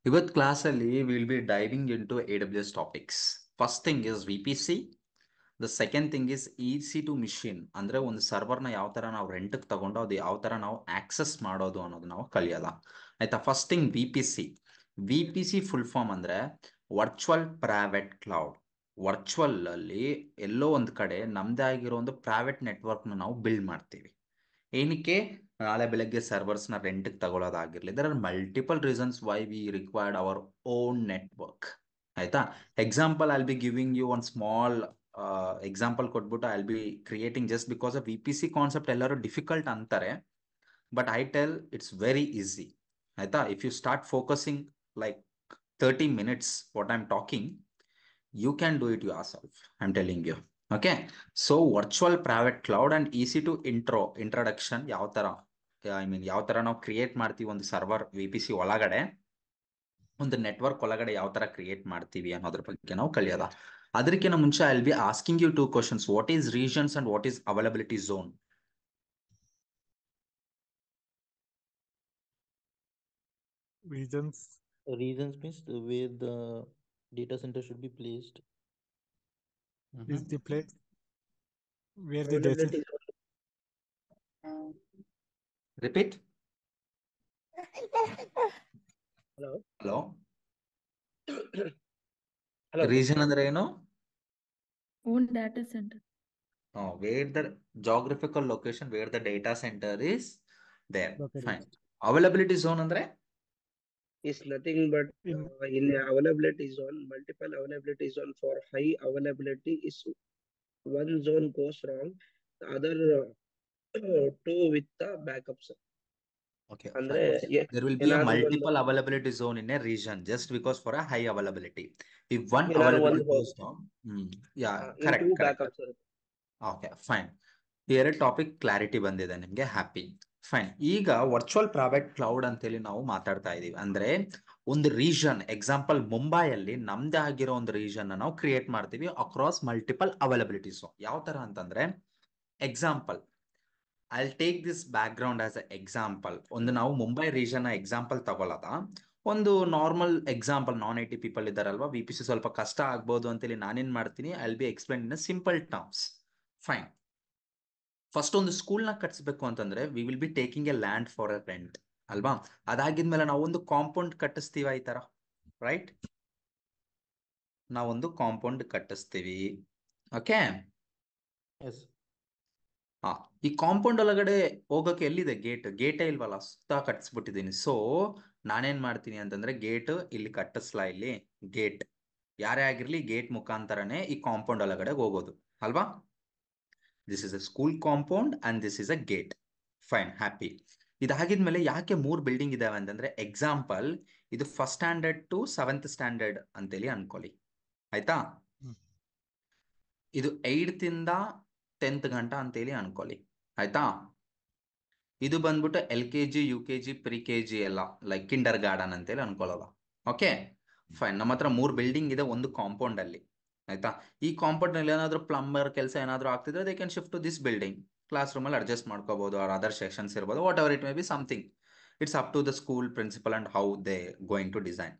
ಇವತ್ತು ಕ್ಲಾಸಲ್ಲಿ will be diving into AWS topics. First thing is VPC. The second thing is EC2 machine. ಅಂದರೆ ಒಂದು ಸರ್ವರ್ನ ಯಾವ ಥರ ನಾವು ರೆಂಟ್ಗೆ ತಗೊಂಡು ಅದು ಯಾವ ಥರ ನಾವು ಆಕ್ಸೆಸ್ ಮಾಡೋದು ಅನ್ನೋದು ನಾವು ಕಲಿಯೋಲ್ಲ. ಆಯಿತಾ? First thing VPC full form ಅಂದರೆ ವರ್ಚುವಲ್ ಪ್ರೈವೇಟ್ ಕ್ಲೌಡ್. ವರ್ಚುವಲ್ ಅಲ್ಲಿ ಎಲ್ಲೋ ಒಂದು ಕಡೆ ನಮ್ಮದೇ ಆಗಿರೋ ಒಂದು ಪ್ರೈವೇಟ್ ನೆಟ್ವರ್ಕ್ನ ನಾವು ಬಿಲ್ಡ್ ಮಾಡ್ತೀವಿ. ಏನಕ್ಕೆ? ನಾಳೆ ಬೆಳಗ್ಗೆ ಸರ್ವರ್ಸ್ನ ರೆಂಟ್ಗೆ ತಗೊಳ್ಳೋದಾಗಿರಲಿ. There are multiple reasons why we required our own network. ಆಯ್ತಾ? Example I'll be giving you one small example ಕೊಟ್ಬಿಟ್ಟು I'll be creating just because of VPC concept ಎಲ್ಲರೂ ಡಿಫಿಕಲ್ಟ್ ಅಂತಾರೆ, but I tell it's very easy. ಆಯ್ತಾ? If you start focusing like 30 minutes what I'm talking, you can do it yourself. I'm telling you. Okay, so virtual private cloud and EC2 introduction ಯಾವ ತರ, ಯಾವ ತರ ನಾವು create ಮಾಡ್ತೀವಿ ಒಂದು server VPC ಒಳಗಡೆ, ಒಂದು ನೆಟ್ವರ್ಕ್ ಒಳಗಡೆ ಯಾವ ತರ ಕ್ರಿಯೇಟ್ ಮಾಡ್ತೀವಿ ಅನ್ನೋದ್ರ ಬಗ್ಗೆ ನಾವು ಕಲಿಯೋದ. ಅದಕ್ಕಿಂತ ಮುಂಚೆ I will be asking you 2 questions. What is regions and what is availability zone? Regions means where the data center should be placed. is the place where the data. Availability. Repeat. Hello. Hello. Hello. Region ಅಂದ್ರೆ ಏನು? Own data center. Where the geographical location where the data center is there. Located. Fine. Availability zone andre Is nothing but In in the availability zone, multiple availability zone. For high availability is one zone goes wrong, the other two with the backups. okay, Andre fine. There will be a multiple availability zone in a region just because for a high availability. If one availability goes down, yeah, correct, two correct. backups. Okay, fine. Here topic clarity ಬಂದಿದೆ ನಿಮಗೆ, happy. Fine. ಈಗ virtual private cloud ಅಂತೇಳಿ ನಾವು ಮಾತಾಡ್ತಾ ಇದೀವಿ. ಅಂದ್ರೆ ಒಂದು region, example ಮುಂಬೈಯಲ್ಲಿ ನಮ್ದೇ ಆಗಿರೋ ಒಂದು ರೀಜನ್ ನಾವು ಕ್ರಿಯೇಟ್ ಮಾಡ್ತೀವಿ ಅಕ್ರಾಸ್ ಮಲ್ಟಿಪಲ್ ಅವೈಲಬಿಲಿಟೀಸ್. ಯಾವ ತರ ಅಂತಂದ್ರೆ, example I take this background as a example. ಒಂದು ನಾವು ಮುಂಬೈ ರೀಜನ್ ಎಕ್ಸಾಂಪಲ್ ತಗೊಳ್ಳೋದ, ಒಂದು normal example, non IT people ಇದ್ದಾರಲ್ವಾ, VPC ಸ್ವಲ್ಪ ಕಷ್ಟ ಆಗ್ಬೋದು ಅಂತೇಳಿ ನಾನೇನ್ ಮಾಡ್ತೀನಿ, I will be explain in simple terms. Fine. First ಒಂದು ಸ್ಕೂಲ್ನ ಕಟ್ಸ್ಬೇಕು ಅಂತಂದ್ರೆ we will be taking a land for a rent ಅಲ್ವಾ? ಅದಾಗಿದ್ಮೇಲೆ ನಾವು ಒಂದು ಕಾಂಪೌಂಡ್ ಕಟ್ಟಿಸ್ತೀವ ಈ ತರ, ರೈಟ್? ನಾವೊಂದು ಕಾಂಪೌಂಡ್ ಕಟ್ಟಿಸ್ತೀವಿ. ಓಕೆ. Yes. ಈ ಕಾಂಪೌಂಡ್ ಒಳಗಡೆ ಹೋಗಕ್ಕೆ ಎಲ್ಲಿದೆ ಗೇಟೇ ಇಲ್ವಲ್ಲ, ಸುತ್ತ ಕಟ್ಟಿಸ್ಬಿಟ್ಟಿದೀನಿ. ಸೊ ನಾನೇನ್ ಮಾಡ್ತೀನಿ ಅಂತಂದ್ರೆ, ಗೇಟ್ ಇಲ್ಲಿ ಕಟ್ಟಿಸ್ಲಾ, ಇಲ್ಲಿ ಗೇಟ್ ಯಾರೇ ಆಗಿರ್ಲಿ ಗೇಟ್ ಮುಖಾಂತರನೇ ಈ ಕಾಂಪೌಂಡ್ ಒಳಗಡೆ ಹೋಗೋದು ಅಲ್ವಾ? This is a school compound and this is a gate. Fine, happy. ಇದಾಗಿದ್ಮೇಲೆ ಯಾಕೆ 3 ಬಿಲ್ಡಿಂಗ್ ಇದಾವೆ ಅಂತಂದ್ರೆ, ಎಕ್ಸಾಂಪಲ್ ಇದು 1st standard to 7th standard ಅಂತೇಳಿ ಅನ್ಕೊಳ್ಳಿ. ಆಯ್ತಾ? ಇದು 8th ಇಂದ 10th ಗಂಟ ಅಂತೇಳಿ ಅನ್ಕೊಳ್ಳಿ. ಆಯ್ತಾ? ಇದು ಬಂದ್ಬಿಟ್ಟು LKG UKG pre-KG ಎಲ್ಲ ಲೈಕ್ ಕಿಂಡರ್ ಗಾರ್ಡನ್ ಅಂತೇಳಿ ಅನ್ಕೊಳ್ಳೋದ. Okay, fine. ನಮ್ಮ ಹತ್ರ 3 ಬಿಲ್ಡಿಂಗ್ ಇದೆ ಒಂದು ಕಾಂಪೌಂಡ್ ಅಲ್ಲಿ. ಆಯ್ತಾ? ಈ ಕಾಂಪೌಂಡ್ ನಲ್ಲಿ ಏನಾದ್ರು ಪ್ಲಂಬರ್ ಕೆಲಸ ಏನಾದ್ರು ಆಗ್ತಿದ್ರೆ they can shift to this building. Class room ಅಲ್ಲಿ ಅಡ್ಜಸ್ಟ್ ಮಾಡ್ಕೋಬಹುದು, ಆರ್ ಅದರ್ ಸೆಕ್ಷನ್ಸ್ ಇರ್ಬೋದು, whatever it may be, something. It's up to the school principal and how they going to design.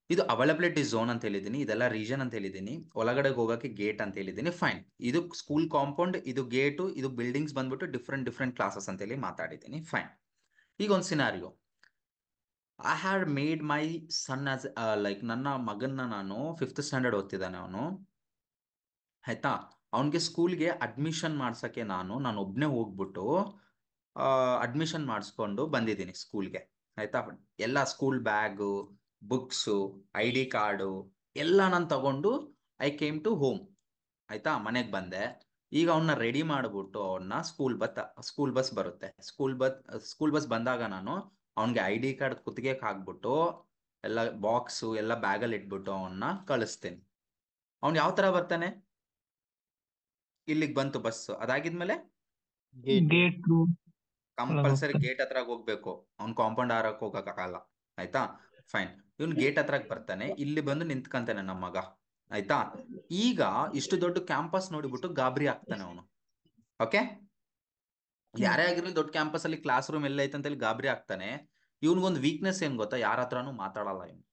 ಇದು availability zone ಅಂತ ಹೇಳಿದೀನಿ, ಇದೆಲ್ಲ region ಅಂತ ಹೇಳಿದೀನಿ, ಒಳಗಡೆ ಹೋಗಕ್ಕೆ ಗೇಟ್ ಅಂತ ಹೇಳಿದೀನಿ. ಫೈನ್. ಇದು ಸ್ಕೂಲ್ ಕಾಂಪೌಂಡ್, ಇದು ಗೇಟು, ಇದು ಬಿಲ್ಡಿಂಗ್ಸ್ ಬಂದ್ಬಿಟ್ಟು ಡಿಫ್ರೆಂಟ್ ಕ್ಲಾಸಸ್ ಅಂತ ಹೇಳಿ ಮಾತಾಡಿದ್ದೀನಿ. ಫೈನ್. ಈಗ ಒಂದು scenario, I had made my son as like ನನ್ನ ಮಗನ್ನ ನಾನು 5th ಸ್ಟ್ಯಾಂಡರ್ಡ್ ಓದ್ತಿದ್ದಾನೆ ಅವನು. ಆಯ್ತಾ? ಅವನಿಗೆ ಸ್ಕೂಲ್ಗೆ ಅಡ್ಮಿಷನ್ ಮಾಡ್ಸಕ್ಕೆ ನಾನು ಒಬ್ನೇ ಹೋಗ್ಬಿಟ್ಟು ಅಡ್ಮಿಷನ್ ಮಾಡಿಸ್ಕೊಂಡು ಬಂದಿದ್ದೀನಿ ಸ್ಕೂಲ್ಗೆ. ಆಯ್ತಾ? ಎಲ್ಲ school bag, books, ID card ಎಲ್ಲ ನಾನು ತಗೊಂಡು ಐ ಕೇಮ್ ಟು ಹೋಮ್. ಆಯ್ತಾ? ಮನೆಗೆ ಬಂದೆ. ಈಗ ಅವನ್ನ ರೆಡಿ ಮಾಡ್ಬಿಟ್ಟು ಅವನ್ನ ಸ್ಕೂಲ್ ಬಸ್ ಬರುತ್ತೆ. ಸ್ಕೂಲ್ ಬಸ್ ಬಂದಾಗ ನಾನು ಅವನಿಗೆ ID ಕಾರ್ಡ್ ಕುತ್ತಿಗೆಗೆ ಹಾಕ್ಬಿಟ್ಟು ಎಲ್ಲ ಬಾಕ್ಸು ಎಲ್ಲ ಬ್ಯಾಗಲ್ಲಿ ಇಟ್ಬಿಟ್ಟು ಅವನ್ನ ಕಳಿಸ್ತೀನಿ. ಅವ್ನು ಯಾವ ತರ ಬರ್ತಾನೆ? ಇಲ್ಲಿಗೆ ಬಂತು ಬಸ್, ಅದಾಗಿದ್ಮೇಲೆ Gate. ಕಂಪಲ್ಸರಿ ಗೇಟ್ ಹತ್ರ ಹೋಗ್ಬೇಕು. ಅವ್ನ್ ಕಾಂಪೌಂಡ್ ಹಾರಕ್ ಹೋಗಕ್ಕಾಗಲ್ಲ. ಆಯ್ತಾ? ಫೈನ್. ಇವ್ನ್ ಗೇಟ್ ಹತ್ರಕ್ ಬರ್ತಾನೆ, ಇಲ್ಲಿ ಬಂದು ನಿಂತ್ಕಂತಾನೆ ನಮ್ಮ ಮಗ. ಆಯ್ತಾ? ಈಗ ಇಷ್ಟು ದೊಡ್ಡ ಕ್ಯಾಂಪಸ್ ನೋಡಿಬಿಟ್ಟು ಗಾಬರಿ ಆಗ್ತಾನೆ ಅವನು. ಓಕೆ, ಯಾರೇ ಆಗಿರ್ಲಿ ದೊಡ್ಡ ಕ್ಯಾಂಪಸ್ ಅಲ್ಲಿ ಕ್ಲಾಸ್ ರೂಮ್ ಎಲ್ಲ ಐತೆ ಅಂತೇಳಿ ಗಾಬರಿ ಆಗ್ತಾನೆ. ಇವ್ನಿಗೊಂದು ವೀಕ್ನೆಸ್ ಏನ್ ಗೊತ್ತಾ? ಯಾರ ಹತ್ರನೂ ಮಾತಾಡಲ್ಲ ಇವನು.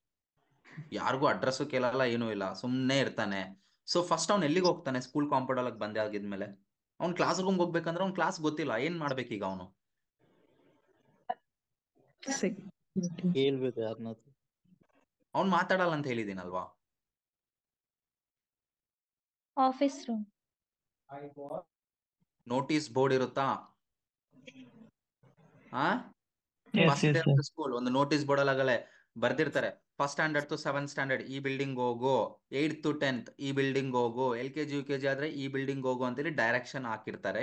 ಯಾರಿಗೂ ಅಡ್ರೆಸ್ಸು ಕೇಳಲ್ಲ, ಏನೂ ಇಲ್ಲ, ಸುಮ್ಮನೆ ಇರ್ತಾನೆ. ಸೊ ಫಸ್ಟ್ ಅವ್ನು ಎಲ್ಲಿಗೆ ಹೋಗ್ತಾನೆ? ಸ್ಕೂಲ್ ಕಾಂಪೌಂಡ್ ಒಳಗೆ ಬಂದೆ ಆಗಿದ್ಮೇಲೆ ಅವ್ನು ಕ್ಲಾಸ್ ರೂಮ್ಗೆ ಹೋಗ್ಬೇಕಂದ್ರೆ ಅವ್ನು ಕ್ಲಾಸ್ ಗೊತ್ತಿಲ್ಲ, ಏನ್ ಮಾಡ್ಬೇಕೀಗ ಅವನು? ಕೇಳ್ಬೇಕು ಯಾರನ್ನಾದ್ರು. ಅವ್ನು ಮಾತಾಡಲ್ಲ ಅಂತ ಹೇಳಿದೀನಲ್ವಾ? Office room. ನೋಟಿಸ್ ಬೋರ್ಡ್ ಇರುತ್ತಾ? ಆ Yes, first yes, day sir. Of the school ಒಂದು ನೋಟಿಸ್ ಬೋರ್ಡ್ ಅಲ್ಲಾಗಲೇ ಬರ್ದಿರ್ತಾರೆ, first standard to 7th standard ಈ ಬಿಲ್ಡಿಂಗ್ ಹೋಗು, 8th to 10th ಈ ಬಿಲ್ಡಿಂಗ್ ಹೋಗು, LKG UKG ಆದ್ರೆ ಈ ಬಿಲ್ಡಿಂಗ್ ಹೋಗು ಅಂತೇಳಿ ಡೈರೆಕ್ಷನ್ ಹಾಕಿರ್ತಾರೆ.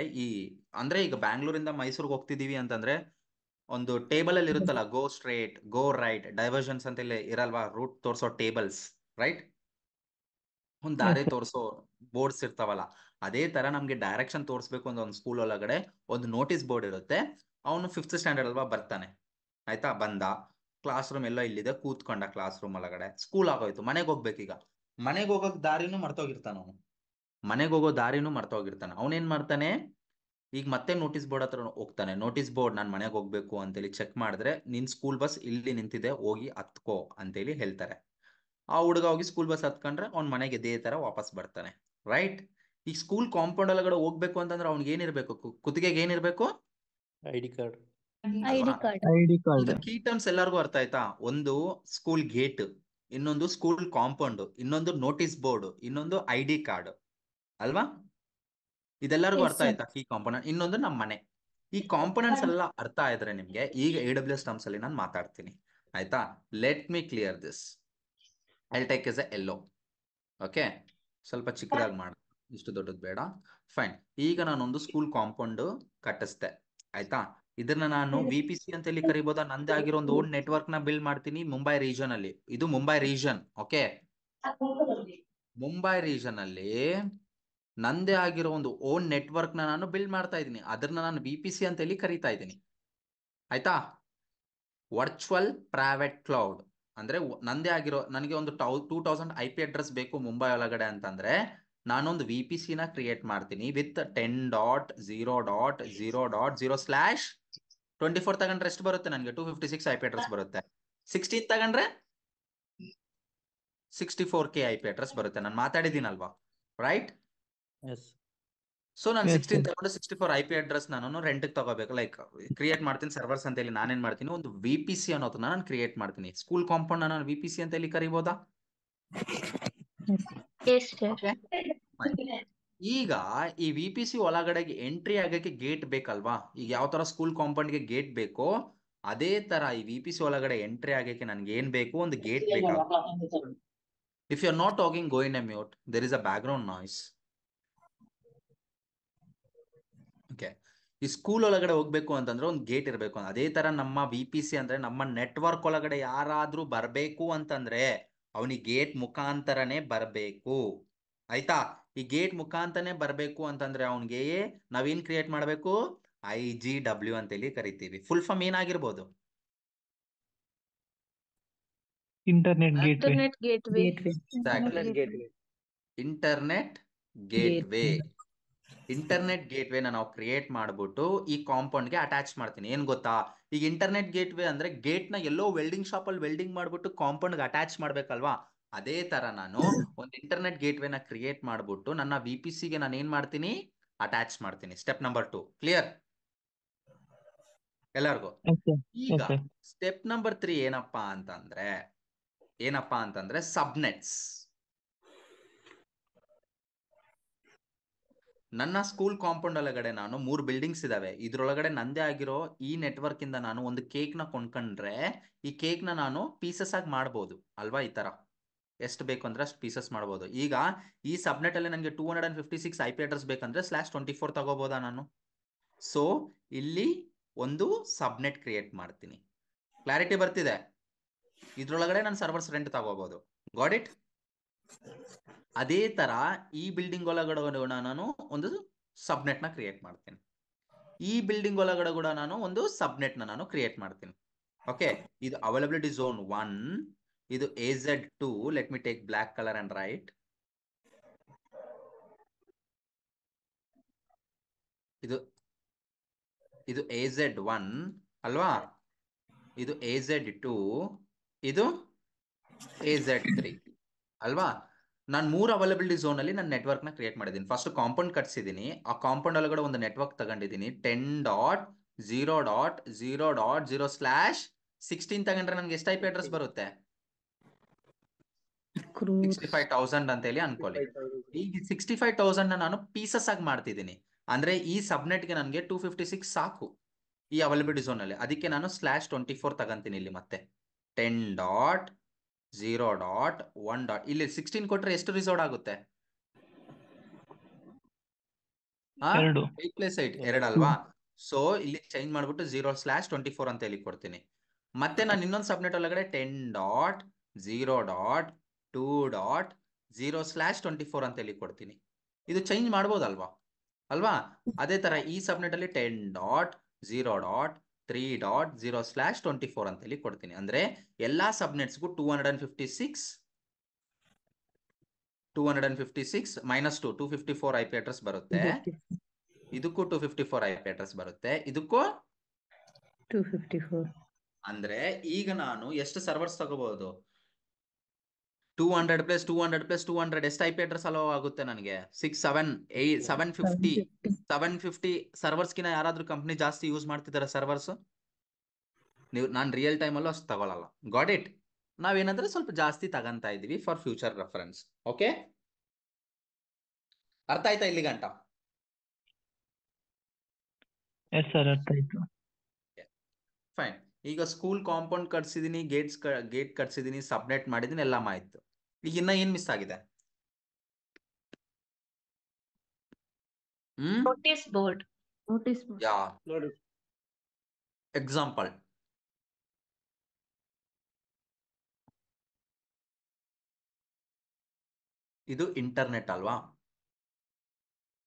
ಅಂದ್ರೆ ಈಗ ಬ್ಯಾಂಗ್ಳೂರಿಂದ ಮೈಸೂರಿಗೆ ಹೋಗ್ತಿದೀವಿ ಅಂತಂದ್ರೆ ಒಂದು ಟೇಬಲ್ ಅಲ್ಲಿ ಇರುತ್ತಲ್ಲ, ಗೋ ಸ್ಟ್ರೇಟ್, ಗೋ ರೈಟ್, ಡೈವರ್ಷನ್ಸ್ ಅಂತ ಇರಲ್ವಾ, ರೂಟ್ ತೋರ್ಸೋ ಟೇಬಲ್ಸ್, ರೈಟ್? ಒಂದ್ ದಾರಿ ತೋರಿಸೋ ಬೋರ್ಡ್ಸ್ ಇರ್ತಾವಲ್ಲ, ಅದೇ ತರ ನಮ್ಗೆ ಡೈರೆಕ್ಷನ್ ತೋರಿಸ್ಬೇಕು ಅಂತ ಒಂದು ಸ್ಕೂಲ್ ಒಳಗಡೆ ಒಂದು ನೋಟಿಸ್ ಬೋರ್ಡ್ ಇರುತ್ತೆ. ಅವನು 5th ಸ್ಟ್ಯಾಂಡರ್ಡ್ ಅಲ್ವಾ, ಬರ್ತಾನೆ, ಆಯ್ತಾ? ಬಂದ, ಕ್ಲಾಸ್ ರೂಮ್ ಎಲ್ಲ ಇಲ್ಲಿದೆ, ಕೂತ್ಕೊಂಡ ಕ್ಲಾಸ್ ರೂಮ್ ಒಳಗಡೆ. ಸ್ಕೂಲ್ ಆಗೋಯ್ತು, ಮನೆಗೆ ಹೋಗ್ಬೇಕೀಗ. ಮನೆಗೆ ಹೋಗೋಕ್ ದಾರಿನೂ ಮರ್ತೋಗಿರ್ತಾನ ಅವನು, ಮನೆಗೆ ಹೋಗೋ ದಾರಿನೂ ಮರ್ತೋಗಿರ್ತಾನೆ. ಅವನೇನ್ ಮಾಡ್ತಾನೆ, ಈಗ ಮತ್ತೆ ನೋಟಿಸ್ ಬೋರ್ಡ್ ಹತ್ರ ಹೋಗ್ತಾನೆ. ನೋಟಿಸ್ ಬೋರ್ಡ್, ನಾನು ಮನೆಗೆ ಹೋಗ್ಬೇಕು ಅಂತೇಳಿ ಚೆಕ್ ಮಾಡಿದ್ರೆ, ನಿನ್ ಸ್ಕೂಲ್ ಬಸ್ ಇಲ್ಲಿ ನಿಂತಿದೆ, ಹೋಗಿ ಹತ್ಕೋ ಅಂತೇಳಿ ಹೇಳ್ತಾರೆ. ಆ ಹುಡುಗ ಹೋಗಿ ಸ್ಕೂಲ್ ಬಸ್ ಹತ್ಕೊಂಡ್ರೆ ಅವ್ನ ಮನೆಗೆ ಇದೇ ತರ ವಾಪಸ್ ಬರ್ತಾನೆ, ರೈಟ್? ಈ ಸ್ಕೂಲ್ ಕಾಂಪೌಂಡ್ ಒಳಗಡೆ ಹೋಗ್ಬೇಕು ಅಂತಂದ್ರೆ ಅವ್ನಿಗೆ ಏನಿರ್ಬೇಕು? ಕುತ್ತಿಗೆಗೆ ಏನಿರ್ಬೇಕು? ID card. ಅಲ್ವಾ? ಕಾರ್ಡ್. ID card. ಈಗ ಕೀ ಟರ್ಮ್ಸ್ ಎಲ್ಲರಿಗೂ ಅರ್ಥ ಆಯ್ತಾ? ಒಂದು ಸ್ಕೂಲ್ ಗೇಟ್, ಇನ್ನೊಂದು ಸ್ಕೂಲ್ ಕಾಂಪೌಂಡ್, ಇನ್ನೊಂದು ನೋಟಿಸ್ ಬೋರ್ಡ್, ಇನ್ನೊಂದು ID ಕಾರ್ಡ್, ಅಲ್ವಾ? ಇದೆಲ್ಲರಿಗೂ Yes, ಅರ್ಥ sir. ಆಯ್ತಾ? ಕೀ ಕಾಂಪೋನೆಂಟ್, ಇನ್ನೊಂದು ನಮ್ಮ ಮನೆ. ಈ ಕಾಂಪೋನೆಂಟ್ಸ್ ಎಲ್ಲ ಅರ್ಥ ಆಯ್ತಾರೆ ನಿಮ್ಗೆ, ಈಗ AWS ಟರ್ಮ್ಸ್ ಅಲ್ಲಿ ನಾನು ಮಾತಾಡ್ತೀನಿ, ಆಯ್ತಾ? Let me clear this. I take as a ಎಲ್ಲೋ. ಓಕೆ, ಸ್ವಲ್ಪ ಚಿಕ್ಕದಾಗಿ ಮಾಡ, ಇಷ್ಟು ದೊಡ್ಡದು ಬೇಡ. ಫೈನ್. ಈಗ ನಾನೊಂದು ಸ್ಕೂಲ್ ಕಾಂಪೌಂಡ್ ಕಟ್ಟಿಸ್ದೆ, ಆಯ್ತಾ? ಇದನ್ನ ನಾನು VPC ಅಂತ ಹೇಳಿ ಕರಿಬೋದಾ? ನಂದೇ ಆಗಿರೋ ಒಂದು ಓನ್ ನೆಟ್ವರ್ಕ್ ನ ಬಿಲ್ಡ್ ಮಾಡ್ತೀನಿ ಮುಂಬೈ ರೀಜನ್ ಅಲ್ಲಿ. ಇದು Mumbai region, okay? Mumbai region ಅಲ್ಲಿ ನಂದೇ ಆಗಿರೋ ಒಂದು ಓನ್ ನೆಟ್ವರ್ಕ್ ನ ನಾನು ಬಿಲ್ಡ್ ಮಾಡ್ತಾ ಇದ್ದೀನಿ. ಅದನ್ನ ನಾನು VPC ಅಂತ ಹೇಳಿ ಕರಿತಾ ಇದ್ದೀನಿ, ಆಯ್ತಾ? ವರ್ಚುವಲ್ ಪ್ರೈವೇಟ್ ಕ್ಲೌಡ್ ಅಂದ್ರೆ ನಂದೇ ಆಗಿರೋ, ನನಗೆ ಒಂದು 2000 IP ಅಡ್ರೆಸ್ ಬೇಕು ಮುಂಬೈ ಒಳಗಡೆ ಅಂತಂದ್ರೆ ನಾನೊಂದು VPC ನ ಕ್ರಿಯೇಟ್ ಮಾಡ್ತೀನಿ ವಿತ್ 10.0.0.0/24 ತಗೊಂಡ್ರೆ ಎಷ್ಟು ಬರುತ್ತೆ? ನನಗೆ 256 IP ಅಡ್ರೆಸ್ ಬರುತ್ತೆ. 16 ತಗೊಂಡ್ರೆ 64K IP ಅಡ್ರೆಸ್ ಬರುತ್ತೆ. ನಾನು ಮಾತಾಡಿದ್ದೀನಲ್ವಾ, ರೈಟ್? Yes. ಸೊ ನಾನು Yes, 16 sir. ತಗೊಂಡು 64 IP ಅಡ್ರೆಸ್ ನಾನು ರೆಂಟ್ಗೆ ತಗೋಬೇಕು, ಲೈಕ್ ಕ್ರಿಯೇಟ್ ಮಾಡ್ತೀನಿ ಸರ್ವರ್ಸ್ ಅಂತ ಹೇಳಿ. ನಾನೇನ್ ಮಾಡ್ತೀನಿ, ಒಂದು VPC ಅನ್ನೋದನ್ನ ನಾನು ಕ್ರಿಯೇಟ್ ಮಾಡ್ತೀನಿ. ಸ್ಕೂಲ್ ಕಾಂಪೌಂಡ್ ನಾನು VPC ಅಂತ ಹೇಳಿ ಕರಿಬೋದಾ? Yes, sir. Okay? Fine. ಈಗ ಈ VPC ಒಳಗಡೆಗೆ ಎಂಟ್ರಿ ಆಗಕ್ಕೆ ಗೇಟ್ ಬೇಕಲ್ವಾ? ಈಗ ಯಾವ ತರ ಸ್ಕೂಲ್ ಕಾಂಪೌಂಡ್ಗೆ ಗೇಟ್ ಬೇಕೋ ಅದೇ ತರ ಈ VPC ಒಳಗಡೆ ಎಂಟ್ರಿ ಆಗಕ್ಕೆ ನನ್ಗೆ ಏನ್ ಬೇಕು? ಒಂದು ಗೇಟ್ ಬೇಕಾಗುತ್ತೆ. If you are not talking, go in a mute, there is a background noise. Okay, ಈ ಸ್ಕೂಲ್ ಒಳಗಡೆ ಹೋಗ್ಬೇಕು ಅಂತಂದ್ರೆ ಒಂದು ಗೇಟ್ ಇರಬೇಕು. ಅದೇ ತರ ನಮ್ಮ VPC ಅಂದ್ರೆ ನಮ್ಮ ನೆಟ್ವರ್ಕ್ ಒಳಗಡೆ ಯಾರಾದ್ರೂ ಬರ್ಬೇಕು ಅಂತಂದ್ರೆ ಅವನಿಗೆ ಗೇಟ್ ಮುಖಾಂತರನೇ ಬರ್ಬೇಕು, ಆಯ್ತಾ? ಈ ಗೇಟ್ ಮುಖಾಂತರನೇ ಬರ್ಬೇಕು ಅಂತಂದ್ರೆ ಅವನಿಗೆ ನಾವೇನ್ ಕ್ರಿಯೇಟ್ ಮಾಡ್ಬೇಕು? IGW ಅಂತೇಳಿ ಕರಿತೀವಿ. ಫುಲ್ ಫಾರ್ಮ್ ಏನಾಗಿರ್ಬೋದು? Internet gateway. Internet gateway. Exactly. Internet gateway. Internet ಗೇಟ್ವೇನ ನಾವು ಕ್ರಿಯೇಟ್ ಮಾಡ್ಬಿಟ್ಟು ಈ ಕಾಂಪೌಂಡ್ಗೆ ಅಟ್ಯಾಚ್ ಮಾಡ್ತೀನಿ. ಏನ್ ಗೊತ್ತಾ, ಈಗ ಇಂಟರ್ನೆಟ್ ಗೇಟ್ವೇ ಅಂದ್ರೆ ಗೇಟ್ ನ ಎಲ್ಲೋ ವೆಲ್ಡಿಂಗ್ ಶಾಪ್ ಅಲ್ಲಿ ವೆಲ್ಡಿಂಗ್ ಮಾಡ್ಬಿಟ್ಟು ಕಾಂಪೌಂಡ್ಗೆ ಅಟ್ಯಾಚ್ ಮಾಡ್ಬೇಕಲ್ವಾ? ಅದೇ ತರ ನಾನು ಒಂದು ಇಂಟರ್ನೆಟ್ ಗೇಟ್ವೇನ ಕ್ರಿಯೇಟ್ ಮಾಡ್ಬಿಟ್ಟು ನನ್ನ VPC ಗೆ ನಾನು ಏನ್ ಮಾಡ್ತೀನಿ? ಅಟ್ಯಾಚ್ ಮಾಡ್ತೀನಿ. ಸ್ಟೆಪ್ ನಂಬರ್ 2 ಕ್ಲಿಯರ್ ಎಲ್ಲರಿಗೂ? Yes, sir. ಈಗ Yes, sir. ಸ್ಟೆಪ್ ನಂಬರ್ 3 ಏನಪ್ಪಾ ಅಂತಂದ್ರೆ ಸಬ್ನೆಟ್ಸ್. ನನ್ನ ಸ್ಕೂಲ್ ಕಾಂಪೌಂಡ್ ಒಳಗಡೆ ನಾನು 3 ಬಿಲ್ಡಿಂಗ್ಸ್ ಇದಾವೆ. ಇದ್ರೊಳಗಡೆ ನಂದೇ ಆಗಿರೋ ಈ ನೆಟ್ವರ್ಕ್ ಇಂದ ನಾನು ಒಂದು ಕೇಕ್ ನ ಕೊಂಡ್ಕೊಂಡ್ರೆ ಈ ಕೇಕ್ ನ ನಾನು ಪೀಸಸ್ ಆಗಿ ಮಾಡ್ಬೋದು ಅಲ್ವಾ? ಈ ತರ ಎಷ್ಟು ಬೇಕು ಅಂದ್ರೆ ಅಷ್ಟು ಪೀಸಸ್ ಮಾಡ್ಬೋದು. ಈಗ ಈ ಸಬ್ನೆಟ್ ಅಲ್ಲಿ ನನಗೆ 256 IP ಅಡ್ರೆಸ್ ಬೇಕಂದ್ರೆ /24 ತಗೋಬೋದಾ ನಾನು? ಸೊ ಇಲ್ಲಿ ಒಂದು ಸಬ್ನೆಟ್ ಕ್ರಿಯೇಟ್ ಮಾಡ್ತೀನಿ. ಕ್ಲಾರಿಟಿ ಬರ್ತಿದೆ? ಇದ್ರೊಳಗಡೆ ನಾನು ಸರ್ವರ್ಸ್ ರೆಂಟ್ ತಗೋಬಹುದು. Got it? ಅದೇ ತರ ಈ ಬಿಲ್ಡಿಂಗ್ ಒಳಗಡೆ ನಾನು ಒಂದು ಸಬ್ನೆಟ್ ನ ಕ್ರಿಯೇಟ್ ಮಾಡ್ತೀನಿ. ಈ ಬಿಲ್ಡಿಂಗ್ ಒಳಗಡೆ ಕೂಡ ನಾನು ಒಂದು ಸಬ್ನೆಟ್ ನಾನು ಕ್ರಿಯೇಟ್ ಮಾಡ್ತೀನಿ. ಓಕೆ, ಇದು ಅವೈಲಬಿಲಿಟಿ ಝೋನ್ 1, ಇದು AZ2. Let me take black colour and write. ಇದು AZ1 ಅಲ್ವಾ? ಇದು AZ2, ಇದು AZ3 ಅಲ್ವಾ? ನಾನು 3 ಅವೈಲಬಿಲಿಟಿ ಝೋನ್ ಅಲ್ಲಿ ನಾನು ನೆಟ್ವರ್ಕ್ ನ ಕ್ರಿಯೇಟ್ ಮಾಡಿದ್ದೀನಿ. ಫಸ್ಟ್ ಕಾಂಪೌಂಡ್ ಕಟ್ಸಿದ್ದೀನಿ, ಆ ಕಾಂಪೌಂಡ್ ಒಳಗಡೆ ಒಂದು ನೆಟ್ವರ್ಕ್ ತಗೊಂಡಿದ್ದೀನಿ 10.0.0.0/16 ತಗೊಂಡ್ರೆ ನನಗೆ ಎಷ್ಟು IP ಅಡ್ರೆಸ್ ಬರುತ್ತೆ? 65,000 ಅಂತ ಹೇಳಿ ಅನ್ಕೊಳ್ಳಿ. ಈಗ 65,000 ನಾನು ಪೀಸಸ್ ಆಗಿ ಮಾಡ್ತಿದ್ದೀನಿ. ಅಂದ್ರೆ ಈ ಸಬ್ನೆಟ್ಗೆ ನನಗೆ 256 ಸಾಕು ಈ ಅವೈಲಬಿಲಿಟಿ ಝೋನ್ ಅಲ್ಲಿ. ಅದಕ್ಕೆ ನಾನು /24 ತಗೊಂತೀನಿ ಇಲ್ಲಿ ಮತ್ತೆ 10.0.1. ಇಲ್ಲಿ 16 ಕೊಟ್ರೆ ಎಷ್ಟು ರಿಸೋರ್ಟ್ ಆಗುತ್ತೆ? 2. 8 + 8 2 ಅಲ್ವಾ? ಸೊ ಇಲ್ಲಿ ಚೇಂಜ್ ಮಾಡ್ಬಿಟ್ಟು 0/24 ಅಂತ ಹೇಳಿ ಕೊಡ್ತೀನಿ. ಮತ್ತೆ ನಾನು ಇನ್ನೊಂದು ಸಬ್ನೆಟ್ ಒಳಗಡೆ 10.0.2.0/24 ಅಂತ ಹೇಳಿ ಕೊಡ್ತೀನಿ. ಇದು ಚೇಂಜ್ ಮಾಡ್ಬೋದಲ್ವಾ? ಅಲ್ವಾ? ಅದೇ ತರ ಈ ಸಬ್ನೆಟ್ ಅಲ್ಲಿ 10.0.3.0/24 ಅಂತ ಹೇಳಿ ಕೊಡ್ತೀನಿ. ಅಂದ್ರೆ ಎಲ್ಲಾ ಸಬ್ನೆಟ್ಸ್ಗೂ 256 - 254 IP ಅಡ್ರೆಸ್ ಬರುತ್ತೆ. ಇದಕ್ಕೂ 254 IP ಅಡ್ರೆಸ್ ಬರುತ್ತೆ. ಇದಕ್ಕೂ 254. ಅಂದ್ರೆ ಈಗ ನಾನು ಎಷ್ಟು ಸರ್ವರ್ಸ್ ತಗೋಬಹುದು? 200 + 200 + 200 ಎಷ್ಟು IP ಅಡ್ರೆಸ್ ಅಲೋ ಆಗುತ್ತೆ ನನಗೆ? 6, 7, 8, 750 ಸರ್ವರ್ಸ್ಗಿನ ಯಾರಾದ್ರೂ ಕಂಪ್ನಿ ಜಾಸ್ತಿ ಯೂಸ್ ಮಾಡ್ತಿದ್ದಾರೆ ಸರ್ವರ್ಸ್? ನಾನು ರಿಯಲ್ ಟೈಮ್ ಅಲ್ಲೂ ಅಷ್ಟು ತಗೊಳಲ್ಲ. Got it? ನಾವೇನಂದ್ರೆ ಸ್ವಲ್ಪ ಜಾಸ್ತಿ ತಗಂತಾ ಇದೀವಿ ಫಾರ್ ಫ್ಯೂಚರ್ ರೆಫರೆನ್ಸ್. ಓಕೆ, ಅರ್ಥ ಆಯ್ತಾ ಇಲ್ಲಿ ಗಂಟ? ಎಸ್ ಸರ್, ಅರ್ಥ ಆಯ್ತು. ಫೈನ್. ಈಗ ಸ್ಕೂಲ್ ಕಾಂಪೌಂಡ್ ಕಟ್ಸಿದೀನಿ, ಗೇಟ್ ಕಟ್ಸಿದೀನಿ, ಸಬ್ನೆಟ್ ಮಾಡಿದೀನಿ, ಎಲ್ಲ ಆಯ್ತು. ಈಗ ಇನ್ನ ಏನ್ ಮಿಸ್ ಆಗಿದೆ? Notice board. ಯಾ ಎಕ್ಸಾಂಪಲ್ ಇದು ಇಂಟರ್ನೆಟ್ ಅಲ್ವಾ?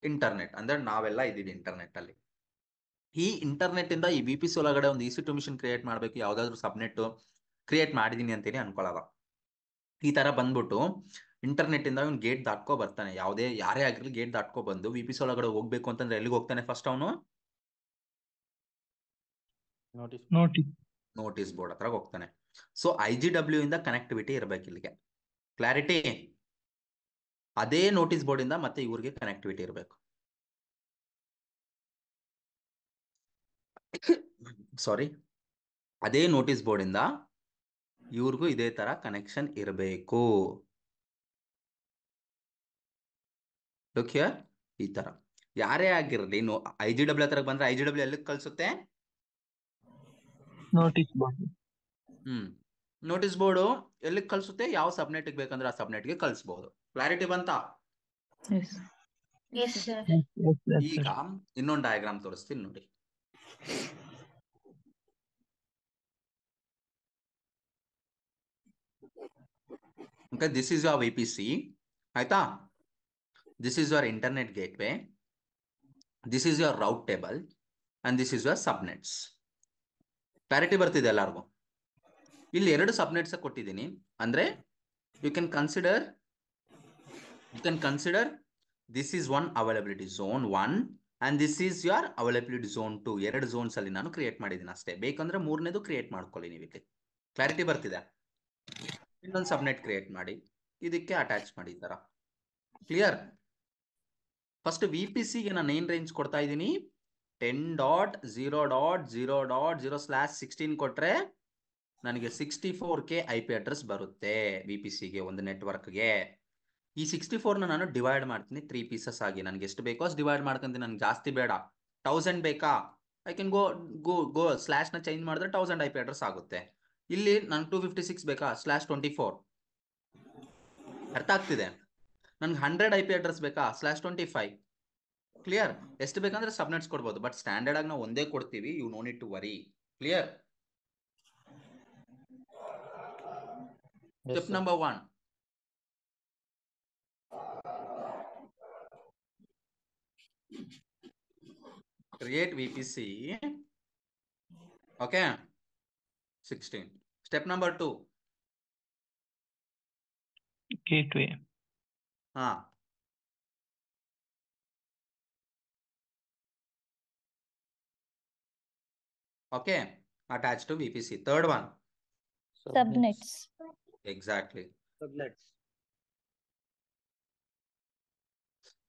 ಇಂಟರ್ನೆಟ್ ಅಂದ್ರೆ ನಾವೆಲ್ಲ ಇದೀವಿ ಇಂಟರ್ನೆಟ್ ಅಲ್ಲಿ. ಈ ಇಂಟರ್ನೆಟ್ ಇಂದ ಈ VPC ಒಳಗಡೆ ಒಂದು EC2 ಮಿಷನ್ ಕ್ರಿಯೇಟ್ ಮಾಡ್ಬೇಕು, ಯಾವ್ದಾದ್ರು ಸಬ್ನೆಟ್ ಕ್ರಿಯೇಟ್ ಮಾಡಿದೀನಿ ಅಂತೇಳಿ ಅನ್ಕೊಳ್ಳಲ್ಲ. ಈ ತರ ಬಂದ್ಬಿಟ್ಟು ಇಂಟರ್ನೆಟ್ ಇಂದ ಅವ್ನು ಗೇಟ್ ದಾಟ್ಕೋ ಬರ್ತಾನೆ. ಯಾರೇ ಆಗಿರ್ಲಿ ಗೇಟ್ ದಾಟ್ಕೋ ಬಂದು VPC ಒಳಗಡೆ ಹೋಗ್ಬೇಕು ಅಂತಂದ್ರೆ ಎಲ್ಲಿಗೆ ಹೋಗ್ತಾನೆ? ಫಸ್ಟ್ ಅವನು ನೋಟಿಸ್ ಬೋರ್ಡ್ ಹತ್ರ ಹೋಗ್ತಾನೆ. ಸೊ IGW ಇಂದ ಕನೆಕ್ಟಿವಿಟಿ ಇರ್ಬೇಕು ಇಲ್ಲಿಗೆ. ಕ್ಲಾರಿಟಿ? ಅದೇ ನೋಟಿಸ್ ಬೋರ್ಡ್ ಇಂದ ಮತ್ತೆ ಇವ್ರಿಗೆ ಕನೆಕ್ಟಿವಿಟಿ ಇರಬೇಕು. ಸಾರಿ, ಅದೇ ನೋಟಿಸ್ ಬೋರ್ಡ್ ಇಂದ ಇವ್ರಿಗೂ ಇದೇ ತರ ಕನೆಕ್ಷನ್ ಇರಬೇಕು. ಈ ತರ ಯಾರೇ ಆಗಿರಲಿ IGW ಹತ್ರ ಬಂದ್ರೆ IGW ಎಲ್ಲಿಗೆ ಕಳ್ಸುತ್ತೆ? Notice board. ನೋಟಿಸ್ ಬೋರ್ಡು ಎಲ್ಲಿಗೆ ಕಳ್ಸುತ್ತೆ? ಯಾವ ಸಬ್ನೆಟ್ಗೆ ಬೇಕಂದ್ರೆ ಆ ಸಬ್ನೆಟ್ಗೆ ಕಳಿಸಬಹುದು. ಕ್ಲಾರಿಟಿ ಬಂತಾ? Yes, sir. ಈಗ ಇನ್ನೊಂದು ಡಯಾಗ್ರಾಮ್ ತೋರಿಸ್ತೀನಿ ನೋಡಿ. Okay, this is your VPC. ಆಯ್ತಾ? This is your internet gateway. This is your route table. And this is your subnets. Clarity ಬರ್ತಿದೆ ಎಲ್ಲರಿಗೂ? ಇಲ್ಲಿ 2 ಸಬ್ನೆಟ್ಸ್ ಕೊಟ್ಟಿದ್ದೀನಿ. ಅಂದ್ರೆ you can consider this is one availability zone 1 and this is your availability zone 2. 2 zones ಅಲ್ಲಿ ನಾನು create ಮಾಡಿದ್ದೀನಿ ಅಷ್ಟೇ. ಬೇಕಂದ್ರೆ 3ನೇದು ಕ್ರಿಯೇಟ್ ಮಾಡ್ಕೊಳ್ಳಿ ನೀವು. ಇಲ್ಲಿ ಕ್ಲಾರಿಟಿ ಬರ್ತಿದೆ? ಇನ್ನೊಂದು ಸಬ್ನೆಟ್ ಕ್ರಿಯೇಟ್ ಮಾಡಿ ಇದಕ್ಕೆ ಅಟ್ಯಾಚ್ ಮಾಡಿ ಈ ತರ. ಕ್ಲಿಯರ್? ಫಸ್ಟ್ VPCಗೆ ನಾನು ಏನ್ ರೇಂಜ್ ಕೊಡ್ತಾ ಇದ್ದೀನಿ? 10.0.0.0/16 ಕೊಟ್ರೆ ನನಗೆ 64K IP ಅಡ್ರೆಸ್ ಬರುತ್ತೆ VPCಗೆ, ಒಂದು ನೆಟ್ವರ್ಕ್ಗೆ. ಈ 64ನ ನಾನು ಡಿವೈಡ್ ಮಾಡ್ತೀನಿ 3 ಪೀಸಸ್ ಆಗಿ. ನನಗೆ ಎಷ್ಟು ಬೇಕೋ ಅಷ್ಟು ಡಿವೈಡ್ ಮಾಡ್ಕೊಂತೀನಿ. ನನಗೆ ಜಾಸ್ತಿ ಬೇಡ. 1000 ಬೇಕಾ? ಐ ಕ್ಯಾನ್ ಗೋ ಸ್ಲಾಶ್ನ ಚೇಂಜ್ ಮಾಡಿದ್ರೆ 1000 IP ಅಡ್ರೆಸ್ ಆಗುತ್ತೆ. ಇಲ್ಲಿ ನನಗೆ 256 ಬೇಕಾ? /24. ಅರ್ಥ ಆಗ್ತಿದೆ? ನನ್ಗೆ 100 IP ಅಡ್ರೆಸ್ ಬೇಕಾ? /25. ಕ್ಲಿಯರ್? ಎಷ್ಟು ಬೇಕಂದ್ರೆ ಸಬ್ನೆಟ್ಸ್ ಕೊಡ್ಬೋದು, ಬಟ್ ಸ್ಟ್ಯಾಂಡರ್ಡ್ ಆಗಿ ನಾವು ಒಂದೇ ಕೊಡ್ತೀವಿ. You no need to worry. Clear? Step number 1. create VPC. Okay, 16. Step number 2. Gateway. Okay, attached to VPC. Third one. Subnets. Exactly. subnets.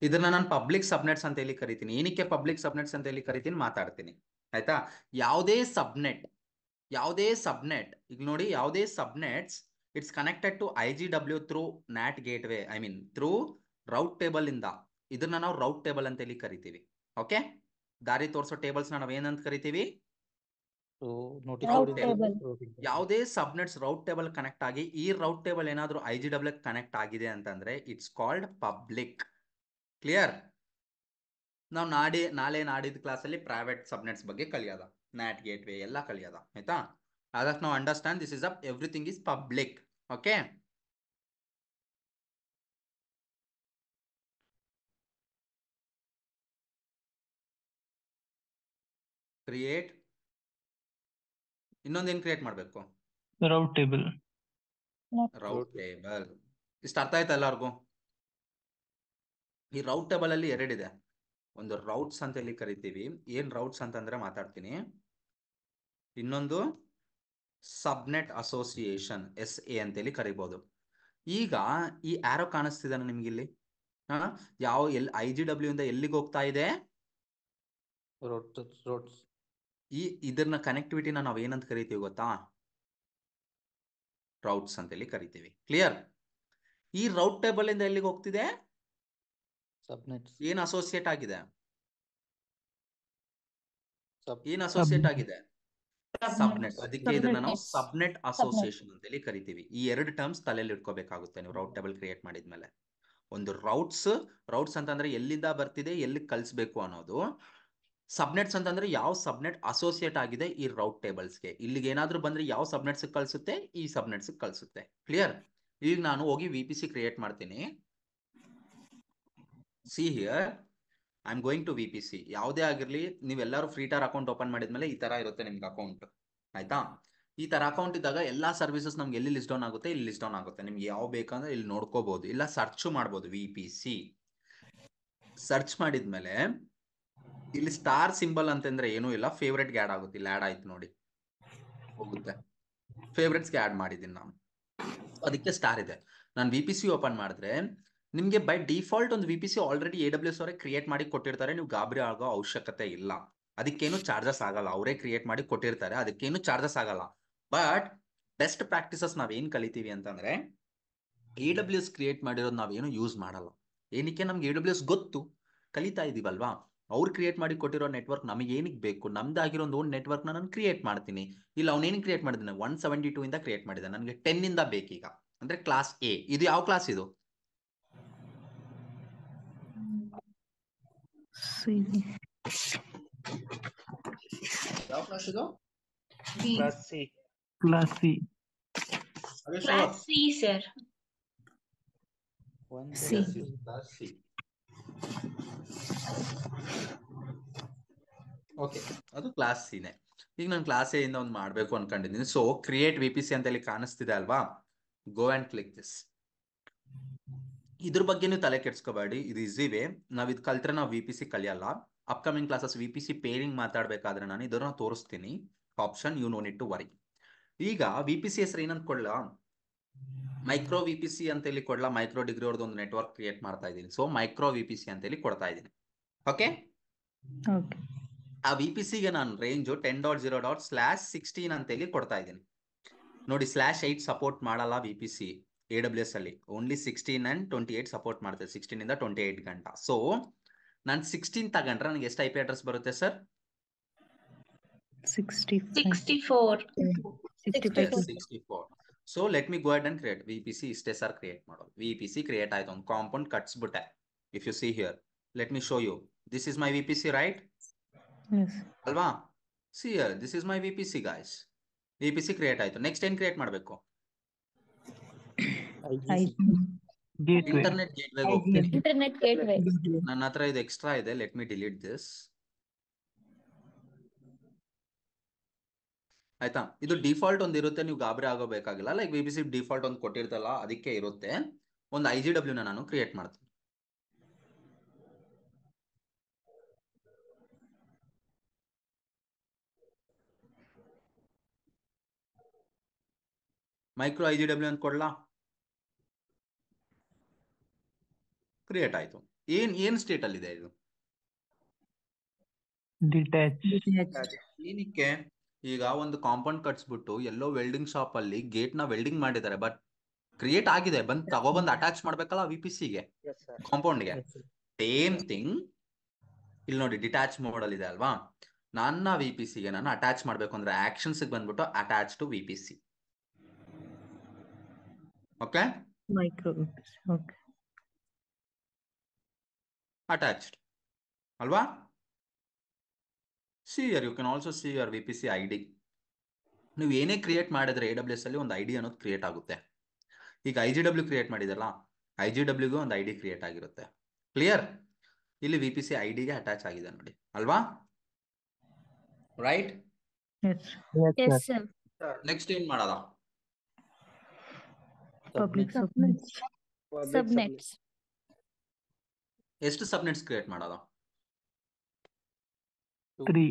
ಇದನ್ನ ನಾನು ಪಬ್ಲಿಕ್ ಸಬ್ನೆಟ್ಸ್ ಅಂತ ಹೇಳಿ ಕರಿತೀನಿ. ಏನಕ್ಕೆ ಪಬ್ಲಿಕ್ ಸಬ್ನೆಟ್ಸ್ ಅಂತ ಹೇಳಿ ಕರಿತೀನಿ ಮಾತಾಡ್ತೀನಿ, ಆಯ್ತಾ. ಯಾವುದೇ ಸಬ್ನೆಟ್ ಈಗ ನೋಡಿ, ಯಾವುದೇ subnets it's connected to IGW through NAT gateway, I mean through route table ಇಂದ. ಇದನ್ನ ನಾವು ರೌಟ್ ಟೇಬಲ್ ಅಂತ ಹೇಳಿ ಕರಿತೀವಿ. ಓಕೆ, ದಾರಿ ತೋರಿಸೋ ಟೇಬಲ್ಸ್ ನಾವು ಏನಂತ ಕರಿತೀವಿ? So Route notified in the table. routing table. ಯಾವುದೇ ಸಬ್ನೆಟ್ಸ್ ರೌಟ್ ಟೇಬಲ್ ಕನೆಕ್ಟ್ ಆಗಿ ಈ ರೌಟ್ ಟೇಬಲ್ ಏನಾದರೂ IGW ಕನೆಕ್ಟ್ ಆಗಿದೆ ಅಂತಂದ್ರೆ ಇಟ್ಸ್ ಕಾಲ್ಡ್ ಪಬ್ಲಿಕ್. ಕ್ಲಿಯರ್? ನಾವು ನಾಳೆ ನಾಡಿದ ಕ್ಲಾಸಲ್ಲಿ ಪ್ರೈವೇಟ್ ಸಬ್ನೆಟ್ಸ್ ಬಗ್ಗೆ ಕಲಿಯೋದ, NAT ಗೇಟ್ವೇ ಎಲ್ಲ ಕಲಿಯೋದ, ಆಯ್ತಾ. ಅದಕ್ಕೆ ನಾವು understand this is everything is public. Okay, create. ಇನ್ನೊಂದೇನು ಕ್ರಿಯೇಟ್ ಮಾಡಬೇಕು? route table. Route table. ಇಷ್ಟ ಅರ್ಥ ಆಯ್ತಾ ಎಲ್ಲರಿಗೂ? ಈ ರೌಟ್ ಟೇಬಲ್ ಅಲ್ಲಿ ಎರಡಿದೆ. ಒಂದು ರೌಟ್ಸ್ ಅಂತ ಹೇಳಿ ಕರಿತೀವಿ. ಏನ್ ರೌಟ್ಸ್ ಅಂತಂದ್ರೆ ಮಾತಾಡ್ತೀನಿ. ಇನ್ನೊಂದು ಸಬ್ನೆಟ್ ಅಸೋಸಿಯೇಷನ್, SA ಅಂತೇಳಿ ಕರಿಬಹುದು. ಈಗ ಈ ಆರೋ ಕಾಣಿಸ್ತಿದಾನೆ ನಿಮ್ಗೆ ಇಲ್ಲಿ? IGW ಇಂದ ಎಲ್ಲಿಗೆ ಹೋಗ್ತಾ ಇದೆ? Routes. ಇದನ್ನ ಕನೆಕ್ಟಿವಿಟಿನ ನಾವು ಏನಂತ ಕರಿತೀವಿ ಗೊತ್ತಾ? ರೌಟ್ಸ್ ಅಂತೇಳಿ ಕರಿತೀವಿ. ಕ್ಲಿಯರ್? ಈ ರೌಟ್ ಟೇಬಲ್ ಇಂದ ಎಲ್ಲಿಗೆ ಹೋಗ್ತಿದೆ? Subnets. ಏನ್ ಅಸೋಸಿಯೇಟ್ ಆಗಿದೆ? Sub. ಏನ್ ಅಸೋಸಿಯೇಟ್ ಆಗಿದೆ? ಸಬ್ನೆಟ್. ಅದಕ್ಕೆ ಇದನ್ನ ನಾವು Subnets. ಸಬ್ನೆಟ್ ಅಸೋಸಿಯೇಷನ್ ಅಂತೇಳಿ ಕರಿತೀವಿ. ಈ ಎರಡು ಟರ್ಮ್ಸ್ ತಲೆಯಲ್ಲಿ ಇಟ್ಕೋಬೇಕಾಗುತ್ತೆ ನೀವು ರೌಟ್ ಟೇಬಲ್ ಕ್ರಿಯೇಟ್ ಮಾಡಿದ್ಮೇಲೆ. ಒಂದು ರೌಟ್ಸ್ ಅಂತಂದ್ರೆ ಎಲ್ಲಿಂದ ಬರ್ತಿದೆ, ಎಲ್ಲಿ ಕಳಿಸ್ಬೇಕು ಅನ್ನೋದು. ಸಬ್ನೆಟ್ಸ್ ಅಂತಂದ್ರೆ ಯಾವ ಸಬ್ನೆಟ್ ಅಸೋಸಿಯೇಟ್ ಆಗಿದೆ ಈ ರೌಟ್ ಟೇಬಲ್ಸ್ಗೆ. ಇಲ್ಲಿಗೆ ಏನಾದ್ರೂ ಬಂದ್ರೆ ಯಾವ ಸಬ್ನೆಟ್ಸ್ ಕಳಿಸುತ್ತೆ, ಈ ಸಬ್ನೆಟ್ಸ್ ಕಳಿಸುತ್ತೆ. ಕ್ಲಿಯರ್? ಈಗ ನಾನು ಹೋಗಿ VPC ಕ್ರಿಯೇಟ್ ಮಾಡ್ತೀನಿ. See here, I am going to VPC. ಯಾವುದೇ ಆಗಿರ್ಲಿ, ನೀವೆಲ್ಲರೂ ಫ್ರೀ ಟೈರ್ ಅಕೌಂಟ್ ಓಪನ್ ಮಾಡಿದ್ಮೇಲೆ ಈ ತರ ಇರುತ್ತೆ ನಿಮ್ಗೆ ಅಕೌಂಟ್, ಆಯ್ತಾ. ಈ ತರ ಅಕೌಂಟ್ ಇದ್ದಾಗ ಎಲ್ಲಾ ಸರ್ವಿಸಸ್ ನಮ್ಗೆ ಎಲ್ಲಿ ಲಿಸ್ಟ್ ಡೌನ್ ಆಗುತ್ತೆ, ಇಲ್ಲಿ ಲಿಸ್ಟ್ ಡೌನ್ ಆಗುತ್ತೆ. ನಿಮ್ಗೆ ಯಾವ ಬೇಕಂದ್ರೆ ಇಲ್ಲಿ ನೋಡ್ಕೋಬಹುದು, ಇಲ್ಲ ಸರ್ಚ್ ಮಾಡ್ಬೋದು. VPC ಸರ್ಚ್ ಮಾಡಿದ್ಮೇಲೆ ಇಲ್ಲಿ ಸ್ಟಾರ್ ಸಿಂಬಲ್ ಅಂತಂದ್ರೆ ಏನೂ ಇಲ್ಲ, ಫೇವ್ರೆಟ್ಗೆ ಆಡ್ ಆಗುತ್ತೆ. ಇಲ್ಲಿ ಆಡ್ ಆಯ್ತು ನೋಡಿ, ಹೋಗುತ್ತೆ. ಫೇವ್ರೆಟ್ಸ್ಗೆ ಆಡ್ ಮಾಡಿದ್ದೀನಿ ನಾನು, ಅದಕ್ಕೆ ಸ್ಟಾರ್ ಇದೆ. ನಾನು VPC ಓಪನ್ ಮಾಡಿದ್ರೆ ನಿಮ್ಗೆ ಬೈ ಡಿಫಾಲ್ಟ್ ಒಂದು VPC ಆಲ್ರೆಡಿ AWS ಅವರೇ ಕ್ರಿಯೇಟ್ ಮಾಡಿ ಕೊಟ್ಟಿರ್ತಾರೆ. ನೀವು ಗಾಬರಿ ಆಗೋ ಅವಶ್ಯಕತೆ ಇಲ್ಲ. ಅದಕ್ಕೇನು ಚಾರ್ಜಸ್ ಆಗಲ್ಲ. ಅವರೇ ಕ್ರಿಯೇಟ್ ಮಾಡಿ ಕೊಟ್ಟಿರ್ತಾರೆ, ಅದಕ್ಕೇನು ಚಾರ್ಜಸ್ ಆಗಲ್ಲ. ಬಟ್ ಬೆಸ್ಟ್ ಪ್ರಾಕ್ಟೀಸಸ್ ನಾವೇನ್ ಕಲಿತೀವಿ ಅಂತಂದ್ರೆ, AWS ಕ್ರಿಯೇಟ್ ಮಾಡಿರೋದು ನಾವೇನು ಯೂಸ್ ಮಾಡಲ್ಲ. ಏನಕ್ಕೆ? ನಮ್ಗೆ AWS ಗೊತ್ತು, ಕಲಿತಾ ಇದೀವಲ್ವಾ. ಅವ್ರು ಕ್ರಿಯೇಟ್ ಮಾಡಿ ಕೊಟ್ಟಿರೋ ನೆಟ್ವರ್ಕ್ ನಮಗೆ ಏನಕ್ಕೆ ಬೇಕು? ನಮ್ದಾಗಿರೋ ಒಂದು ಓನ್ ನೆಟ್ವರ್ಕ್ ನಾನು ಕ್ರಿಯೇಟ್ ಮಾಡ್ತೀನಿ. ಇಲ್ಲ ಅವನೇನು ಕ್ರಿಯೇಟ್ ಮಾಡಿದ್ದಾನೆ? 172 ಇಂದ ಕ್ರಿಯೇಟ್ ಮಾಡಿದ್ದಾನೆ, ನನಗೆ 10 ಇಂದ ಬೇಕೀಗ. ಅಂದ್ರೆ ಕ್ಲಾಸ್ A. ಇದು ಯಾವ ಕ್ಲಾಸ್? ಇದು ಯಾವ ಕ್ಲಾಸ್? ಇದು Class C. Class C. Class C, sir. One C. Class C. Okay, ಅದು ಕ್ಲಾಸ್ ಸಿನೇ. ಈಗ ನಾನು ಕ್ಲಾಸ್ ಎ ಇಂದ ಒಂದು ಮಾಡಬೇಕು ಅನ್ಕೊಂಡಿದ್ದೀನಿ. ಸೊ ಕ್ರಿಯೇಟ್ VPC ಅಂತ ಹೇಳಿ ಕಾಣಿಸ್ತಿದೆ ಅಲ್ವಾ? Go and click this. ಇದ್ರ ಬಗ್ಗೆ ನೀವು ತಲೆ ಕೆಡ್ಸ್ಕೋಬೇಡಿ, ಇದು ಈಸಿ ವೇ. ನಾವ್ ಇದು ಕಲ್ತ್ರೆ ನಾವು VPC ಕಲಿಯಲ್ಲ. ಅಪ್ಕಮಿಂಗ್ ಕ್ಲಾಸಸ್ VPC ಪೇರಿಂಗ್ ಮಾತಾಡ್ಬೇಕಾದ್ರೆ ನಾನು ಇದನ್ನ ತೋರಿಸ್ತೀನಿ option. You no need to worry. ಈಗ VPC ಹೆಸರು ಏನಂತ ಕೊಡ್ಲಾ? ಮೈಕ್ರೋ VPC ಅಂತ ಹೇಳಿ ಕೊಡ್ಲಾ? ಮೈಕ್ರೋ ಡಿಗ್ರಿ ಅವ್ರದ್ದು ಒಂದು ನೆಟ್ವರ್ಕ್ ಕ್ರಿಯೇಟ್ ಮಾಡ್ತಾ ಇದ್ದೀನಿ. ಸೊ ಮೈಕ್ರೋ VPC ಅಂತ ಹೇಳಿ ಕೊಡ್ತಾ ಇದ್ದೀನಿ. Okay, Okay. ಆ VPCಗೆ ನಾನು ರೇಂಜು 10.0./16 ಅಂತ ಹೇಳಿ ಕೊಡ್ತಾ ಇದ್ದೀನಿ. ನೋಡಿ, /8 ಸಪೋರ್ಟ್ ಮಾಡಲ್ಲ VPC AWS ಅಲ್ಲಿ. ಓನ್ಲಿ 16 and 28 ಸಪೋರ್ಟ್ ಮಾಡ್ತೇವೆ, 16 ಇಂದ 28 ಗಂಟ. ಸೊ ನಾನು 16 ತಗೊಂಡ್ರೆ ನನಗೆ ಎಷ್ಟು IP ಅಡ್ರೆಸ್ ಬರುತ್ತೆ sir? 65. 64. 65. 64. So let me go ahead and create VPC. ಇಷ್ಟೇ ಸರ್ ಕ್ರಿಯೇಟ್ ಮಾಡೋದು. VPC ಕ್ರಿಯೇಟ್ ಆಯ್ತು, ಒಂದು ಕಾಂಪೌಂಡ್ ಕಟ್ಸ್ಬಿಟ್ಟೆ. If you see here, let me show you. This is my VPC, right? Yes. ಅಲ್ವಾ? See here, this is my VPC guys. VPC create ಆಯ್ತು. Next ಏನ್ create ಮಾಡಬೇಕು? IGC. Gateway. Internet ಗೇಟ್ವೇಗೆ ಹೋಗ್ತೀನಿ. Internet gateway. ನನ್ನ ಹತ್ರ ಇದು ಎಕ್ಸ್ಟ್ರಾ ಇದೆ, ಲೆಟ್ ಮಿ ಡಿಲೀಟ್ ದಿಸ್. ಆಯ್ತಾ? ಇದು ಡಿಫಾಲ್ಟ್ ಒಂದು ಇರುತ್ತೆ, ನೀವು ಗಾಬರಿ ಆಗೋಬೇಕಾಗಿಲ್ಲ. ಲೈಕ್ VPC ಡಿಫಾಲ್ಟ್ ಒಂದು ಕೊಟ್ಟಿರ್ತಲ್ಲ, ಅದಕ್ಕೆ ಇರುತ್ತೆ. ಒಂದು IGW ನಾನು ಕ್ರಿಯೇಟ್ ಮಾಡ್ತೀನಿ. ಮೈಕ್ರೋ IGW ಅಂತ ಕೊಡ್ಲಾ? ಕ್ರಿಯೇಟ್ ಆಯ್ತು. ಏನ್ ಸ್ಟೇಟ್ ಅಲ್ಲಿ ಇದೆ ಇದು? detach, ಏನಕ್ಕೆ? ಈಗ ಒಂದು ಕಾಂಪೌಂಡ್ ಕಟ್ಸ್ಬಿಟ್ಟು ಎಲ್ಲೋ ವೆಲ್ಡಿಂಗ್ ಶಾಪ್ ಅಲ್ಲಿ ಗೇಟ್ ನ ವೆಲ್ಡಿಂಗ್ ಮಾಡಿದ್ದಾರೆ, ಬಟ್ ಕ್ರಿಯೇಟ್ ಆಗಿದೆ, ತಗೊಬಂದು ಅಟ್ಯಾಚ್ ಮಾಡ್ಬೇಕಲ್ಲ VPC-ಗೆ, Yes, sir. ಕಾಂಪೌಂಡ್ಗೆ. Yes, sir. Same thing ಇಲ್ಲಿ ನೋಡಿ, ಡಿಟ್ಯಾಚ್ ಮೋಡ್ ಅಲ್ಲಿ ಇದೆ ಅಲ್ವಾ? ನನ್ನ VPC-ಗೆ ನಾನು ಅಟ್ಯಾಚ್ ಮಾಡ್ಬೇಕು ಅಂದ್ರೆ ಆಕ್ಷನ್ಸ್ ಬಂದ್ಬಿಟ್ಟು attach to VPC. Okay, Micro VPC. Okay. Attached ಅಲ್ವಾ? See here, you can also see your VPC ID. ನೀವು ಏನೇ ಕ್ರಿಯೇಟ್ ಮಾಡಿದ್ರೆ AWS ಅಲ್ಲಿ ಒಂದು ID ಅನ್ನೋದು ಕ್ರಿಯೇಟ್ ಆಗುತ್ತೆ. ಈಗ IGW ಕ್ರಿಯೇಟ್ ಮಾಡಿದಲ್ಲ, IGWಗೂ ಒಂದು ID ಕ್ರಿಯೇಟ್ ಆಗಿರುತ್ತೆ. ಕ್ಲಿಯರ್? ಇಲ್ಲಿ VPC ID-ಗೆ ಅಟ್ಯಾಚ್ ಆಗಿದೆ ನೋಡಿ, ಅಲ್ವಾ? Right? Yes. yes, sir. sir. Next ಏನ್ ಮಾಡೋದ? Public Subnet. subnets. Public Subnets. ಎಷ್ಟು ಸಬ್ನೆಟ್ಸ್ ಕ್ರಿಯೇಟ್ ಮಾಡೋದ? 3,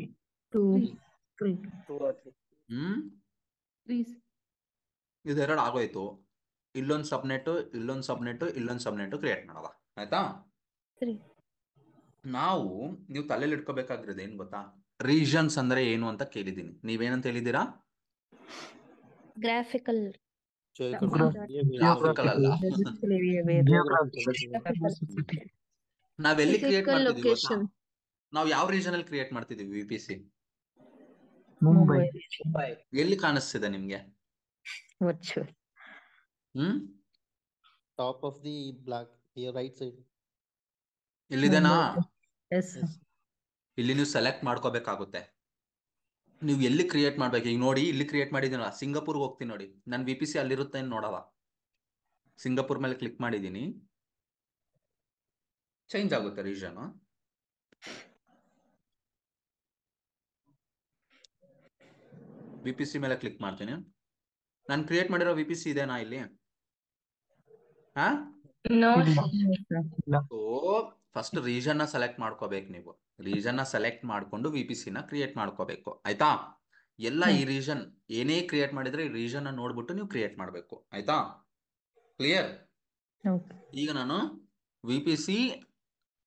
2, 3. 2 or 3. ಇದೆರಡು ಆಗೋಯ್ತು. ಇಲ್ಲೊಂದು ಸಬ್ನೆಟ್, ಇಲ್ಲೊಂದು ಸಬ್ನೆಟ್, ಇಲ್ಲೊಂದು ಸಬ್ನೆಟ್ ಕ್ರಿಯೇಟ್ ಮಾಡೋದ. ಆಯ್ತಾ? 3. ನೀವು ತಲೆಯಲ್ಲಿ ಇಟ್ಕೋಬೇಕಾಗಿರೋದು ಏನ್ ಗೊತ್ತಾ? ರೀಜನ್ಸ್ ಅಂದ್ರೆ ಏನು ಅಂತ ಕೇಳಿದೀನಿ. ನೀವೇನಂತ ಹೇಳಿದೀರಾ? Graphical. ಗ್ರಾಫಿಕಲ್ ಅಲ್ಲ. Geographical area where geography, ನಾವೆಲ್ಲಿ ಕ್ರಿಯೇಟ್ Physical ಮಾಡ್ತಿದೀವಿ ಗೊತ್ತಾ? location. ನಾವು ಯಾವ ರೀಜನ್ ಅಲ್ಲಿ ಕ್ರಿಯೇಟ್ ಮಾಡ್ತಿದೀವಿ VPC? Mumbai, Mumbai. ಎಲ್ಲಿ ಕಾಣಿಸ್ತಿದೆ ನಿಮ್ಗೆ? virtual. Top of the black, here right side. ಇಲ್ಲಿದೆನಾ? Yes. Yes. ಇಲ್ಲಿ ನೀವು ಸೆಲೆಕ್ಟ್ ಮಾಡ್ಕೋಬೇಕಾಗುತ್ತೆ. ನೀವು ಎಲ್ಲಿ ಕ್ರಿಯೇಟ್ ಮಾಡ್ಬೇಕು. ಈಗ ನೋಡಿ, ಇಲ್ಲಿ ಕ್ರಿಯೇಟ್ ಮಾಡಿದ್ದೀನಲ್ಲ, ಸಿಂಗಾಪುರ್ಗೆ ಹೋಗ್ತೀನಿ ನೋಡಿ, ನನ್ನ VPC ಅಲ್ಲಿರುತ್ತೆ ಅಂತ ನೋಡಲ್ಲ. ಸಿಂಗಾಪುರ್ ಮೇಲೆ ಕ್ಲಿಕ್ ಮಾಡಿದ್ದೀನಿ, ಚೇಂಜ್ ಆಗುತ್ತೆ ರೀಜನ್. VPC ಮೇಲೆ ಕ್ಲಿಕ್ ಮಾಡ್ತೀನಿ, ನಾನು ಕ್ರಿಯೇಟ್ ಮಾಡಿರೋ VPC ಇದೆನಾ ಇಲ್ಲಿ? ಹಾ? No, ಇಲ್ಲ. sir. ಸೊ ಫಸ್ಟ್ ರೀಜನ್ ನ ಸೆಲೆಕ್ಟ್ ಮಾಡ್ಕೋಬೇಕು. ನೀವು ರೀಜನ್ ನ ಸೆಲೆಕ್ಟ್ ಮಾಡ್ಕೊಂಡು VPC ನ ಕ್ರಿಯೇಟ್ ಮಾಡ್ಕೋಬೇಕು. ಆಯ್ತಾ? ಎಲ್ಲ ಈ ರೀಜನ್ ಏನೇ ಕ್ರಿಯೇಟ್ ಮಾಡಿದ್ರೆ ಈ ರೀಜನ್ ನ ನೋಡ್ಬಿಟ್ಟು ನೀವು ಕ್ರಿಯೇಟ್ ಮಾಡಬೇಕು. ಆಯ್ತಾ? ಕ್ಲಿಯರ್? Okay. ಈಗ ನಾನು VPC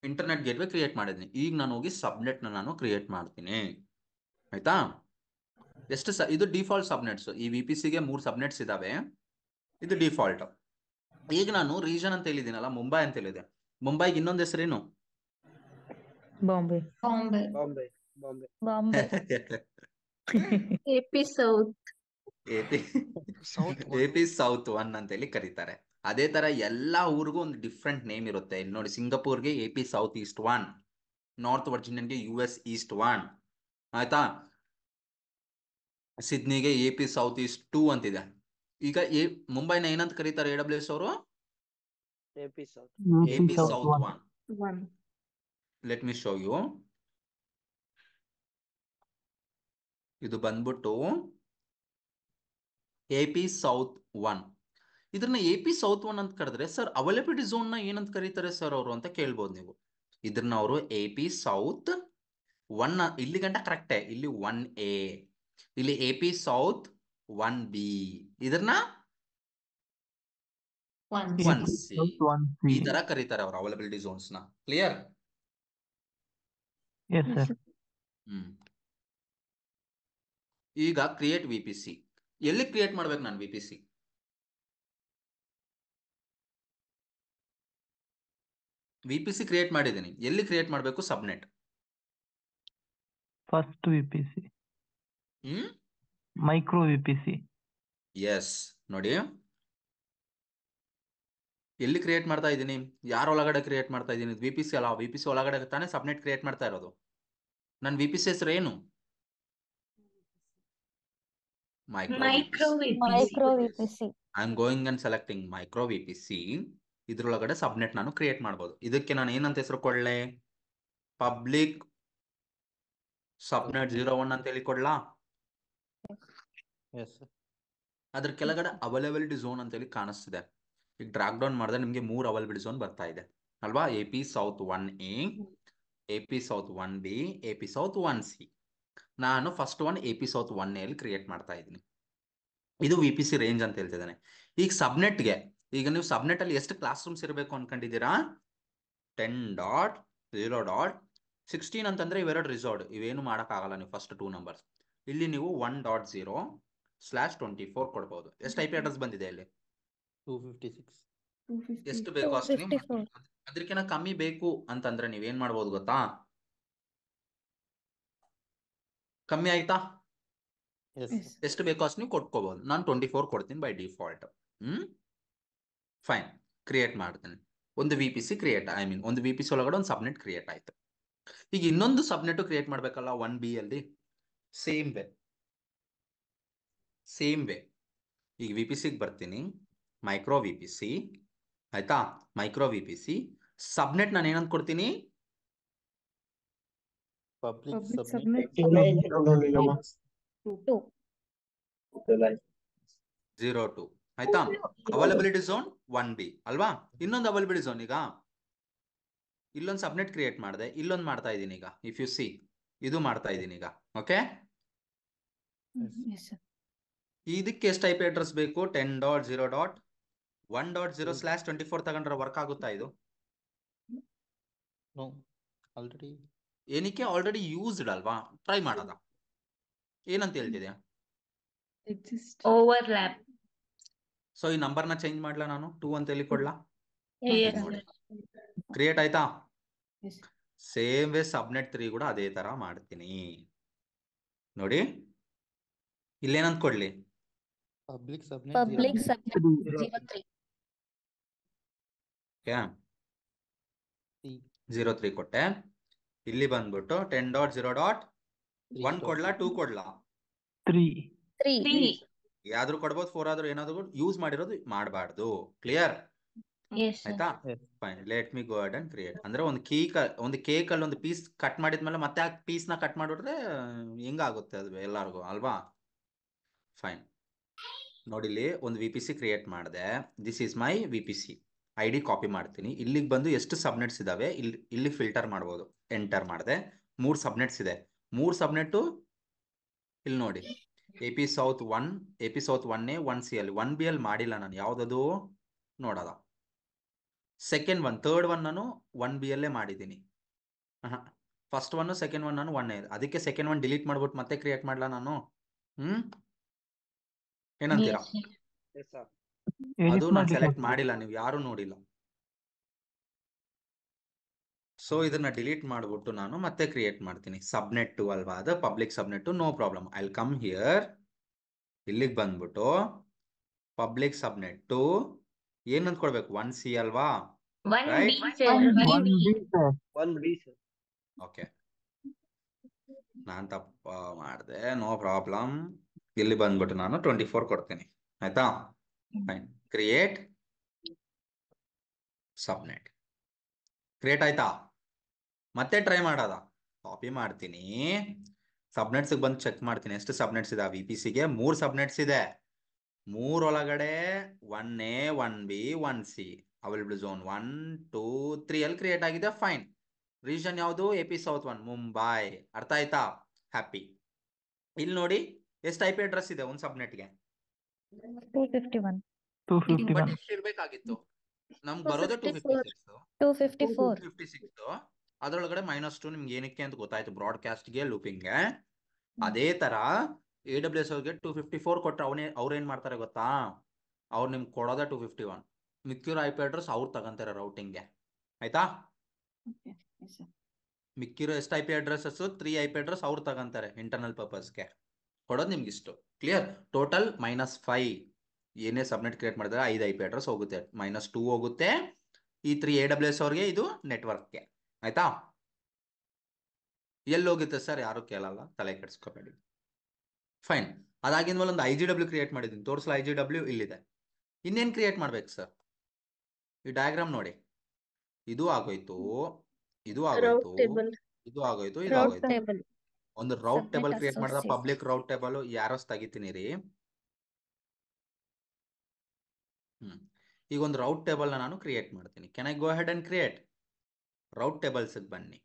ಇಂಟರ್ನೆಟ್ ಗೇಟ್ವೇ ಕ್ರಿಯೇಟ್ ಮಾಡಿದ್ದೀನಿ. ಈಗ ನಾನು ಹೋಗಿ ಸಬ್ನೆಟ್ ನಾನು ಕ್ರಿಯೇಟ್ ಮಾಡ್ತೀನಿ. ಆಯ್ತಾ? ಇದು ಡಿಫಾಲ್ಟ್ ಸಬ್ನೆಟ್ಸ್. ಈ VPC-ಗೆ 3 ಸಬ್ನೆಟ್ಸ್ ಇದಾವೆ. ಇದು ಡಿಫಾಲ್ಟ್. ಈಗ ನಾನು ರೀಜನ್ ಅಂತ ಹೇಳಿದ್ದೀನಲ್ಲ, ಮುಂಬೈ ಅಂತ ಹೇಳಿದೆ. ಮುಂಬೈಗೆ ಇನ್ನೊಂದು ಹೆಸರೇನು? Bombay. Bombay. Bombay. Bombay. Bombay. AP South. AP South 1 ಅಂತ ಹೇಳಿ ಕರೀತಾರೆ. ಅದೇ ತರ ಎಲ್ಲಾ ಊರಿಗೂ ಒಂದು ಡಿಫ್ರೆಂಟ್ ನೇಮ್ ಇರುತ್ತೆ. ಇಲ್ಲಿ ನೋಡಿ, ಸಿಂಗಾಪುರ್ಗೆ AP South East 1, ನಾರ್ತ್ ವರ್ಜಿನಿಯನ್ಗೆ US East 1. ಆಯ್ತಾ? ಸಿಡ್ನಿಗೆ AP South East 2 ಅಂತಿದೆ. ಈಗ ಮುಂಬೈನ ಏನಂತ ಕರೀತಾರೆ AWS ಅವರು? AP South. AP South 1. 1. Let me show you. ಇದು ಬಂದ್ಬಿಟ್ಟು AP South 1. ಇದನ್ನ AP South 1 ಅಂತ ಕರೆದ್ರೆ, ಸರ್ ಅವೈಲಬಿಲಿಟಿ ಝೋನ್ ನ ಏನಂತ ಕರೀತಾರೆ ಸರ್ ಅವರು ಅಂತ ಕೇಳ್ಬೋದು ನೀವು. ಇದನ್ನ ಅವರು AP South 1 ಇಲ್ಲಿ ಗಂಟ ಕರೆಕ್ಟೇ. ಇಲ್ಲಿ 1A, ಇಲ್ಲಿ AP South 1B, ಇದನ್ನ 1C, ಈ ತರ ಕರೀತಾರೆ ಅವರು ಅವೈಲಬಿಲಿಟಿ ಝೋನ್ಸ್ ನ. ಕ್ಲಿಯರ್? yes, sir. ಈಗ ಕ್ರಿಯೇಟ್ VPC. ಎಲ್ಲಿ ಕ್ರಿಯೇಟ್ ಮಾಡ್ಬೇಕು ನಾನು VPC? VPC ಕ್ರಿಯೇಟ್ ಮಾಡಿದ್ದೀನಿ. ಎಲ್ಲಿ ಕ್ರಿಯೇಟ್ ಮಾಡಬೇಕು? ಸಬ್ನೆಟ್. First VPC, ಹ್ಮ್ micro VPC, ಎಸ್. ನೋಡಿ, ಎಲ್ಲಿ ಕ್ರಿಯೇಟ್ ಮಾಡ್ತಾ ಇದ್ದೀನಿ? ಯಾರ ಒಳಗಡೆ ಕ್ರಿಯೇಟ್ ಮಾಡ್ತಾ ಇದ್ದೀನಿ? VPC ಅಲ್ಲ, VPC ಒಳಗಡೆ ತಾನೇ ಸಬ್ನೆಟ್ ಕ್ರಿಯೇಟ್ ಮಾಡ್ತಾ ಇರೋದು. ನನ್ನ VPC ಹೆಸರು ಏನು? Micro VPC. Micro VPC. I am going and selecting micro VPC. ಇದ್ರೊಳಗಡೆ ಸಬ್ನೆಟ್ ನಾನು ಕ್ರಿಯೇಟ್ ಮಾಡ್ಬೋದು. ಇದಕ್ಕೆ ನಾನು ಏನಂತ ಹೆಸರು ಕೊಡ್ಲೆ? ಪಬ್ಲಿಕ್ ಸಬ್ನೆಟ್ 01 ಅಂತ ಹೇಳಿ ಕೊಡ್ಲಾ? Yes, sir. ಅದ್ರ ಕೆಳಗಡೆ ಅವೈಲಬಿಲಿಟಿ ಝೋನ್ ಅಂತ ಹೇಳಿ ಕಾಣಿಸ್ತಿದೆ. ಈಗ ಡ್ರಾಗ್ ಡೌನ್ ಮಾಡಿದ್ರೆ ನಿಮಗೆ 3 ಅವೈಲಬಿಲಿಟಿ ಝೋನ್ ಬರ್ತಾ ಇದೆ ಅಲ್ವಾ? AP South 1A, AP South 1B, AP South 1C. ನಾನು first one AP South 1A ಅಲ್ಲಿ ಕ್ರಿಯೇಟ್ ಮಾಡ್ತಾ ಇದ್ದೀನಿ. ಇದು ವಿ ಪಿ ಸಿ ರೇಂಜ್ ಅಂತ ಹೇಳ್ತಿದ್ದಾನೆ. ಈಗ ಸಬ್ನೆಟ್ಗೆ, ಈಗ ನೀವು ಸಬ್ನೆಟ್ ಅಲ್ಲಿ ಎಷ್ಟು ಕ್ಲಾಸ್ ರೂಮ್ಸ್ ಇರಬೇಕು ಅನ್ಕೊಂಡಿದ್ದೀರಾ? 10.0.16 ಅಂತಂದ್ರೆ ಇವೆರಡು ರಿಸರ್ವ್ಡ್, ಇವೇನು ಮಾಡೋಕ್ಕಾಗಲ್ಲ ನೀವು ಫಸ್ಟ್ 2 ನಂಬರ್ಸ್. ಇಲ್ಲಿ ನೀವು 1.0/24 ಕೊಡ್ಬೋದು. ಎಷ್ಟು IP ಅಡ್ರೆಸ್ ಬಂದಿದೆ ಇಲ್ಲಿ? 256. ಎಷ್ಟು ಬೇಕು ಅಷ್ಟು ನೀವು ಮಾಡ್ಬೋದು. ಅದಕ್ಕಿಂತ ಕಮ್ಮಿ ಬೇಕು ಅಂತಂದ್ರೆ ನೀವೇನ್ ಮಾಡ್ಬೋದು ಗೊತ್ತಾ? ಕಮ್ಮಿ ಆಯ್ತಾ? Yes. ಎಷ್ಟು ಬೇಕೋ ಅಷ್ಟು ನೀವು ಕೊಟ್ಕೋಬಹುದು. ನಾನು 24 ಕೊಡ್ತೀನಿ ಬೈ ಡಿಫಾಲ್ಟ್. ಫೈನ್, ಕ್ರಿಯೇಟ್ ಮಾಡ್ತೀನಿ. ಒಂದು VPC ಕ್ರಿಯೇಟ್, ಒಂದು VPC ಒಳಗಡೆ ಒಂದು ಸಬ್ನೆಟ್ ಕ್ರಿಯೇಟ್ ಆಯ್ತು. ಈಗ ಇನ್ನೊಂದು ಸಬ್ನೆಟ್ ಕ್ರಿಯೇಟ್ ಮಾಡ್ಬೇಕಲ್ಲ 1B ಅಲ್ಲಿ. ಸೇಮ್ ವೇ ಈಗ VPCಗೆ ಬರ್ತೀನಿ, ಮೈಕ್ರೋ VPC ಆಯ್ತಾ? ಮೈಕ್ರೋ VPC ಸಬ್ನೆಟ್ ನಾನು ಏನಂತ ಕೊಡ್ತೀನಿ? Public Public subnet. subnet 02 ಆಯ್ತಾ? ಅವೈಲಬಿಲಿಟಿ ಝೋನ್ 1B ಅಲ್ವಾ? ಇನ್ನೊಂದು ಅವೈಲಬಿಲಿಟಿ ಝೋನ್, ಈಗ ಇಲ್ಲೊಂದು ಸಬ್ನೆಟ್ ಕ್ರಿಯೇಟ್ ಮಾಡಿದೆ, ಇಲ್ಲೊಂದು ಮಾಡ್ತಾ ಇದ್ದೀನಿ ಈಗ. ಇಫ್ ಯು ಸಿ, ಇದು ಮಾಡ್ತಾ ಇದ್ದೀನಿ ಈಗ. ಓಕೆ, ಇದಕ್ಕೆ ಎಷ್ಟು IP ಅಡ್ರೆಸ್ ಬೇಕು? 10.0.1.0/24 ತಗೊಂಡ್ರೆ ವರ್ಕ್ ಆಗುತ್ತಾ ಇದು? No, already. ಏನಕ್ಕೆ? ಆಲ್ರೆಡಿ ಯೂಸ್ಡ್ ಅಲ್ವಾ? ಟ್ರೈ ಮಾಡೋದ? ಏನಂತ ಹೇಳ್ತಿದ್ಯಾ? ಓವರ್ಲ್ಯಾಪ್. ಸೊ ಈ ನಂಬರ್ನ ಚೇಂಜ್ ಮಾಡ್ಲಾ ನಾನು? 2 ಅಂತ ಹೇಳಿ ಕೊಡ್ಲಾ? Yes. ನೋಡಿ, ಕ್ರಿಯೇಟ್ ಆಯ್ತಾ? ಸೇಮ್ ವೇ ಸಬ್ನೆಟ್ 3 ಕೂಡ ಅದೇ ತರ ಮಾಡ್ತೀನಿ ನೋಡಿ. ಇಲ್ಲೇನಂತ ಕೊಡ್ಲಿ? Public subnet. Public 03. subnet 03. C. 03 ಕೊಟ್ಟೆ. ಇಲ್ಲಿ ಬಂದ್ಬಿಟ್ಟು 10.0.1 ಕೊಡ್ಲಾ 2 ಕೊಡ್ಲಾ? 3. 3. ಯಾವ್ದು ಕೊಡ್ಬೋದು, 4 ಆದ್ರೂ ಏನಾದ್ರು ಯೂಸ್ ಮಾಡಿರೋದು ಮಾಡಬಾರ್ದು. Clear Yes, sir. ಆಯ್ತಾ? Yes. Fine, let me go add and create. ಅಂದ್ರೆ ಒಂದು ಕೇಕ್ ಅಲ್ಲಿ ಒಂದು ಪೀಸ್ ಕಟ್ ಮಾಡಿದ್ಮೇಲೆ ಮತ್ತೆ ಆ ಪೀಸ್ ನ ಕಟ್ ಮಾಡಿಬಿಟ್ರೆ ಹೆಂಗಾಗುತ್ತೆ ಅದು ಎಲ್ಲಾರ್ಗು ಅಲ್ವಾ? ಫೈನ್, ನೋಡಿಲ್ಲಿ ಒಂದು VPC ಕ್ರಿಯೇಟ್ ಮಾಡಿದೆ. This is my VPC. ID copy ಮಾಡ್ತೀನಿ. ಇಲ್ಲಿಗೆ ಬಂದು ಎಷ್ಟು ಸಬ್ನೆಟ್ಸ್ ಇದಾವೆ ಇಲ್ಲಿ ಫಿಲ್ಟರ್ ಮಾಡ್ಬೋದು. ಎಂಟರ್ ಮಾಡಿದೆ, 3 ಸಬ್ನೆಟ್ಸ್ ಇದೆ. 3 ಸಬ್ನೆಟ್ ಇಲ್ಲಿ ನೋಡಿ, AP South 1A 1C ಅಲ್ಲಿ 1B ಅಲ್ಲಿ ಮಾಡಿಲ್ಲ ನಾನು. ಯಾವ್ದದು ನೋಡೋದ? ಸೆಕೆಂಡ್ ಒನ್, ಥರ್ಡ್ ಒನ್ ನಾನು 1B ಅಲ್ಲೇ ಮಾಡಿದ್ದೀನಿ. ಫಸ್ಟ್ ಒನ್ ಸೆಕೆಂಡ್ ಒನ್ ನಾನು 1A. ಅದಕ್ಕೆ ಸೆಕೆಂಡ್ ಒನ್ ಡಿಲೀಟ್ ಮಾಡ್ಬಿಟ್ಟು ಮತ್ತೆ ಕ್ರಿಯೇಟ್ ಮಾಡ್ಲಾ ನಾನು? ಏನಂತೀರಾ? Yes, sir. ಅದು ನಾನು ಸೆಲೆಕ್ಟ್ ಮಾಡಿಲ್ಲ, ನೀವು ಯಾರು ನೋಡಿಲ್ಲ. ಸೊ ಇದನ್ನ ಡಿಲೀಟ್ ಮಾಡ್ಬಿಟ್ಟು ನಾನು ಮತ್ತೆ ಕ್ರಿಯೇಟ್ ಮಾಡ್ತೀನಿ. ಸಬ್ನೆಟ್ 2 ಅಲ್ವಾ ಅದು? Public subnet, no problem. I will come here, ಇಲ್ಲಿಗೆ ಬಂದ್ಬಿಟ್ಟು ಪಬ್ಲಿಕ್ ಸಬ್ನೆಟ್ 2 ಏನಂತ ಕೊಡ್ಬೇಕು? 1C ಅಲ್ವಾ? 1B, sir. 1B, sir. 1B, sir. Okay, ನಾನ್ ತಪ್ಪ ಮಾಡಿದೆ, ನೋ ಪ್ರಾಬ್ಲಮ್. ಇಲ್ಲಿ ಬಂದ್ಬಿಟ್ಟು ನಾನು 24 ಕೊಡ್ತೀನಿ. ಆಯ್ತಾ? Fine, create ಸಬ್ನೆಟ್. ಕ್ರಿಯೇಟ್ ಆಯ್ತಾ? ಮತ್ತೆ ಟ್ರೈ ಮಾಡೋದ? ಕಾಪಿ ಮಾಡ್ತೀನಿ, ಸಬ್ನೆಟ್ಸ್ ಬಂದು ಚೆಕ್ ಮಾಡ್ತೀನಿ ಎಷ್ಟು ಸಬ್ನೆಟ್ಸ್ ಇದೆ. VPCಗೆ 3 ಸಬ್ನೆಟ್ಸ್ ಇದೆ. 3 ಒಳಗಡೆ 1A 1B 1C available zone 1 2 3 ಅಲ್ಲಿ ಕ್ರಿಯೇಟ್ ಆಗಿದೆ. ಫೈನ್. ರೀಜನ್ ಯಾವುದು? AP South 1 Mumbai. ಅರ್ಥ ಆಯ್ತಾ? ಹ್ಯಾಪಿ. ಇಲ್ಲಿ ನೋಡಿ ಎಷ್ಟು IP ಅಡ್ರೆಸ್ ಇದೆ ಒಂದು ಸಬ್ನೆಟ್ಗೆ? 251. 251. ಬಟ್ ಎಷ್ಟು ಇರ್ಬೇಕಾಗಿತ್ತು? ನಮ್ಗೆ ಬರೋದೇ 256. 256 ಅದರೊಳಗಡೆ -2 ನಿಮ್ಗೆ ಏನಕ್ಕೆ ಅಂತ ಗೊತ್ತಾಯ್ತು, ಬ್ರಾಡ್ಕಾಸ್ಟ್ಗೆ ಲೂಪಿಂಗ್ಗೆ. ಅದೇ ತರ AWS ಅವ್ರಿಗೆ 254 ಕೊಟ್ಟರೆ ಅವ್ರೇನ್ ಮಾಡ್ತಾರೆ ಗೊತ್ತಾ? ಅವ್ರು ನಿಮ್ಗೆ ಕೊಡೋದ 251. ಮಿಕ್ಕಿರೋ IP ಅಡ್ರೆಸ್ ಅವ್ರು ತಗೊಂತಾರೆ ರೌಟಿಂಗ್ಗೆ. ಆಯ್ತಾ? ಮಿಕ್ಕಿರೋ ಎಷ್ಟು IP ಅಡ್ರೆಸ್ಸಸ್? 3 IP ಅಡ್ರೆಸ್ ಅವ್ರು ತಗೊಂತಾರೆ ಇಂಟರ್ನಲ್ ಪರ್ಪಸ್ಗೆ. ಕೊಡೋದು ನಿಮ್ಗೆ ಇಷ್ಟು. ಕ್ಲಿಯರ್? ಟೋಟಲ್ -5. ಏನೇ ಸಬ್ನೆಟ್ ಕ್ರಿಯೇಟ್ ಮಾಡಿದ್ರೆ 5 IP ಅಡ್ರೆಸ್ ಹೋಗುತ್ತೆ. -2 ಹೋಗುತ್ತೆ ಈ 3 AWS ಅವ್ರಿಗೆ, ಇದು ನೆಟ್ವರ್ಕ್ಗೆ. ಆಯ್ತಾ? ಎಲ್ಲಿ ಹೋಗುತ್ತೆ ಸರ್? ಯಾರು ಕೇಳಲ್ಲ, ತಲೆ ಕೆಡಿಸ್ಕೋಬೇಡಿ. ಫೈನ್. ಅದಾಗಿದ್ಮೇಲೆ ಒಂದು IGW ಕ್ರಿಯೇಟ್ ಮಾಡಿದ್ದೀನಿ, ತೋರಿಸಲ? IGW ಇಲ್ಲಿದೆ. ಇನ್ನೇನು ಕ್ರಿಯೇಟ್ ಮಾಡ್ಬೇಕು ಸರ್? ಈ ಡಯಾಗ್ರಾಮ್ ನೋಡಿ, ಇದು ಆಗೋಯ್ತು, ಇದು ಆಗೋಯ್ತು, ಇದು ಆಗೋಯ್ತು, ಇದು ಆಗೋಯ್ತು. ಒಂದು ರೌಟ್ ಟೇಬಲ್ ಕ್ರಿಯೇಟ್ ಮಾಡಿದ, ಪಬ್ಲಿಕ್ ರೌಟ್ ಟೇಬಲ್. ಯಾರೋಸ್ ತೆಗಿತೀನಿ ರೀ. ಈಗ ಒಂದು ರೌಟ್ ಟೇಬಲ್ ನಾನು ಕ್ರಿಯೇಟ್ ಮಾಡ್ತೀನಿ. Can I go ahead and create? Route tables ಬನ್ನಿ.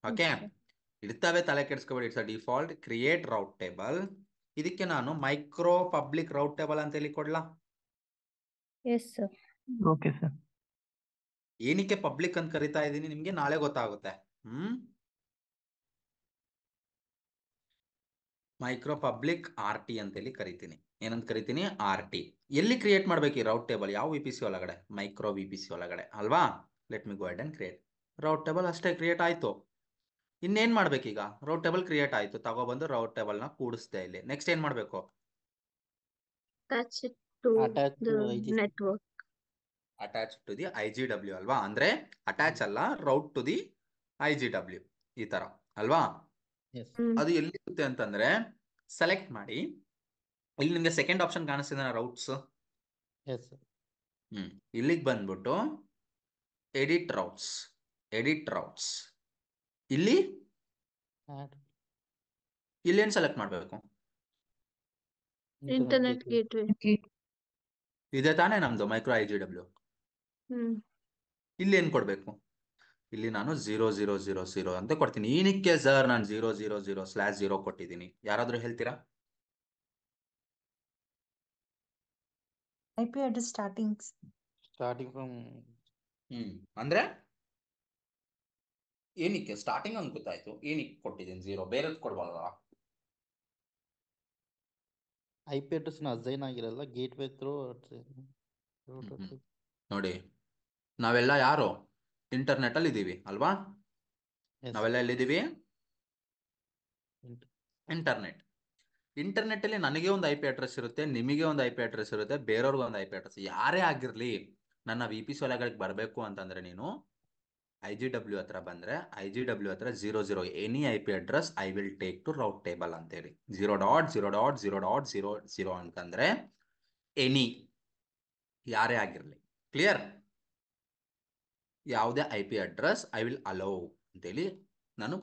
ಓಕೆ, ಇರ್ತವೆ, ತಲೆ ಕೆಡಿಸ್ಕೋಬೇಡಿ. It's a default. Create route table. ಇದಕ್ಕೆ ನಾನು ಮೈಕ್ರೋ ಪಬ್ಲಿಕ್ ರೌಟ್ ಟೇಬಲ್ ಅಂತ ಹೇಳಿ ಕೊಡ್ಲಾ? Yes, sir. Okay, sir. ಏನಕ್ಕೆ ಪಬ್ಲಿಕ್ ಅಂತ ಕರಿತಾ ಇದ್ದೀನಿ ನಿಮ್ಗೆ ನಾಳೆ ಗೊತ್ತಾಗುತ್ತೆ. ಮೈಕ್ರೋ ಪಬ್ಲಿಕ್ RT ಅಂತೇಳಿ ಕರಿತೀನಿ. ಏನಂತ ಕರಿತೀನಿ? RT. ಎಲ್ಲಿ ಕ್ರಿಯೇಟ್ ಮಾಡ್ಬೇಕು ಈ ರೌಟ್ ಟೇಬಲ್? ಯಾವ VPC ಒಳಗಡೆ? ಮೈಕ್ರೋ VPC ಒಳಗಡೆ ಅಲ್ವಾ? Let me go ahead and create route table. ಅಷ್ಟೇ, ಕ್ರಿಯೇಟ್ ಆಯ್ತು. ಇನ್ನೇನ್ ಮಾಡ್ಬೇಕೀಗ? ರೌಟ್ ಟೇಬಲ್ ಕ್ರಿಯೇಟ್ ಆಯ್ತು, ತಗೊಬಂದು ರೌಟ್ ಟೇಬಲ್ ನ ಕೂಡಿಸ್ದೆ ಇಲ್ಲಿ. ನೆಕ್ಸ್ಟ್ ಏನ್ ಮಾಡ್ಬೇಕು? Attach it to Attach to the IG. network. Attach to the IGW ಅಲ್ವಾ? ಅಂದ್ರೆ ಅಟ್ಯಾಚ್ ಅಲ್ಲ, ರೌಟ್ ಟು ದಿ IGW ಈ ತರ ಅಲ್ವಾ? Yes. ಅದು ಎಲ್ಲಿರುತ್ತೆ ಅಂತಂದ್ರೆ ಸೆಲೆಕ್ಟ್ ಮಾಡಿ. ಇಲ್ಲಿ ನಿಮ್ಗೆ ಸೆಕೆಂಡ್ ಆಪ್ಷನ್ ಕಾಣಿಸ್ತಿದೆ ರೌಟ್ಸ್. Yes, sir. ಇಲ್ಲಿಗೆ ಬಂದ್ಬಿಟ್ಟು ಎಡಿಟ್ ರೌಟ್ಸ್. ಎಡಿಟ್ ರೌಟ್ಸ್ ಇಲ್ಲಿ Add ಇಲ್ಲೇನ್ ಸೆಲೆಕ್ಟ್ ಮಾಡ್ಬೇಕು? Internet gateway. ಇದೆ ತಾನೇ ನಮ್ದು ಮೈಕ್ರೋ IGW. ಇಲ್ಲಿ ಏನ್ ಕೊಡ್ಬೇಕು? ಇಲ್ಲಿ ನಾನು 0000 ಅಂತ ಕೊಡ್ತೀನಿ. ಏನಕ್ಕೆ ಸರ್ ನಾನು 000/0 ಕೊಟ್ಟಿದ್ದೀನಿ? ಯಾರಾದ್ರೂ ಹೇಳ್ತೀರಾ? IP address starting from ಅಂದ್ರೆ ಏನಕ್ಕೆ ಸ್ಟಾರ್ಟಿಂಗ್ ಅಂತ ಗೊತ್ತಾಯ್ತು, ಏನಕ್ಕೆ ಕೊಟ್ಟಿದ್ದೀನಿ 0? ಬೇರೆದ್ ಕೊಡ್ಬಾರ್ದಾ? IP address ಅಸೈನ್ ಆಗಿರಲ್ಲ, ಗೇಟ್ವೇ ಥ್ರೂ ನೋಡಿ, ನಾವೆಲ್ಲ ಯಾರು ಇಂಟರ್ನೆಟ್ ಅಲ್ಲಿ ಇದೀವಿ ಅಲ್ವಾ? ನಾವೆಲ್ಲ ಎಲ್ಲಿದ್ದೀವಿ? ಇಂಟರ್ನೆಟ್. ಇಂಟರ್ನೆಟ್ ಅಲ್ಲಿ ನನಗೆ ಒಂದು IP ಅಡ್ರೆಸ್ ಇರುತ್ತೆ, ನಿಮಗೆ ಒಂದು IP ಅಡ್ರೆಸ್ ಇರುತ್ತೆ, ಬೇರೆಯವ್ರಿಗೆ ಒಂದು IP ಅಡ್ರೆಸ್. ಯಾರೇ ಆಗಿರ್ಲಿ, ನನ್ನ VPC ಒಳಗಡೆ ಬರಬೇಕು ಅಂತಂದ್ರೆ ನೀನು IGW ಹತ್ರ ಬಂದ್ರೆ IGW ಹತ್ರ 00 any IP address I will take to route table ಅಂತೇಳಿ. 0.0.0.00 ಅಂತಂದ್ರೆ ಎನಿ, ಯಾರೇ ಆಗಿರ್ಲಿ. ಕ್ಲಿಯರ್? ಯಾವುದೇ IP address I will allow ಅಂತೇಳಿ ನಾನು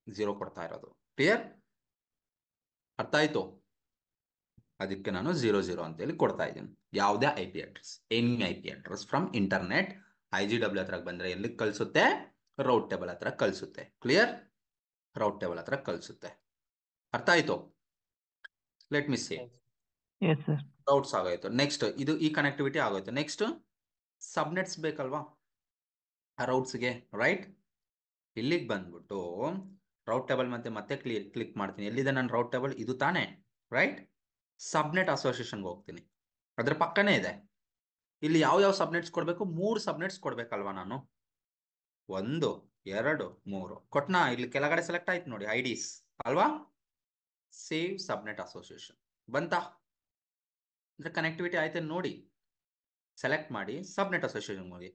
0 ಕೊಡ್ತಾ ಇರೋದು. ಕ್ಲಿಯರ್? ಅರ್ಥ ಆಯ್ತು? ಅದಕ್ಕೆ ನಾನು 00 ಅಂತೇಳಿ ಕೊಡ್ತಾ ಇದ್ದೀನಿ. ಯಾವುದೇ IP address, any IP address from internet IGW ಹತ್ರ ಬಂದ್ರೆ ಎಲ್ಲಿಗೆ ಕಳಿಸುತ್ತೆ? ರೌಟ್ ಟೇಬಲ್ ಹತ್ರ ಕಳಿಸುತ್ತೆ. ಕ್ಲಿಯರ್? ರೌಟ್ ಟೇಬಲ್ ಹತ್ರ ಕಳಿಸುತ್ತೆ. ಅರ್ಥ ಆಯ್ತು? ಲೆಟ್ ಮಿ ಸೇ. Yes, sir. ರೌಟ್ಸ್ ಆಗೋಯ್ತು. ನೆಕ್ಸ್ಟ್ ಇದು ಈ ಕನೆಕ್ಟಿವಿಟಿ ಆಗೋಯ್ತು. ನೆಕ್ಸ್ಟ್ ಸಬ್ನೆಟ್ಸ್ ಬೇಕಲ್ವಾ ಆ ರೌಟ್ಸ್ಗೆ, ರೈಟ್? ಇಲ್ಲಿಗೆ ಬಂದ್ಬಿಟ್ಟು ರೌಟ್ ಟೇಬಲ್ ಮತ್ತೆ ಕ್ಲಿಕ್ ಮಾಡ್ತೀನಿ. ಎಲ್ಲಿದೆ ನನ್ನ ರೌಟ್ ಟೇಬಲ್? ಇದು ತಾನೇ, ರೈಟ್? ಸಬ್ನೆಟ್ ಅಸೋಸಿಯೇಷನ್ಗೆ ಹೋಗ್ತೀನಿ. ಅದ್ರ ಪಕ್ಕನೇ ಇದೆ. ಇಲ್ಲಿ ಯಾವ ಸಬ್ನೆಟ್ಸ್ ಕೊಡ್ಬೇಕು? 3 ಸಬ್ನೆಟ್ಸ್ ಕೊಡ್ಬೇಕಲ್ವಾ ನಾನು? 1 2 3 ಕೊಟ್ನಾ? ಇಲ್ಲಿ ಕೆಳಗಡೆ ಸೆಲೆಕ್ಟ್ ಆಯ್ತು ನೋಡಿ, IDs ಅಲ್ವಾ? ಸೇವ್ ಸಬ್ನೆಟ್ ಅಸೋಸಿಯೇಷನ್ ಬಂತಾ? ಅಂದ್ರೆ ಕನೆಕ್ಟಿವಿಟಿ ಆಯ್ತು ನೋಡಿ. ಸೆಲೆಕ್ಟ್ ಮಾಡಿ ಸಬ್ನೆಟ್ ಅಸೋಸಿಯೇಷನ್ ಹೋಗಿ.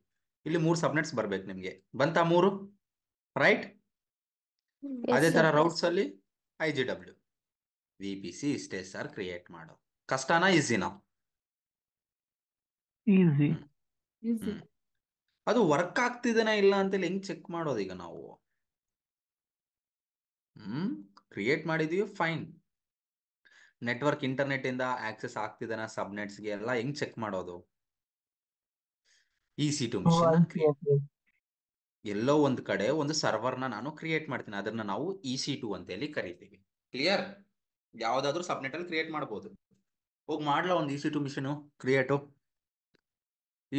ಇಲ್ಲಿ 3 ಸಬ್ನೆಟ್ಸ್ ಬರ್ಬೇಕು ನಿಮ್ಗೆ. ಬಂತಾ 3? ರೈಟ್? ಅದೇ ತರ ರೌಟ್ಸ್ ಅಲ್ಲಿ IGW VPC ಇಷ್ಟೇ ಸರ್ ಕ್ರಿಯೇಟ್ ಮಾಡೋ. ಕಷ್ಟನಾ ಈಸಿನಾ? Easy. ಅದು ವರ್ಕ್ ಆಗ್ತಿದೇನಾ ಇಲ್ಲ ಅಂತೇಳಿ ಹೆಂಗ್ ಚೆಕ್ ಮಾಡೋದು ಈಗ ನಾವು? ಕ್ರಿಯೇಟ್ ಮಾಡಿದೀವಿ, ಫೈನ್. ನೆಟ್ವರ್ಕ್ ಇಂಟರ್ನೆಟ್ ಇಂದ ಆಕ್ಸೆಸ್ ಆಗ್ತಿದೇನಾ ಸಬ್ನೆಟ್ಸ್ಗೆ ಎಲ್ಲ ಹೆಂಗ್ ಚೆಕ್ ಮಾಡೋದು? EC2 ಮಿಷನ್ ಎಲ್ಲೋ ಒಂದ್ ಕಡೆ ಒಂದು ಸರ್ವರ್ನ ನಾನು ಕ್ರಿಯೇಟ್ ಮಾಡ್ತೀನಿ. ಅದನ್ನ ನಾವು EC2 ಅಂತ ಹೇಳಿ ಕರಿತೀವಿ. ಕ್ಲಿಯರ್? ಯಾವ್ದಾದ್ರು ಸಬ್ನೆಟ್ ಅಲ್ಲಿ ಕ್ರಿಯೇಟ್ ಮಾಡಬಹುದು. ಹೋಗಿ ಮಾಡ್ಲಾ ಒಂದು EC2 machine create.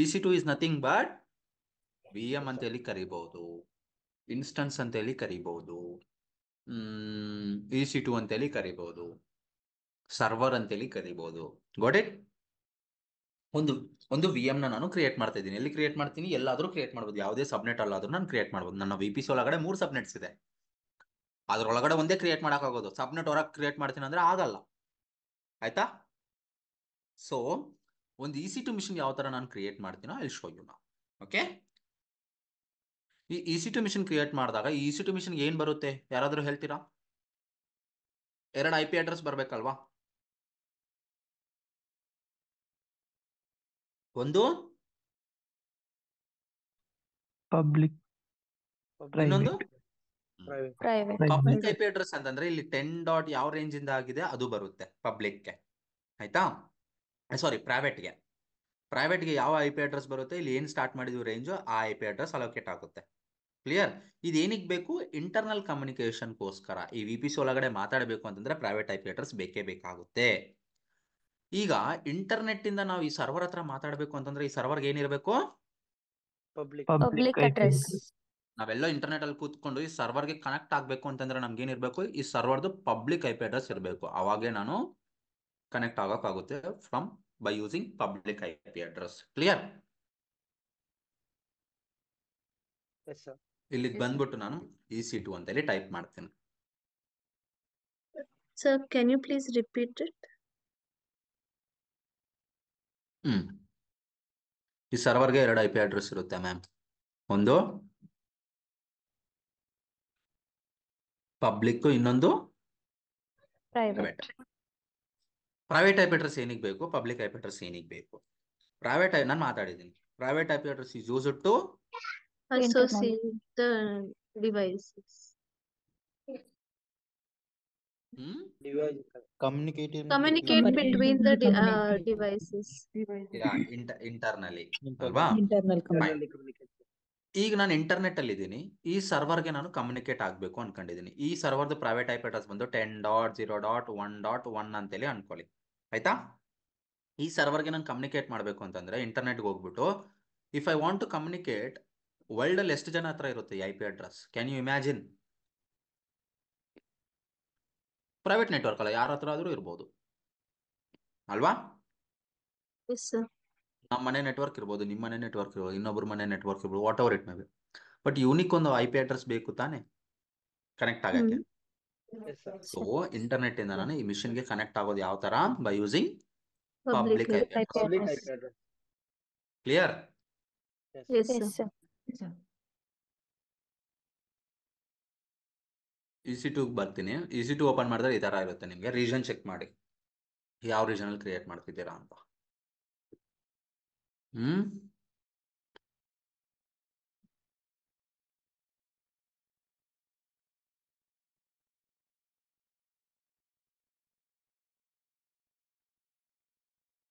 EC2 is nothing but VM ಅಂತ ಹೇಳಿ ಕರಿಬಹುದು, ಇನ್ಸ್ಟೆನ್ಸ್ ಅಂತ ಹೇಳಿ ಕರಿಬಹುದು, EC2 ಅಂತ ಹೇಳಿ ಕರಿಬಹುದು, ಸರ್ವರ್ ಅಂತ ಹೇಳಿ ಕರಿಬಹುದು. Got it? ಒಂದು VM ನ ನಾನು ಕ್ರಿಯೇಟ್ ಮಾಡ್ತಾ ಇದ್ದೀನಿ. ಎಲ್ಲಿ ಕ್ರಿಯೇಟ್ ಮಾಡ್ತೀನಿ? ಎಲ್ಲಾದ್ರೂ ಕ್ರಿಯೇಟ್ ಮಾಡ್ಬೋದು. ಯಾವುದೇ ಸಬ್ನೆಟ್ ಅಲ್ಲಾದ್ರೂ ನಾನು ಕ್ರಿಯೇಟ್ ಮಾಡ್ಬೋದು. ನನ್ನ VPC ಒಳಗಡೆ 3 ಸಬ್ನೆಟ್ಸ್ ಇದೆ. ಅದ್ರೊಳಗಡೆ ಒಂದೇ ಕ್ರಿಯೇಟ್ ಮಾಡೋಕ್ಕಾಗೋದು. ಸಬ್ನೆಟ್ ಹೊರಗೆ ಕ್ರಿಯೇಟ್ ಮಾಡ್ತೀನಿ ಅಂದ್ರೆ ಆಗಲ್ಲ. ಆಯ್ತಾ? ಸೊ ಒಂದು EC2 ಮಿಷನ್ ಯಾವ ತರ ನಾನು ಕ್ರಿಯೇಟ್ ಮಾಡ್ತೀನೋ I will show you now. Okay? ಈ EC2 ಮಿಷನ್ ಕ್ರಿಯೇಟ್ ಮಾಡಿದಾಗ EC2 ಮಿಷನ್ ಏನ್ ಬರುತ್ತೆ? ಯಾರಾದ್ರೂ ಹೇಳ್ತೀರಾ? 2 IP ಅಡ್ರೆಸ್ ಬರ್ಬೇಕಲ್ವಾ? ಒಂದು Public. ಇನ್ನೊಂದು Private. ಪಬ್ಲಿಕ್ IP ಅಡ್ರೆಸ್ ಅಂತಂದ್ರೆ ಇಲ್ಲಿ 10. ಯಾವ ರೇಂಜ್ ಇಂದ ಆಗಿದೆ ಅದು ಬರುತ್ತೆ ಪಬ್ಲಿಕ್ಗೆ. ಆಯ್ತಾ? ಸಾರಿ, ಪ್ರೈವೇಟ್ಗೆ. ಪ್ರೈವೇಟ್ಗೆ ಯಾವ IP ಅಡ್ರೆಸ್ ಬರುತ್ತೆ? ಇಲ್ಲಿ ಏನ್ ಸ್ಟಾರ್ಟ್ ಮಾಡಿದ್ವಿ ರೇಂಜ್, ಆ IP ಅಡ್ರೆಸ್ ಅಲೋಕೇಟ್ ಆಗುತ್ತೆ. ಕ್ಲಿಯರ್? ಇದೇನಿಗೆ ಬೇಕು? ಇಂಟರ್ನಲ್ ಕಮ್ಯುನಿಕೇಶನ್ಗೋಸ್ಕರ. ಈ VPC ಒಳಗಡೆ ಮಾತಾಡಬೇಕು ಅಂತಂದ್ರೆ ಪ್ರೈವೇಟ್ IP ಅಡ್ರೆಸ್ ಬೇಕೇ ಬೇಕಾಗುತ್ತೆ. ಈಗ ಇಂಟರ್ನೆಟ್ ಇಂದ ನಾವು ಈ ಸರ್ವರ್ ಹತ್ರ ಮಾತಾಡಬೇಕು ಅಂತಂದ್ರೆ ಈ ಸರ್ವರ್ಗೆ ಏನಿರಬೇಕು? Public. Public address. ನಾವೆಲ್ಲೋ ಇಂಟರ್ನೆಟ್ ಅಲ್ಲಿ ಕೂತ್ಕೊಂಡು ಈ ಸರ್ವರ್ಗೆ ಕನೆಕ್ಟ್ ಆಗಬೇಕು ಅಂತಂದ್ರೆ ನಮ್ಗೆ ಏನಿರಬೇಕು? ಈ ಸರ್ವರ್ದು ಪಬ್ಲಿಕ್ IP ಅಡ್ರೆಸ್ ಇರಬೇಕು. ಅವಾಗೇ ನಾನು ಕನೆಕ್ಟ್ ಆಗೋಕ್ಕಾಗುತ್ತೆ from by using public IP address. Clear? Yes, sir. ಇಲ್ಲಿಗೆ ಬಂದ್ಬಿಟ್ಟು ನಾನು EC2 ಅಂತೇಳಿ ಟೈಪ್ ಮಾಡ್ತೀನಿ. Sir, can you please repeat it? ಈ ಸರ್ವರ್ಗೆ 2 IP ಅಡ್ರೆಸ್ ಇರುತ್ತೆ ಮ್ಯಾಮ್. ಒಂದು ಪಬ್ಲಿಕ್, ಇನ್ನೊಂದು Private. ಪ್ರೈವೇಟ್ IP ಅಡ್ರೆಸ್ ಏನಿಗೆ ಬೇಕು? ಪಬ್ಲಿಕ್ IP ಅಡ್ರೆಸ್ ಏನಿಗೆ ಬೇಕು? ಪ್ರೈವೇಟ್ ನಾನು ಮಾತಾಡಿದ್ದೀನಿ. Private IP address is used to Associate the devices. Device. Communicate between the devices. Internally Internal. ಅಲ್ವಾ? Internal Internally communication. ಈಗ ನಾನು ಇಂಟರ್ನೆಟ್ ಅಲ್ಲಿ ಇದ್ದೀನಿ. ಈ ಸರ್ವರ್ಗೆ ನಾನು ಕಮ್ಯುನಿಕೇಟ್ ಆಗಬೇಕು ಅನ್ಕೊಂಡಿದ್ದೀನಿ. ಈ ಸರ್ವರ್ದು ಪ್ರೈವೇಟ್ IP ಅಡ್ರೆಸ್ ಬಂದು 10.0.1.1 ಅಂತೇಳಿ ಅನ್ಕೊಳ್ಳಿ. ಆಯ್ತಾ? ಈ ಸರ್ವರ್ಗೆ ನಾನು ಕಮ್ಯುನಿಕೇಟ್ ಮಾಡಬೇಕು ಅಂತಂದ್ರೆ ಇಂಟರ್ನೆಟ್ಗೆ ಹೋಗ್ಬಿಟ್ಟು if I want to communicate, world ಅಲ್ಲಿ ಎಷ್ಟು ಜನ ಹತ್ರ ಇರುತ್ತೆ ಈ IP address? Can you imagine? Private network ಅಲ್ಲ, ಯಾರ ಹತ್ರ ಆದ್ರೂ ಇರ್ಬೋದು ಅಲ್ವಾ? Yes, sir. ನಮ್ಮ ಮನೆ ನೆಟ್ವರ್ಕ್ ಇರ್ಬೋದು, ನಿಮ್ಮ ಮನೆ ನೆಟ್ವರ್ಕ್ ಇರ್ಬೋದು, ಇನ್ನೊಬ್ಬರ ಮನೆ ನೆಟ್ವರ್ಕ್ ಇರ್ಬೋದು, whatever it may B. But unique ಒಂದು IP ಅಡ್ರೆಸ್ ಬೇಕು ತಾನೆ ಕನೆಕ್ಟ್ ಆಗಕ್ಕೆ. Yes, sir. ಸೊ ಇಂಟರ್ನೆಟ್ ಇಂದ ನಾನು ಈ ಮಿಷನ್ಗೆ ಕನೆಕ್ಟ್ ಆಗೋದು ಯಾವ ತರ? By using Public public IP IP address. Public address. IP address. Clear? Yes. Yes, Yes, sir. sir. EC2 ಬರ್ತೀನಿ. EC2 ಓಪನ್ ಮಾಡಿದ್ರೆ ಈ ತರ ಇರುತ್ತೆ. ನಿಮಗೆ ರೀಜನ್ ಚೆಕ್ ಮಾಡಿ ಯಾವ ರೀಜನ್ ಅಲ್ಲಿ ಕ್ರಿಯೇಟ್ ಮಾಡ್ತಿದ್ದೀರಾ ಅಂತ.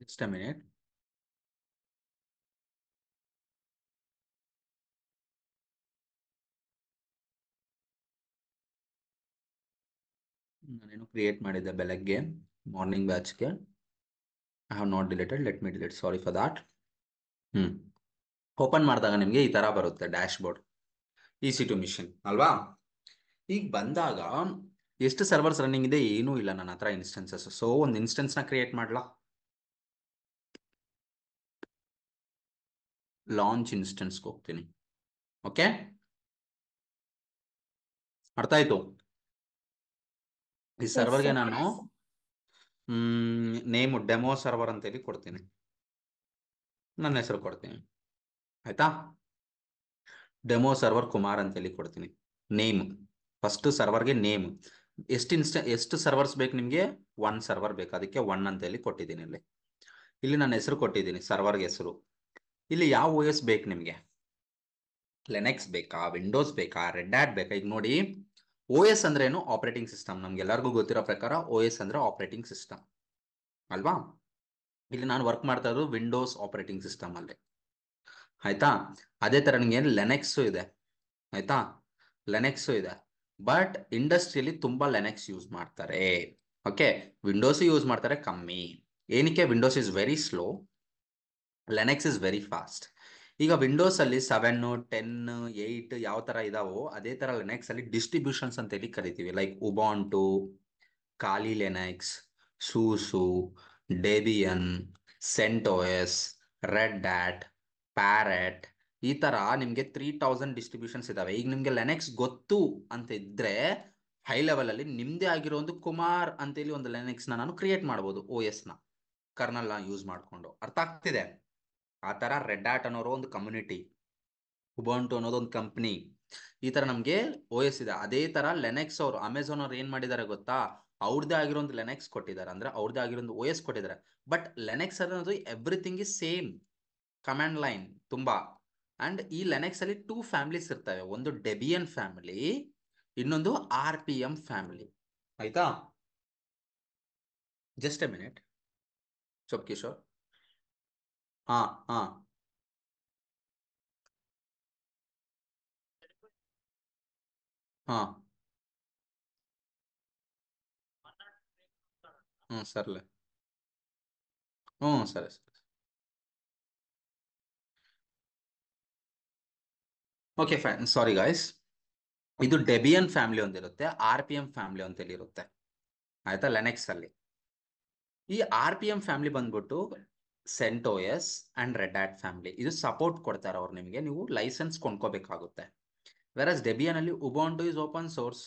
Just a minute. ನಾನೇನು ಕ್ರಿಯೇಟ್ ಮಾಡಿದ್ದೆ ಬೆಳಗ್ಗೆ ಮಾರ್ನಿಂಗ್ ಬ್ಯಾಚ್ಗೆ. I have not deleted. Let me delete. Sorry for that. Open ಮಾಡಿದಾಗ ನಿಮಗೆ ಈ ತರ ಬರುತ್ತೆ ಡ್ಯಾಶ್ ಬೋರ್ಡ್. EC2 ಮಿಷನ್ ಅಲ್ವಾ? ಈಗ ಬಂದಾಗ ಎಷ್ಟು ಸರ್ವರ್ಸ್ ರನ್ನಿಂಗ್ ಇದೆ? ಏನೂ ಇಲ್ಲ ನನ್ನ ಹತ್ರ ಇನ್ಸ್ಟೆನ್ಸಸ್. ಸೊ ಒಂದು ಇನ್ಸ್ಟೆನ್ಸ್ ನ ಕ್ರಿಯೇಟ್ ಮಾಡ್ಲಾ? ಲಾಂಚ್ ಇನ್ಸ್ಟೆನ್ಸ್ಗೆ ಹೋಗ್ತೀನಿ. ಓಕೆ, ಅರ್ಥ ಆಯ್ತು? ಈ ಸರ್ವರ್ಗೆ sir. ನಾನು ನೇಮ್ ಡೆಮೋ ಸರ್ವರ್ ಅಂತೇಳಿ ಕೊಡ್ತೀನಿ. ನನ್ನ ಹೆಸರು ಕೊಡ್ತೀನಿ. ಆಯ್ತಾ? ಡೆಮೋ ಸರ್ವರ್ ಕುಮಾರ್ ಅಂತೇಳಿ ಕೊಡ್ತೀನಿ. ನೇಮ್ ಫಸ್ಟ್ ಸರ್ವರ್ಗೆ ನೇಮ್. ಎಷ್ಟು ಸರ್ವರ್ಸ್ ಬೇಕು ನಿಮಗೆ? 1 ಸರ್ವರ್ ಬೇಕು. ಅದಕ್ಕೆ 1 ಅಂತೇಳಿ ಕೊಟ್ಟಿದ್ದೀನಿ. ಇಲ್ಲಿ ನನ್ನ ಹೆಸರು ಕೊಟ್ಟಿದ್ದೀನಿ, ಸರ್ವರ್ಗೆ ಹೆಸರು. ಇಲ್ಲಿ ಯಾವ OS ಬೇಕು ನಿಮಗೆ? ಲಿನಕ್ಸ್ ಬೇಕಾ, ವಿಂಡೋಸ್ ಬೇಕಾ, ರೆಡ್ ಹ್ಯಾಟ್ ಬೇಕಾ? ಈಗ ನೋಡಿ, OS ಅಂದ್ರೆ ಏನು? Operating system. ನಮ್ಗೆಲ್ಲರಿಗೂ ಗೊತ್ತಿರೋ ಪ್ರಕಾರ OS ಅಂದ್ರೆ ಆಪರೇಟಿಂಗ್ ಸಿಸ್ಟಮ್ ಅಲ್ವಾ? ಇಲ್ಲಿ ನಾನು ವರ್ಕ್ ಮಾಡ್ತಾ ಇರೋದು ವಿಂಡೋಸ್ ಆಪರೇಟಿಂಗ್ ಸಿಸ್ಟಮ್ ಅಲ್ಲಿ. ಆಯ್ತಾ? ಅದೇ ತರ ನಿಮಗೆ ಲೆನೆಕ್ಸ್ ಇದೆ. ಆಯ್ತಾ? ಲೆನೆಕ್ಸ್ ಇದೆ. ಬಟ್ ಇಂಡಸ್ಟ್ರಿಯಲ್ಲಿ ತುಂಬಾ ಲೆನೆಕ್ಸ್ ಯೂಸ್ ಮಾಡ್ತಾರೆ. ಓಕೆ, ವಿಂಡೋಸ್ ಯೂಸ್ ಮಾಡ್ತಾರೆ ಕಮ್ಮಿ. ಏನಕ್ಕೆ? Windows is very slow, Linux is very fast. ಈಗ ವಿಂಡೋಸ್ ಅಲ್ಲಿ 7, 10, 8 ಯಾವ ತರ ಇದಾವೋ ಅದೇ ತರ ಲೆನೆಕ್ಸ್ ಅಲ್ಲಿ ಡಿಸ್ಟ್ರಿಬ್ಯೂಷನ್ಸ್ ಅಂತ ಹೇಳಿ ಕರಿತೀವಿ. ಲೈಕ್ ಉಬಾಂಟು, ಕಾಲಿ ಲೆನೆಕ್ಸ್, ಸೂಸು, ಡೆಬಿಯನ್, ಸೆಂಟೋಎಸ್, ರೆಡ್ ಹ್ಯಾಟ್, ಪ್ಯಾರೆಟ್, ಈ ತರ ನಿಮ್ಗೆ 3000 ಡಿಸ್ಟ್ರಿಬ್ಯೂಷನ್ಸ್ ಇದಾವೆ. ಈಗ ನಿಮ್ಗೆ ಲೆನೆಕ್ಸ್ ಗೊತ್ತು ಅಂತ ಇದ್ರೆ ಹೈ ಲೆವೆಲ್ ಅಲ್ಲಿ ನಿಮ್ದೇ ಆಗಿರೋ ಒಂದು ಕುಮಾರ್ ಅಂತೇಳಿ ಒಂದು ಲೆನೆಕ್ಸ್ ನ ನಾನು ಕ್ರಿಯೇಟ್ ಮಾಡ್ಬೋದು. OS ನ ಕರ್ನಲ್ ನ ಯೂಸ್ ಮಾಡ್ಕೊಂಡು. ಅರ್ಥ ಆಗ್ತಿದೆ? ಆ ತರ ರೆಡ್ ಹ್ಯಾಟ್ ಅನ್ನೋರು ಒಂದು ಕಮ್ಯುನಿಟಿ, ಉಬುಂಟು ಅನ್ನೋದು ಒಂದು ಕಂಪ್ನಿ. ಈ ತರ ನಮ್ಗೆ OS ಇದೆ. ಅದೇ ತರ ಲೆನೆಕ್ಸ್ ಅವರು, ಅಮೆಝಾನ್ ಅವ್ರು ಏನ್ ಮಾಡಿದ್ದಾರೆ ಗೊತ್ತಾ? ಅವ್ರದ್ದೇ ಆಗಿರೋ ಒಂದು ಲೆನೆಕ್ಸ್ ಕೊಟ್ಟಿದ್ದಾರೆ, ಅಂದ್ರೆ ಅವ್ರದ್ದೇ ಆಗಿರೋ ಒಂದು OS ಕೊಟ್ಟಿದ್ದಾರೆ. ಬಟ್ ಲೆನೆಕ್ಸ್ ಅನ್ನೋದು everything is same, command line ತುಂಬಾ. ಅಂಡ್ ಈ ಲೆನೆಕ್ಸ್ ಅಲ್ಲಿ 2 ಫ್ಯಾಮಿಲೀಸ್ ಇರ್ತವೆ. ಒಂದು ಡೆಬಿಯನ್ ಫ್ಯಾಮಿಲಿ, ಇನ್ನೊಂದು RPM ಫ್ಯಾಮಿಲಿ. ಆಯ್ತಾ? ಜಸ್ಟ್ ಎ ಮಿನಿಟ್ ಚೊಪ್ ಕಿಶೋರ್. ಹಾ ಹಾ ಸರ್ಲೆ ಸರಿ ಸರಿ. Okay fine, sorry guys. ಇದು ಡೆಬಿಯನ್ ಫ್ಯಾಮಿಲಿ ಒಂದಿರುತ್ತೆ, RPM ಫ್ಯಾಮಿಲಿ ಅಂತೇಳಿ ಇರುತ್ತೆ, ಆಯ್ತಾ, ಲೆನೆಕ್ಸ್ ಅಲ್ಲಿ. ಈ RPM ಫ್ಯಾಮಿಲಿ ಬಂದ್ಬಿಟ್ಟು CentOS and Red Hat family, ಇದು ಸಪೋರ್ಟ್ ಕೊಡ್ತಾರೆ ಅವ್ರು ನಿಮಗೆ, ನೀವು ಲೈಸೆನ್ಸ್ ಕೊಂಡ್ಕೋಬೇಕಾಗುತ್ತೆ. ವೆರಸ್ ಡೆಬಿಯನ್ ಅಲ್ಲಿ ಉಬುಂಟು ಇಸ್ ಓಪನ್ ಸೋರ್ಸ್,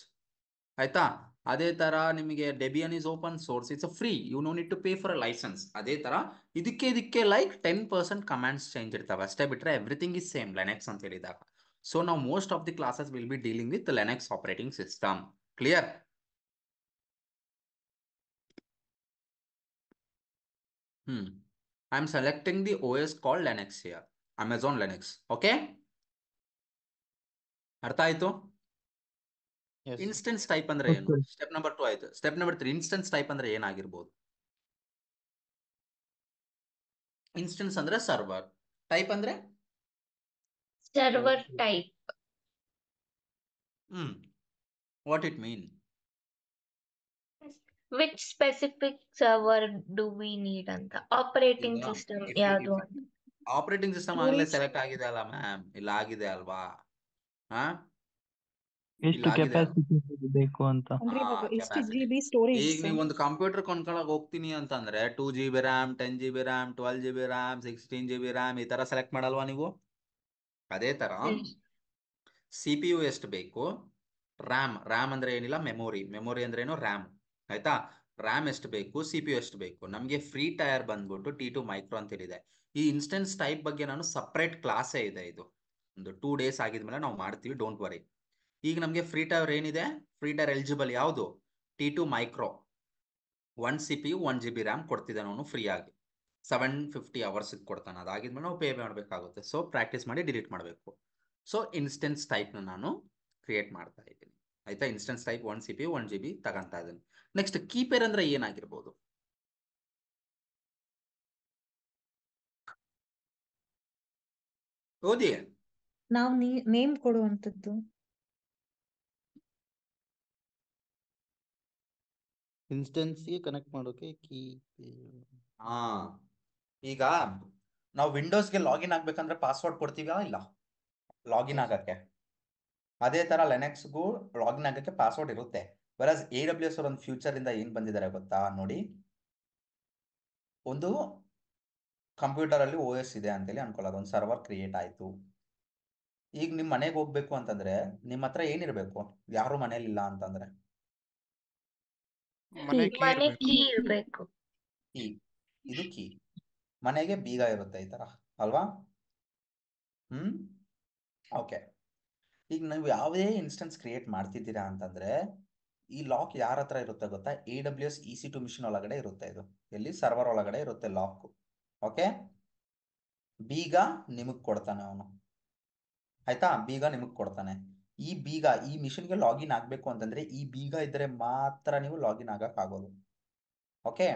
ಆಯ್ತಾ. ಅದೇ ತರ ನಿಮಗೆ Debian is open source, it's free, you no need to pay for a license. ಅದೇ ತರ ಇದಕ್ಕೆ ಲೈಕ್ 10% ಕಮಾಂಡ್ಸ್ ಚೇಂಜ್ ಇರ್ತವೆ ಅಷ್ಟೇ, ಬಿಟ್ರೆ ಎವ್ರಿಥಿಂಗ್ ಇಸ್ ಸೇಮ್ ಲೆನೆಕ್ಸ್ ಅಂತ ಹೇಳಿದಾಗ. ಸೊ ನಾವು most of the classes will be dealing with Linux operating system. Clear? I am selecting the OS called Linux here, Amazon Linux. Okay? ಅರ್ಥ ಆಯ್ತು? Yes. ಇನ್ಸ್ಟೆನ್ಸ್ ಟೈಪ್ ಅಂದ್ರೆ ಏನು? ಸ್ಟೆಪ್ ನಂಬರ್ 2 ಆಯ್ತು. Step number 3, instance type ಅಂದ್ರೆ ಏನಾಗಿರ್ಬೋದು? Instance ಅಂದ್ರೆ server, type ಅಂದ್ರೆ Server type. What it mean? Which specific server do we need ಅಂತ, operating ಈಗ ಸಿಸ್ಟಮ್ ಯಾವುದು ಅಂತ. ಆಪರೇಟಿಂಗ್ ಸಿಸ್ಟಮ್ ಆಗಲೇ ಸೆಲೆಕ್ಟ್ ಆಗಿದೆ ಅಲ್ಲ ಮ್ಯಾಮ್, ಇಲ್ಲ ಆಗಿದೆ ಅಲ್ವಾ? ಎಷ್ಟು ಕೆಪಾಸಿಟಿ ಬೇಕು ಅಂತ. ಅಂದ್ರೆ ಇವಾಗ ಎಷ್ಟು capacity. GB ಸ್ಟೋರೇಜ್ ಈಗ ನೀವು ಒಂದು ಕಂಪ್ಯೂಟರ್ ಕೊಂಡ್ಕೊಳಕ್ ಹೋಗ್ತೀನಿ ಅಂತಂದ್ರೆ 2GB RAM, 10GB RAM, 12GB RAM, 16GB RAM ಈ ತರ ಸೆಲೆಕ್ಟ್ ಮಾಡಲ್ವಾ ನೀವು? ಅದೇ ತರ CPU ಎಷ್ಟು ಬೇಕು, ರ್ಯಾಮ್ ಅಂದ್ರೆ ಏನಿಲ್ಲ, ಮೆಮೊರಿ ಅಂದ್ರೆ ಏನು, ರ್ಯಾಮ್, ಆಯ್ತಾ. ರ್ಯಾಮ್ ಎಷ್ಟು ಬೇಕು, CPU ಎಷ್ಟು ಬೇಕು. ನಮಗೆ ಫ್ರೀ ಟೈರ್ ಬಂದ್ಬಿಟ್ಟು T2 ಮೈಕ್ರೋ ಅಂತ ಹೇಳಿದೆ. ಈ ಇನ್ಸ್ಟೆನ್ಸ್ ಟೈಪ್ ಬಗ್ಗೆ ನಾನು ಸಪ್ರೇಟ್ ಕ್ಲಾಸೇ ಇದೆ, ಇದು ಒಂದು 2 days ಆಗಿದ್ಮೇಲೆ ನಾವು ಮಾಡ್ತೀವಿ, ಡೋಂಟ್ ವರಿ. ಈಗ ನಮಗೆ ಫ್ರೀ ಟೈರ್ ಏನಿದೆ, ಫ್ರೀ ಟೈರ್ ಎಲಿಜಿಬಲ್ ಯಾವುದು? T2 micro, 1 CPU 1GB RAM ಕೊಡ್ತಿದ್ದಾನೆ ಅವನು ಫ್ರೀ ಆಗಿ, 750 hours ಕೊಡ್ತಾನೆ. ಅದಾಗಿದ್ಮೇಲೆ ನಾವು ಪೇ ಮಾಡಬೇಕಾಗುತ್ತೆ. ಸೊ ಪ್ರಾಕ್ಟೀಸ್ ಮಾಡಿ ಡಿಲೀಟ್ ಮಾಡಬೇಕು. ಸೊ ಇನ್ಸ್ಟೆನ್ಸ್ ಟೈಪ್ನ ನಾನು ಕ್ರಿಯೇಟ್ ಮಾಡ್ತಾ ಇದ್ದೀನಿ, ಆಯ್ತಾ. ಇನ್ಸ್ಟೆನ್ಸ್ ಟೈಪ್ 1 CPU 1GB ತಗೊಂತಾ ಇದ್ದೀನಿ. ನೆಕ್ಸ್ಟ್ ಕೀಪೇರ್ ಅಂದ್ರೆ ಏನಾಗಿರ್ಬೋದು? ಓದಿ. ನಾವು ನೇಮ್ ಕೊಡುವಂತದ್ದು. ಇನ್ಸ್ಟೆನ್ಸ್ಗೆ ಕನೆಕ್ಟ್ ಮಾಡೋಕೆ ಕೀ. ಹಾ, ಈಗ ನಾವು ವಿಂಡೋಸ್ಗೆ ಲಾಗಿನ್ ಆಗ್ಬೇಕಂದ್ರೆ ಪಾಸ್ವರ್ಡ್ ಕೊಡ್ತೀವಾ ಇಲ್ಲ ಲಾಗಿನ್ ಆಗಕ್ಕೆ? ಅದೇ ತರ ಲೆನೆಕ್ಸ್ಗೂ ಲಾಗಿನ್ ಆಗಕ್ಕೆ ಪಾಸ್ವರ್ಡ್ ಇರುತ್ತೆ. ವೆರಸ್ AWS ಅವ್ರ ಒಂದು ಫ್ಯೂಚರ್ ಇಂದ ಏನ್ ಬಂದಿದ್ದಾರೆ ಗೊತ್ತಾ ನೋಡಿ, ಒಂದು ಕಂಪ್ಯೂಟರ್ ಅಲ್ಲಿ OS ಇದೆ ಅಂತೇಳಿ ಅನ್ಕೊಳ್ಳೋದು, ಒಂದು ಸರ್ವರ್ ಕ್ರಿಯೇಟ್ ಆಯ್ತು. ಈಗ ನಿಮ್ ಮನೆಗೆ ಹೋಗ್ಬೇಕು ಅಂತಂದ್ರೆ ನಿಮ್ಮ ಹತ್ರ ಏನಿರ್ಬೇಕು, ಯಾರು ಮನೇಲಿ ಇಲ್ಲ ಅಂತಂದ್ರೆ? ಮನೆ ಕೀ ಇರ್ಬೇಕು. ಕೀ, ಇದು ಕೀ. ಮನೆಗೆ ಬೀಗ ಇರುತ್ತೆ ಈ ತರ ಅಲ್ವಾ? ಓಕೆ. ಈಗ ನೀವು ಯಾವುದೇ ಇನ್ಸ್ಟೆನ್ಸ್ ಕ್ರಿಯೇಟ್ ಮಾಡ್ತಿದ್ದೀರಾ ಅಂತಂದ್ರೆ ಈ ಲಾಕ್ ಯಾರ ಹತ್ರ ಇರುತ್ತೆ ಗೊತ್ತಾ? AWS EC2 ಮಿಷನ್ ಒಳಗಡೆ ಇರುತ್ತೆ, ಇದು ಎಲ್ಲಿ ಸರ್ವರ್ ಒಳಗಡೆ ಇರುತ್ತೆ ಲಾಕ್. ಓಕೆ, ಬೀಗ ನಿಮಗ್ ಕೊಡ್ತಾನೆ ಅವನು, ಆಯ್ತಾ. ಬೀಗ ನಿಮಗ್ ಕೊಡ್ತಾನೆ. ಈ ಬೀಗ ಈ ಮಿಷನ್ಗೆ ಲಾಗಿನ್ ಆಗ್ಬೇಕು ಅಂತಂದ್ರೆ ಈ ಬೀಗ ಇದ್ರೆ ಮಾತ್ರ ನೀವು ಲಾಗಿನ್ ಆಗಕ್ ಆಗೋದು. ಓಕೆ,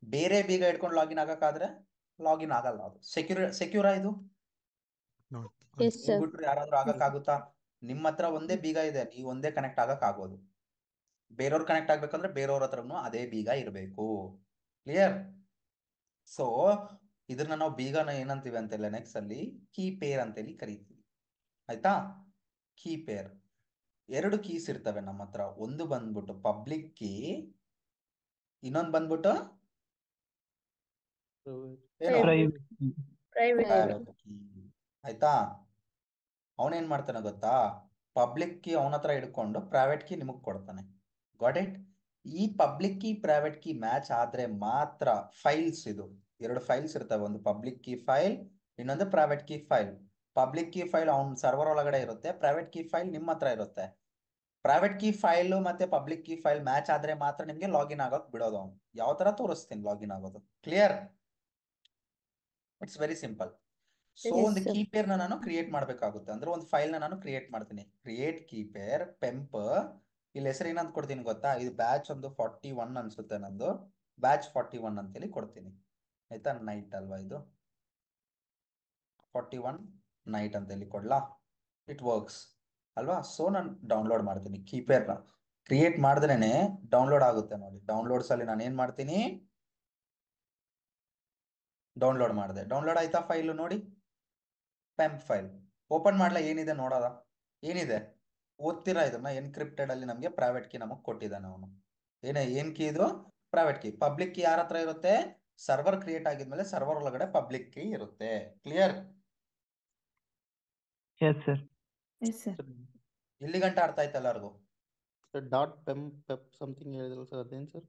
ಬೇರೆ ಬೀಗ ಇಟ್ಕೊಂಡು ಲಾಗಿನ್ ಆಗಕ್ಕಾದ್ರೆ ಲಾಗಿನ್ ಆಗಲ್ಲ, ಅದು ಸೆಕ್ಯೂರಾ ಇದು? Yes, sir. ಬಿಟ್ರೆ ಯಾರಾದ್ರೂ ಆಗಕ್ಕಾಗುತ್ತಾ? ನಿಮ್ಮ ಹತ್ರ ಒಂದೇ ಬೀಗ ಇದೆ, ನೀವು ಒಂದೇ ಕನೆಕ್ಟ್ ಆಗಕ್ ಆಗೋದು. ಬೇರೆಯವ್ರು ಕನೆಕ್ಟ್ ಆಗ್ಬೇಕಂದ್ರೆ ಬೇರೆಯವ್ರ ಹತ್ರನು ಅದೇ ಬೀಗ ಇರಬೇಕು. ಕ್ಲಿಯರ್? ಸೊ ಇದನ್ನ ನಾವು ಬೀಗನ ಏನಂತೀವಿ ಅಂತ ಲೆನೆಕ್ಸ್ ಅಲ್ಲಿ ಕೀ ಪೇರ್ ಅಂತೇಳಿ ಕರಿತೀವಿ, ಆಯ್ತಾ. ಕೀ ಪೇರ್ 2 ಕೀಸ್ ಇರ್ತವೆ ನಮ್ಮ ಹತ್ರ, ಒಂದು ಬಂದ್ಬಿಟ್ಟು ಪಬ್ಲಿಕ್ ಕೀ, ಇನ್ನೊಂದು ಬಂದ್ಬಿಟ್ಟು ಏನು, ಪ್ರೈವೇಟ್ ಕೀ, ಆಯ್ತಾ. ಅವನೇನ್ ಮಾಡ್ತಾನೆ ಗೊತ್ತಾ, ಪಬ್ಲಿಕ್ ಕೀ ಅವನ ಹತ್ರ ಹಿಡ್ಕೊಂಡು ಪ್ರೈವೇಟ್ ಕೀ ನಿಮಗ್ ಕೊಡ್ತಾನೆ. Got it? ಈ public key private key match ಆದ್ರೆ ಮಾತ್ರ ಫೈಲ್ಸ್, ಇದು 2 ಫೈಲ್ಸ್ ಇರ್ತವೆ, ಒಂದು ಪಬ್ಲಿಕ್ ಕೀ ಫೈಲ್, ಇನ್ನೊಂದು private key file. Public key file ಅವ್ನ ಸರ್ವರ್ ಒಳಗಡೆ ಇರುತ್ತೆ, ಪ್ರೈವೇಟ್ ಕೀ ಫೈಲ್ ನಿಮ್ಮ ಹತ್ರ ಇರುತ್ತೆ. ಪ್ರೈವೇಟ್ ಕೀ ಫೈಲ್ ಮತ್ತೆ ಪಬ್ಲಿಕ್ ಕೀ ಫೈಲ್ ಮ್ಯಾಚ್ ಆದ್ರೆ ಮಾತ್ರ ನಿಮ್ಗೆ ಲಾಗಿನ್ ಆಗೋಕ್ ಬಿಡೋದು ಅವ್ನು. ಯಾವ ತರ ತೋರಿಸ್ತೀನಿ ಲಾಗಿನ್ ಆಗೋದು. Clear? It's very simple. So Yes, ಒಂದು sir. ಕೀ ಪೇರ್ ನಾನು ಕ್ರಿಯೇಟ್ ಮಾಡ್ಬೇಕಾಗುತ್ತೆ, ಅಂದ್ರೆ ಒಂದು ಫೈಲ್ ನಾನು ಕ್ರಿಯೇಟ್ ಮಾಡ್ತೀನಿ. ಕ್ರಿಯೇಟ್ ಕೀ ಪೇರ್ ಪೆಂಪ್, ಇಲ್ಲಿ ಹೆಸರು ಏನಂತ ಕೊಡ್ತೀನಿ ಗೊತ್ತಾ? ಇದು ಬ್ಯಾಚ್ ಒಂದು 41 ಅನ್ಸುತ್ತೆ ನಂದು, ಬ್ಯಾಚ್ 41 ಅಂತೇಳಿ ಕೊಡ್ತೀನಿ, ಆಯ್ತಾ. ನೈಟ್ ಅಲ್ವಾ ಇದು, 41 ನೈಟ್ ಅಂತೇಳಿ ಕೊಡ್ಲಾ? It works. ಅಲ್ವಾ? ಸೊ ನಾನು ಡೌನ್ಲೋಡ್ ಮಾಡ್ತೀನಿ ಕೀಪೇರ್ನ. ಕ್ರಿಯೇಟ್ ಮಾಡಿದ್ರೇನೆ ಡೌನ್ಲೋಡ್ ಆಗುತ್ತೆ ನೋಡಿ. ಡೌನ್ಲೋಡ್ಸ್ ಅಲ್ಲಿ ನಾನು ಏನ್ ಮಾಡ್ತೀನಿ, ಡೌನ್ಲೋಡ್ ಮಾಡಿದೆ. ಡೌನ್ಲೋಡ್ ಆಯ್ತಾ ಫೈಲ್ ನೋಡಿ, ಪೆಂಪ್ ಫೈಲ್. ಓಪನ್ ಮಾಡ್ಲಾ, ಏನಿದೆ ನೋಡೋದ? ಏನಿದೆ? ಓದ್ತೀರಾ ಇದನ್ನ? ಎನ್ಕ್ರಿಪ್ಟೆಡ್ ಅಲ್ಲಿ ನಮಗೆ ಪ್ರೈವೇಟ್ ಕೀ ನಮಗೆ ಕೊಟ್ಟಿದ್ದಾನೆ ಅವನು. ಏನ್ ಕೀ ಇದು? Private key. ಪಬ್ಲಿಕ್ ಕೀ ಯಾರ ಹತ್ರ ಇರುತ್ತೆ? ಸರ್ವರ್ ಕ್ರಿಯೇಟ್ ಆಗಿದ್ಮೇಲೆ ಸರ್ವರ್ ಒಳಗಡೆ ಪಬ್ಲಿಕ್ ಕೀ ಇರುತ್ತೆ. Clear? Yes sir. Yes sir. ಇಲ್ಲಿ ಗಂಟ ಅರ್ಥ ಆಯ್ತು ಎಲ್ಲರಿಗೂ? ಸರ್ ಡಾಟ್ ಪೆಪ್ ಸಮಥಿಂಗ್ ಹೇಳಿದ್ರಲ್ಲ ಸರ್, ಅದೇನು ಸರ್?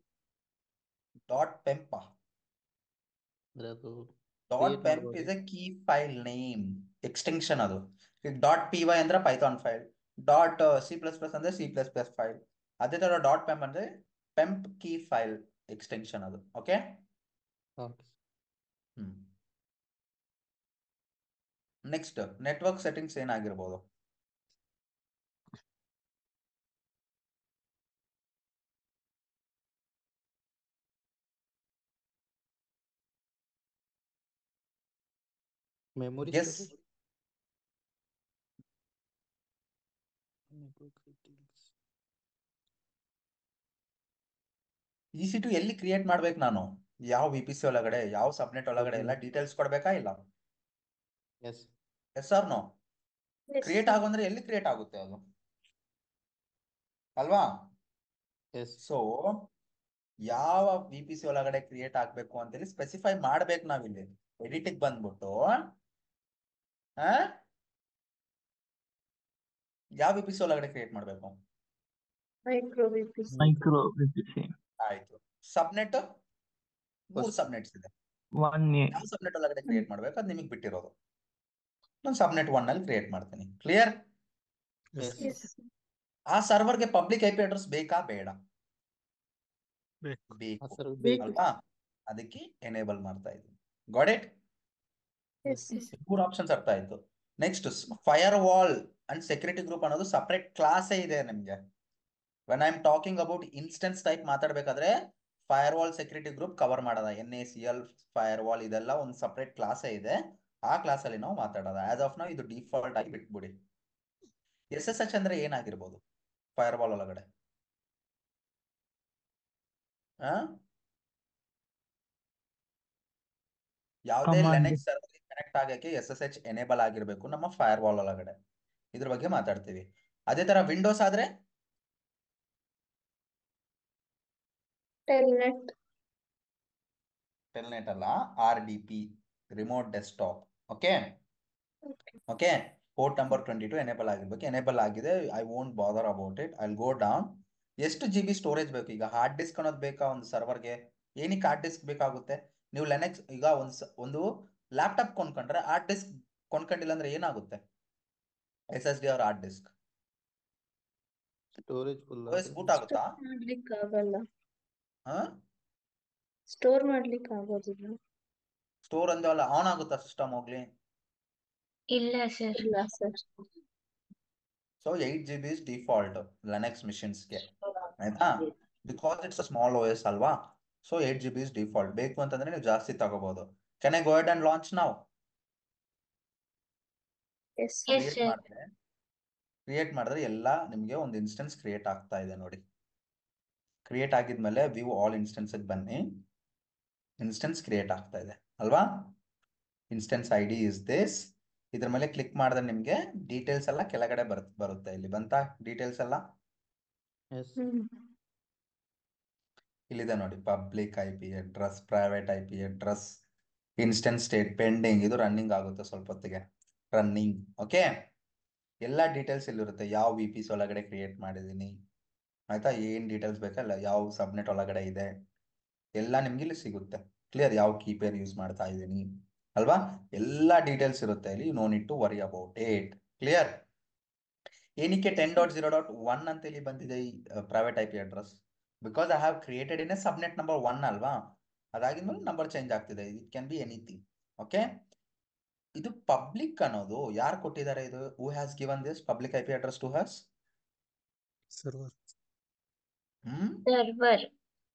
ಡಾಟ್ ಪೆಂಪ್. ಅಂದ್ರೆ ಅದು ಡಾಟ್ create ಪೆಂಪ್ ಮಾಡ್ಬೋದು. Is A key file name, extension ಅದು. ಈಗ ಡಾಟ್ ಪಿ ವೈ ಅಂದ್ರೆ ಪೈಥಾನ್ ಫೈಲ್, ಡಾಟ್ C++ ಅಂದ್ರೆ C++ ಫೈಲ್. ಅದೇ ತರ ಡಾಟ್ ಪೆಂಪ್ ಅಂದ್ರೆ ಪೆಂಪ್ ಕೀ ಫೈಲ್ ಎಕ್ಸ್ಟೆನ್ಷನ್ ಅದು. Okay. Okay. Next network settings ಏನಾಗಿರ್ಬೋದು? Memory guess. Storage. Network settings. EC2 ಎಲ್ಲಿ ಕ್ರಿಯೇಟ್ ಮಾಡ್ಬೇಕು ನಾನು? ಯಾವ VPC ಒಳಗಡೆ, ಯಾವ ಸಬ್ನೆಟ್ ಒಳಗಡೆ, ಎಲ್ಲ ಡೀಟೇಲ್ಸ್ ಕೊಡ್ಬೇಕಾ ಇಲ್ಲ? Yes. Yes or no? Create ಆಗಂದ್ರೆ ಎಲ್ಲಿ ಕ್ರಿಯೇಟ್ ಆಗುತ್ತೆ ಅದು, ಅಲ್ವಾ? ಎಸ್. ಸೊ ಯಾವ VPC ಒಳಗಡೆ ಕ್ರಿಯೇಟ್ ಆಗ್ಬೇಕು ಅಂತೇಳಿ ಸ್ಪೆಸಿಫೈ ಮಾಡ್ಬೇಕು ನಾವಿಲ್ಲಿ. ಎಡಿಟಿಗೆ ಬಂದ್ಬಿಟ್ಟು ಯಾವ VPC ಒಳಗಡೆ ಕ್ರಿಯೇಟ್ ಮಾಡ್ಬೇಕು? Micro VPC. ಮೈಕ್ರೋ ವಿಪಿಸಿ. ಆಯ್ತು. ಸಬ್ನೆಟ್ 3 First. ಸಬ್ನೆಟ್ಸ್ ಇದೆ. 1A. ಯಾವ ಸಬ್ನೆಟ್ ಒಳಗಡೆ ಕ್ರಿಯೇಟ್ ಮಾಡ್ಬೇಕು ಅದು ನಿಮಗೆ ಬಿಟ್ಟಿರೋದು. ನಾನು ಸಬ್ನೆಟ್ 1 ಅಲ್ಲಿ ಕ್ರಿಯೇಟ್ ಮಾಡ್ತೀನಿ. ಕ್ಲಿಯರ್? ಎಸ್. Yes. ಆ ಸರ್ವರ್ಗೆ ಪಬ್ಲಿಕ್ IP ಅಡ್ರೆಸ್ ಬೇಕಾ ಬೇಡ? ಬೇಕು. ಬೇಕು ಸರ್ ಬೇಕು. ಅಲ್ವಾ? ಅದಕ್ಕೆ ಎನೇಬಲ್ ಮಾಡ್ತಾ ಇದ್ದೀನಿ. Got it? Yes. Yes. 3 options ಅರ್ಥ ಆಯ್ತು. Next firewall and security group ಅನ್ನೋದು ಸಪರೇಟ್ ಕ್ಲಾಸೇ ಇದೆ ನಿಮ್ಗೆ. When I am talking about instance type ಮಾತಾಡ್ಬೇಕಾದ್ರೆ firewall security group cover ಮಾಡೋದ. NACL ಫೈರ್ ವಾಲ್ ಇದೆಲ್ಲ ಒಂದು ಸಪರೇಟ್ ಕ್ಲಾಸೇ ಇದೆ. ಆ ಕ್ಲಾಸ್ ಅಲ್ಲಿ ನಾವು ಮಾತಾಡೋದ. ಆಸ್ ಆಫ್ ನಾವು ಇದು ಡಿಫಾಲ್ಟ್ ಆಗಿ ಬಿಟ್ಬಿಡಿ. SSH ಅಂದ್ರೆ ಏನಾಗಿರ್ಬೋದು ಫೈರ್ ವಾಲ್ ಒಳಗಡೆ? ಯಾವುದೇ Command. ಲಿನಕ್ಸ್ ಸರ್ವರ್ ಕನೆಕ್ಟ್ ಆಗಕ್ಕೆ SSH ಎನೇಬಲ್ ಆಗಿರ್ಬೇಕು ನಮ್ಮ ಫೈರ್ ವಾಲ್ ಒಳಗಡೆ. ಇದ್ರ ಬಗ್ಗೆ ಮಾತಾಡ್ತೀವಿ. ಅದೇ ತರ ವಿಂಡೋಸ್ ಆದ್ರೆ Telnet. ಟೆಲ್ನೆಟ್ ಅಲ್ಲ, RDP, remote desktop. Okay. Okay. Okay. Port number 22 enable ಆಗಿರ್ಬೇಕು. ಎನೇಬಲ್ ಆಗಿದೆ. I won't bother about it. I go down. ಎಷ್ಟು GB ಸ್ಟೋರೇಜ್ ಬೇಕು? ಈಗ ಹಾರ್ಡ್ ಡಿಸ್ಕ್ ಅನ್ನೋದು ಬೇಕಾ ಒಂದು ಸರ್ವರ್ಗೆ? ಏನಕ್ಕೆ ಹಾರ್ಡ್ ಡಿಸ್ಕ್ ಬೇಕಾಗುತ್ತೆ? ನೀವು ಲಿನಕ್ಸ್ ಈಗ ಒಂದು ಲ್ಯಾಪ್ಟಾಪ್ ಕೊಂಡ್ಕೊಂಡ್ರೆ ಹಾರ್ಡ್ ಡಿಸ್ಕ್ ಕೊಂಡ್ಕೊಂಡಿಲ್ಲ ಅಂದ್ರೆ ಏನಾಗುತ್ತೆ? SSD ಅವ್ರ hard disk storage full OS boot ಆಗುತ್ತಾ? ಮಾಡ್ಲಿಕ್ಕೆ ಆಗಲ್ಲ. ಹಾ, ಸ್ಟೋರ್ ಮಾಡ್ಲಿಕ್ಕೆ ಆಗೋದಿಲ್ಲ. ಸ್ಟೋರ್ ಅಂದವಲ್ಲ, ಆನ್ ಆಗುತ್ತಾ ಸಿಸ್ಟಮ್ ಹೋಗ್ಲಿ? ಇಲ್ಲ ಸರ್. ಇಲ್ಲ sir. So 8 GB is default Linux ಮಿಷಿನ್ಸ್ಗೆ, ಆಯ್ತಾ? Because it's a small OS ಅಲ್ವಾ? So 8 GB is default. ಬೇಕು ಅಂತಂದ್ರೆ ನೀವು ಜಾಸ್ತಿ ತಗೋಬಹುದು. Can I go ahead and launch now? Yes. Create ಮಾಡಿದ್ರೆ ಎಲ್ಲ ನಿಮಗೆ ಒಂದು ಇನ್ಸ್ಟೆನ್ಸ್ ಕ್ರಿಯೇಟ್ ಆಗ್ತಾ ಇದೆ ನೋಡಿ. ಕ್ರಿಯೇಟ್ ಆಗಿದ್ಮೇಲೆ ವ್ಯೂ ಆಲ್ ಇನ್ಸ್ಟೆನ್ಸ್ ಬನ್ನಿ. ಇನ್ಸ್ಟೆನ್ಸ್ ಕ್ರಿಯೇಟ್ ಆಗ್ತಾ ಇದೆ ಅಲ್ವಾ? Instance ID is this. ಇದ್ರ ಮೇಲೆ ಕ್ಲಿಕ್ ಮಾಡಿದ್ರೆ ನಿಮ್ಗೆ ಡೀಟೇಲ್ಸ್ ಎಲ್ಲ ಕೆಳಗಡೆ ಬರುತ್ತೆ. ಇಲ್ಲಿ ಬಂತಾ ಡೀಟೇಲ್ಸ್ ಎಲ್ಲ? ಎಸ್. ಇಲ್ಲಿದೆ ನೋಡಿ. Public IP address, private IP address, instance state pending. ಇದು ರನ್ನಿಂಗ್ ಆಗುತ್ತೆ ಸ್ವಲ್ಪ ಹೊತ್ತಿಗೆ. ರನ್ನಿಂಗ್. ಓಕೆ. ಎಲ್ಲ ಡೀಟೇಲ್ಸ್ ಇಲ್ಲಿರುತ್ತೆ. ಯಾವ VPC ಒಳಗಡೆ ಕ್ರಿಯೇಟ್ ಮಾಡಿದೀನಿ, ಆಯ್ತಾ? ಏನ್ ಡೀಟೇಲ್ಸ್ ಬೇಕಲ್ಲ, ಯಾವ ಸಬ್ನೆಟ್ ಒಳಗಡೆ ಇದೆ, ಎಲ್ಲ ನಿಮ್ಗೆ ಇಲ್ಲಿ ಸಿಗುತ್ತೆ. ಕ್ಲಿಯರ್? ಯಾವ ಕೀಪೇರ್ ಯೂಸ್ ಮಾಡ್ತಾ ಇದ್ದೀನಿ ಅಲ್ವಾ? ಎಲ್ಲ ಡೀಟೇಲ್ಸ್ ಇರುತ್ತೆ ಇಲ್ಲಿ. No need to worry about it. Clear? ಏನಕ್ಕೆ 10.0.1 ಅಂತ ಇಲ್ಲಿ ಬಂದಿದೆ ಈ private IP address? Because I have created in a subnet number 1 ಅಲ್ವಾ? ಅದಾಗಿದ್ಮೇಲೆ ನಂಬರ್ ಚೇಂಜ್ ಆಗ್ತಿದೆ. It can be anything. Okay. ಇದು ಪಬ್ಲಿಕ್ ಅನ್ನೋದು ಯಾರು ಕೊಟ್ಟಿದ್ದಾರೆ? ಇದು who has given this public IP address to us? Server. Server.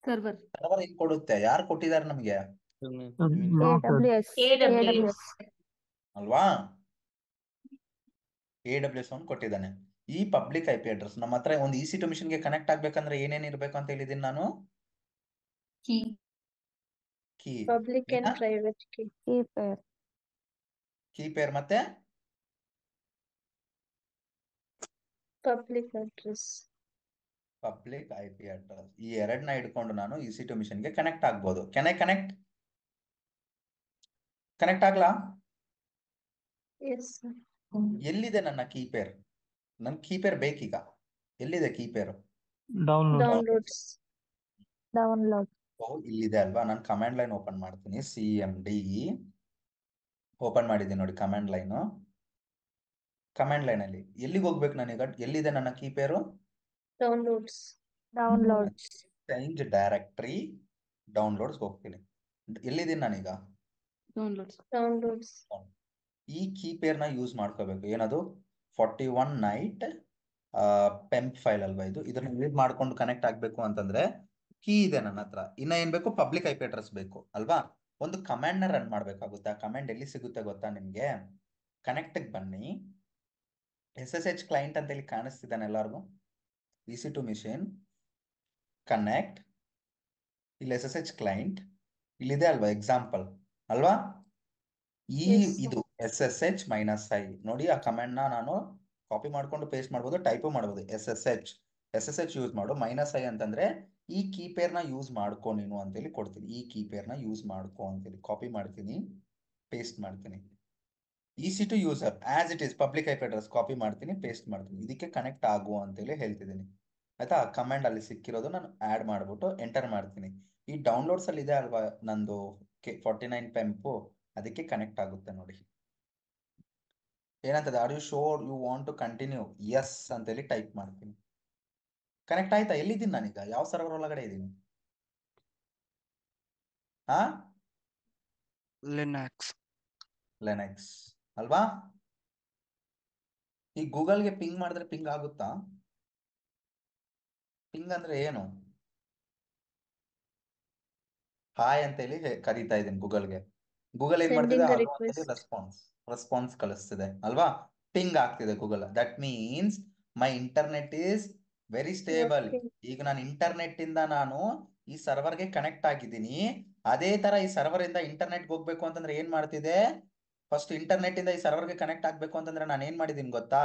Server. Server ಏನ್ ಕೊಡುತ್ತೆ? ಯಾರು ಕೊಟ್ಟಿದ್ದಾರೆ ನಮಗೆ? AWS. ಅಲ್ವಾ? AWS ಅವನು ಕೊಟ್ಟಿದ್ದಾನೆ. ಈ ಪಬ್ಲಿಕ್ IP ಅಡ್ರೆಸ್ ನಮ್ಮ ಹತ್ರ ಒಂದು EC2 ಮಿಷನ್ಗೆ ಕನೆಕ್ಟ್ ಆಗ್ಬೇಕಂದ್ರೆ ಏನೇನ್ ಇರ್ಬೇಕು ಅಂತ ಹೇಳಿದೀನಿ ನಾನು? Key. Key, Public and private key. Key pair ಮತ್ತೆ Public address. Public IP address. ಈ ಎರಡನ್ನ ಇಟ್ಕೊಂಡು ನಾನು EC2 ಮಿಷನ್ಗೆ ಕನೆಕ್ಟ್ ಆಗ್ಬೋದು. ಕ್ಯಾನ್ ಐ ಕನೆಕ್ಟ್ ಆಗ್ಲಾ? Yes, sir. ಎಲ್ಲಿದೆ ನನ್ನ ಕೀ ಪೇರ್? ನನ್ ಕೀ ಪೇರ್ ಬೇಕೀಗ. ಎಲ್ಲಿದೆ ಕೀ ಪೇರ್? Download. Downloads. ಇಲ್ಲಿದೆ ಅಲ್ವಾ? ನಾನು ಕಮಾಂಡ್ ಲೈನ್ ಓಪನ್ ಮಾಡ್ತೀನಿ. CMD ಓಪನ್ ಮಾಡಿದ್ದೀನಿ ನೋಡಿ ಕಮಾಂಡ್ ಲೈನ್. ಕಮಾಂಡ್ ಲೈನ್ ಅಲ್ಲಿ ಎಲ್ಲಿಗೆ ಹೋಗ್ಬೇಕು ನಾನೀಗ? ಎಲ್ಲಿದೆ ನನ್ನ ಕೀ ಪೇರು? Downloads. ಚೇಂಜ್ ಡೈರೆಕ್ಟರಿ ಡೌನ್ಲೋಡ್ಸ್ ಹೋಗ್ತೀನಿ. ಎಲ್ಲಿದ್ದೀನಿ ನಾನೀಗ? Downloads. ಈ ಕೀ ಪೇರ್ನ ಯೂಸ್ ಮಾಡ್ಕೋಬೇಕು. ಏನದು? 41 ನೈಟ್ ಪೆಂಪ್ ಫೈಲ್ ಅಲ್ವಾ ಇದು? ಇದನ್ನ ಯೂಸ್ ಮಾಡ್ಕೊಂಡು ಕನೆಕ್ಟ್ ಆಗ್ಬೇಕು ಅಂತಂದ್ರೆ ಕೀ ಇದೆ ನನ್ನ ಹತ್ರ. ಇನ್ನ ಏನ್ ಬೇಕು? ಪಬ್ಲಿಕ್ IP ಅಡ್ರೆಸ್ ಬೇಕು ಅಲ್ವಾ? ಒಂದು ಕಮಾಂಡ್ ನ ರನ್ ಮಾಡ್ಬೇಕಾಗುತ್ತೆ. ಆ ಕಮಾಂಡ್ ಎಲ್ಲಿ ಸಿಗುತ್ತೆ ಗೊತ್ತಾ ನಿಮ್ಗೆ? ಕನೆಕ್ಟ್ ಬನ್ನಿ. SSH ಕ್ಲೈಂಟ್ ಅಂತ ಹೇಳಿ ಕಾಣಿಸ್ತಿದ್ದಾನೆ ಎಲ್ಲರಿಗೂ? EC2 machine connect. ಇಲ್ಲಿ SSH ಕ್ಲೈಂಟ್ ಇಲ್ಲಿದೆ ಅಲ್ವಾ? ಎಕ್ಸಾಂಪಲ್ ಅಲ್ವಾ? ಇದು SSH -i ನೋಡಿ. ಆ ಕಮೆಂಟ್ ನಾನು ಕಾಪಿ ಮಾಡ್ಕೊಂಡು ಪೇಸ್ಟ್ ಮಾಡ್ಬೋದು, ಟೈಪ್ ಮಾಡ್ಬೋದು. SSH ಯೂಸ್ ಮಾಡು. -i ಅಂತಂದ್ರೆ ಈ ಕೀ ಪೇರ್ ನ ಯೂಸ್ ಮಾಡ್ಕೊ ನೀನು ಅಂತೇಳಿ ಕೊಡ್ತೀನಿ. ಈ ಕೀ ಪೇರ್ ನ ಯೂಸ್ ಮಾಡ್ಕೊ ಅಂತೇಳಿ ಕಾಪಿ ಮಾಡ್ತೀನಿ, ಪೇಸ್ಟ್ ಮಾಡ್ತೀನಿ. EC2 user as it is public IP address copy ಮಾಡ್ತೀನಿ, ಪೇಸ್ಟ್ ಮಾಡ್ತೀನಿ. ಇದಕ್ಕೆ ಕನೆಕ್ಟ್ ಆಗು ಅಂತೇಳಿ ಹೇಳ್ತಿದ್ದೀನಿ ಆಯ್ತಾ? ಕಮೆಂಟ್ ಅಲ್ಲಿ ಸಿಕ್ಕಿರೋದು ನಾನು ಆಡ್ ಮಾಡ್ಬಿಟ್ಟು ಎಂಟರ್ ಮಾಡ್ತೀನಿ. ಈ ಡೌನ್ಲೋಡ್ಸ್ ಅಲ್ಲಿ ಇದೆ ಅಲ್ವಾ ನಂದು 49 ಪೆಂಪು, ಅದಕ್ಕೆ ಕನೆಕ್ಟ್ ಆಗುತ್ತೆ ನೋಡಿ. ಏನಂತದೆ? Are you sure you want to continue? Yes ಅಂತೇಳಿ ಟೈಪ್ ಮಾಡ್ತೀನಿ. ಕನೆಕ್ಟ್ ಆಯ್ತಾ? ಎಲ್ಲಿದ್ದೀನಿ ನಾನೀಗ? ಯಾವ ಸರ್ವರ್ ಒಳಗಡೆ ಇದ್ದೀನಿ? ಲಿನಕ್ಸ್ ಅಲ್ವಾ? ಈ ಗೂಗಲ್ಗೆ ಪಿಂಗ್ ಮಾಡಿದ್ರೆ ಪಿಂಗ್ ಆಗುತ್ತಾ? ಪಿಂಗ್ ಅಂದ್ರೆ ಏನು? ಹಾಯ್ ಅಂತೇಳಿ ಕರೀತಾ ಇದ್ದೀನಿ ಗೂಗಲ್ಗೆ. ಗೂಗಲ್ ಏನ್ ಮಾಡ್ತಿದೆ? Sending a ಹಲೋ ಅಂತೇಳಿ request. ರೆಸ್ಪಾನ್ಸ್ ಕಳಿಸ್ತಿದೆ ಅಲ್ವಾ? ಪಿಂಗ್ ಆಗ್ತಿದೆ Google. That means my internet is very stable. Working. ಈಗ ನಾನು ಇಂಟರ್ನೆಟ್ ಇಂದ ನಾನು ಈ ಸರ್ವರ್ಗೆ ಕನೆಕ್ಟ್ ಆಗಿದ್ದೀನಿ. ಅದೇ ತರ ಈ ಸರ್ವರ್ ಇಂದ ಇಂಟರ್ನೆಟ್ ಹೋಗ್ಬೇಕು ಅಂತಂದ್ರೆ ಏನ್ ಮಾಡ್ತಿದೆ? ಫಸ್ಟ್ ಇಂಟರ್ನೆಟ್ ಇಂದ ಈ ಸರ್ವರ್ಗೆ ಕನೆಕ್ಟ್ ಆಗ್ಬೇಕು ಅಂತಂದ್ರೆ ನಾನು ಏನ್ ಮಾಡಿದೀನಿ ಗೊತ್ತಾ?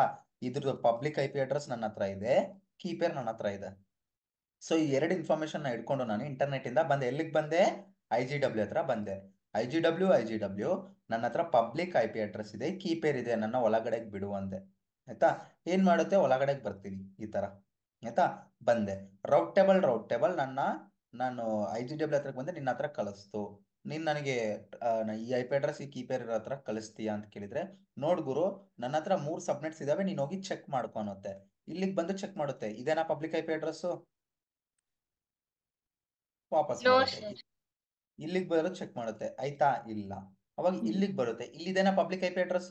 ಇದ್ರದ್ದು ಪಬ್ಲಿಕ್ IP ಅಡ್ರೆಸ್ ನನ್ನ ಹತ್ರ ಇದೆ, ಕೀ ಪೇರ್ ನನ್ನ ಹತ್ರ ಇದೆ. ಸೊ ಈ ಎರಡು ಇನ್ಫಾರ್ಮೇಶನ್ ನ ಇಟ್ಕೊಂಡು ನಾನು ಇಂಟರ್ನೆಟ್ ಇಂದ ಬಂದೆ. ಎಲ್ಲಿಗೆ ಬಂದೆ? IGW ಹತ್ರ ಬಂದೆ. IGW ನನ್ನ ಹತ್ರ ಪಬ್ಲಿಕ್ IP ಅಡ್ರೆಸ್ ಇದೆ, ಕೀ ಪೇರ್ ಇದೆ, ನನ್ನ ಒಳಗಡೆಗೆ ಬಿಡುವಂತೆ. ಆಯ್ತಾ? ಏನ್ ಮಾಡುತ್ತೆ? ಒಳಗಡೆಗೆ ಬರ್ತೀನಿ ಈ ತರ. ಆಯ್ತಾ? ಬಂದೆ. ರೌಟ್ ಟೇಬಲ್ ನಾನು IGW ಹತ್ರಕ್ಕೆ ಬಂದೆ. ನಿನ್ನ ಹತ್ರ ಕಳಿಸ್ತು. ನೀನ್ ನನಗೆ ಈ IP ಅಡ್ರೆಸ್ ಈ ಕೀ ಪೇರ್ ಇರೋ ಹತ್ರ ಕಳಿಸ್ತೀಯಾ ಅಂತ ಕೇಳಿದ್ರೆ, ನೋಡ್ ಗುರು ನನ್ನ ಹತ್ರ 3 ಸಬ್ನೆಟ್ಸ್ ಇದಾವೆ, ನೀನ್ ಹೋಗಿ ಚೆಕ್ ಮಾಡ್ಕೊ ಅನ್ನುತ್ತೆ. ಇಲ್ಲಿಗೆ ಬಂದು ಚೆಕ್ ಮಾಡುತ್ತೆ. ಇದೇನಾ ಪಬ್ಲಿಕ್ IP ಅಡ್ರೆಸ್? ವಾಪಸ್ No, ಬರುತ್ತೆ. sir. ಇಲ್ಲಿಗೆ ಬರೋ ಚೆಕ್ ಮಾಡುತ್ತೆ. ಆಯ್ತಾ? ಇಲ್ಲ. ಅವಾಗ ಇಲ್ಲಿಗೆ ಬರುತ್ತೆ. ಇಲ್ಲಿದೇನಾ ಪಬ್ಲಿಕ್ IP ಅಡ್ರೆಸ್?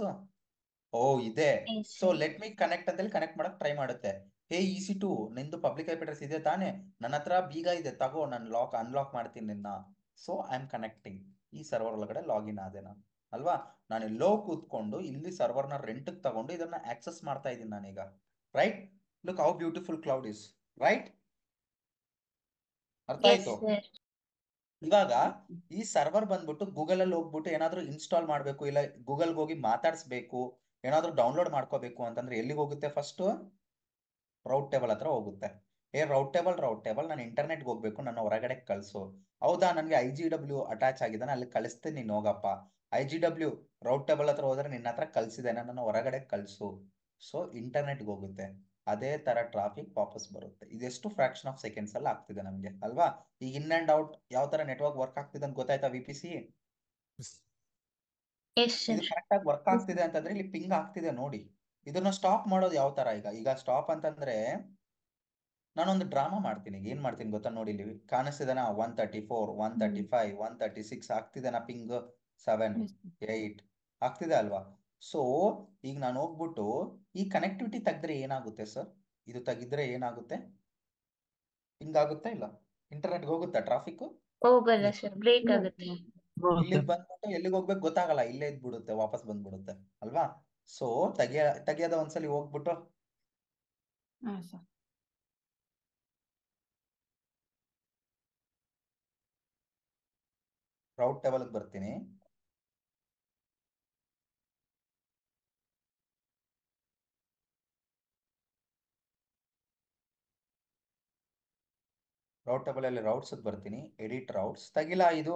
ಓ ಇದೆ. Yes, so sir. Let me connect ಅಂತೇಳಿ ಕನೆಕ್ಟ್ ಮಾಡಕ್ ಟ್ರೈ ಮಾಡುತ್ತೆ. ಹೇ EC2 ನಿಂದು ಪಬ್ಲಿಕ್ IP ಅಡ್ರೆಸ್ ಇದೆ ತಾನೆ? ನನ್ನ ಹತ್ರ ಬೀಗ ಇದೆ, ತಗೋ, ನಾನು ಅನ್ಲಾಕ್ ಮಾಡ್ತೀನಿ ನಿನ್ನ. So I am connecting. ಈ ಸರ್ವರ್ ಒಳಗಡೆ ಲಾಗಿನ್ ಆದೆ ನಾನು ಅಲ್ವಾ? ನಾನು ಎಲ್ಲೋ ಕೂತ್ಕೊಂಡು ಇಲ್ಲಿ ಸರ್ವರ್ನ ರೆಂಟ್ ತಗೊಂಡು ಇದನ್ನ ಆಕ್ಸೆಸ್ ಮಾಡ್ತಾ ಇದ್ದೀನಿ ನಾನೀಗ. Right? Look how beautiful cloud is. Right? ಅರ್ಥ Yes, ಆಯ್ತು? sir. ಇವಾಗ ಈ ಸರ್ವರ್ ಬಂದ್ಬಿಟ್ಟು ಗೂಗಲ್ ಅಲ್ಲಿ ಹೋಗ್ಬಿಟ್ಟು ಏನಾದ್ರು ಇನ್ಸ್ಟಾಲ್ ಮಾಡ್ಬೇಕು, ಇಲ್ಲ ಗೂಗಲ್ಗೆ ಹೋಗಿ ಮಾತಾಡ್ಸ್ಬೇಕು, ಏನಾದ್ರು ಡೌನ್ಲೋಡ್ ಮಾಡ್ಕೋಬೇಕು ಅಂತಂದ್ರೆ ಎಲ್ಲಿಗೆ ಹೋಗುತ್ತೆ? ಫಸ್ಟ್ ರೌಟ್ ಟೇಬಲ್ ಹತ್ರ ಹೋಗುತ್ತೆ. ರೌಟ್ ಟೇಬಲ್ ನಾನು ಇಂಟರ್ನೆಟ್ಗೆ ಹೋಗ್ಬೇಕು, ನನ್ನ ಹೊರಗಡೆ ಕಳ್ಸು. ಹೌದಾ? ನನಗೆ IGW ಅಟ್ಯಾಚ್ ಆಗಿದ್ದಾನೆ, ಅಲ್ಲಿ ಕಳಿಸ್ತೀನಿ, ನೀನ್ ಹೋಗಪ್ಪ. IGW ರೌಟ್ ಟೇಬಲ್ ಹತ್ರ ಹೋದ್ರೆ ನಿನ್ನ ಹತ್ರ ಕಳ್ಸಿದ್ದೇನೆ, ನನ್ನ ಹೊರಗಡೆ ಕಳ್ಸು. ಸೊ ಇಂಟರ್ನೆಟ್ಗೆ ಹೋಗುತ್ತೆ. ಅದೇ ತರ ಟ್ರಾಫಿಕ್ ವಾಪಸ್ ಬರುತ್ತೆ. ಇದೆಷ್ಟು ಫ್ರಾಕ್ಷನ್ ಆಫ್ ಸೆಕೆಂಡ್ಸ್ ಅಲ್ಲಿ ಆಗ್ತಿದೆ ನಮ್ಗೆ ಅಲ್ವಾ? ಈಗ ಇನ್ ಅಂಡ್ ಔಟ್ ಯಾವ ತರ ನೆಟ್ವರ್ಕ್ ವರ್ಕ್ ಆಗ್ತಿದೆ ಅಂತ ಗೊತ್ತಾಯ್ತಾ? VPC Yes, sir. ಇದು ಕರೆಕ್ಟ್ ಆಗಿ ವರ್ಕ್ ಆಗ್ತಿದೆ ಅಂತಂದ್ರೆ ಇಲ್ಲಿ ಪಿಂಗ್ ಆಗ್ತಿದೆ ನೋಡಿ. ಇದನ್ನ ಸ್ಟಾಪ್ ಮಾಡೋದು ಯಾವ ತರ? ಈಗ ಸ್ಟಾಪ್ ಅಂತಂದ್ರೆ ನಾನೊಂದು ಡ್ರಾಮಾ ಮಾಡ್ತೀನಿ. ಏನ್ ಮಾಡ್ತೀನಿ ಗೊತ್ತಾ? ನೋಡಿ ಇಲ್ಲಿ ಕಾಣಿಸ್ತಿದೆನಾ? 134 135 136 ಆಗ್ತಿದೆನಾ ಪಿಂಗ್? 7 8 ಆಗ್ತಿದೆ ಅಲ್ವಾ? ಸೊ ಈಗ ನಾನು ಹೋಗ್ಬಿಟ್ಟು ಈ ಕನೆಕ್ಟಿವಿಟಿ ತೆಗೆದ್ರೆ ಏನಾಗುತ್ತೆ ಸರ್? ಇದು ತೆಗಿದ್ರೆ ಏನಾಗುತ್ತೆ? ಪಿಂಗ್ ಆಗುತ್ತೆ ಇಲ್ಲ? ಇಂಟರ್ನೆಟ್ಗೆ ಹೋಗುತ್ತಾ ಟ್ರಾಫಿಕ್? ಹೋಗಲ್ಲ ಸರ್, ಬ್ರೇಕ್ ಆಗುತ್ತೆ. ಇಲ್ಲಿಗೆ ಬಂದ್ಬಿಟ್ಟು ಎಲ್ಲಿಗೆ ಹೋಗ್ಬೇಕು ಗೊತ್ತಾಗಲ್ಲ, ಇಲ್ಲೇ ಇದ್ಬಿಡುತ್ತೆ, ವಾಪಸ್ ಬಂದ್ಬಿಡುತ್ತೆ ಅಲ್ವಾ? ಸೊ ತೆಗಿಯೋದ ಒಂದ್ಸಲಿ ಹೋಗ್ಬಿಟ್ಟು ಹಾಂ ಸರ್. ರೌಟ್ ಟೇಬಲ್ಗೆ ಬರ್ತೀನಿ. ರೌಟ್ ಟೇಬಲ್ ಅಲ್ಲಿ ರೌಟ್ಸ್ ಬರ್ತೀನಿ. ಎಡಿಟ್ ರೌಟ್ಸ್ ತೆಗಿಲ್ಲ, ಇದು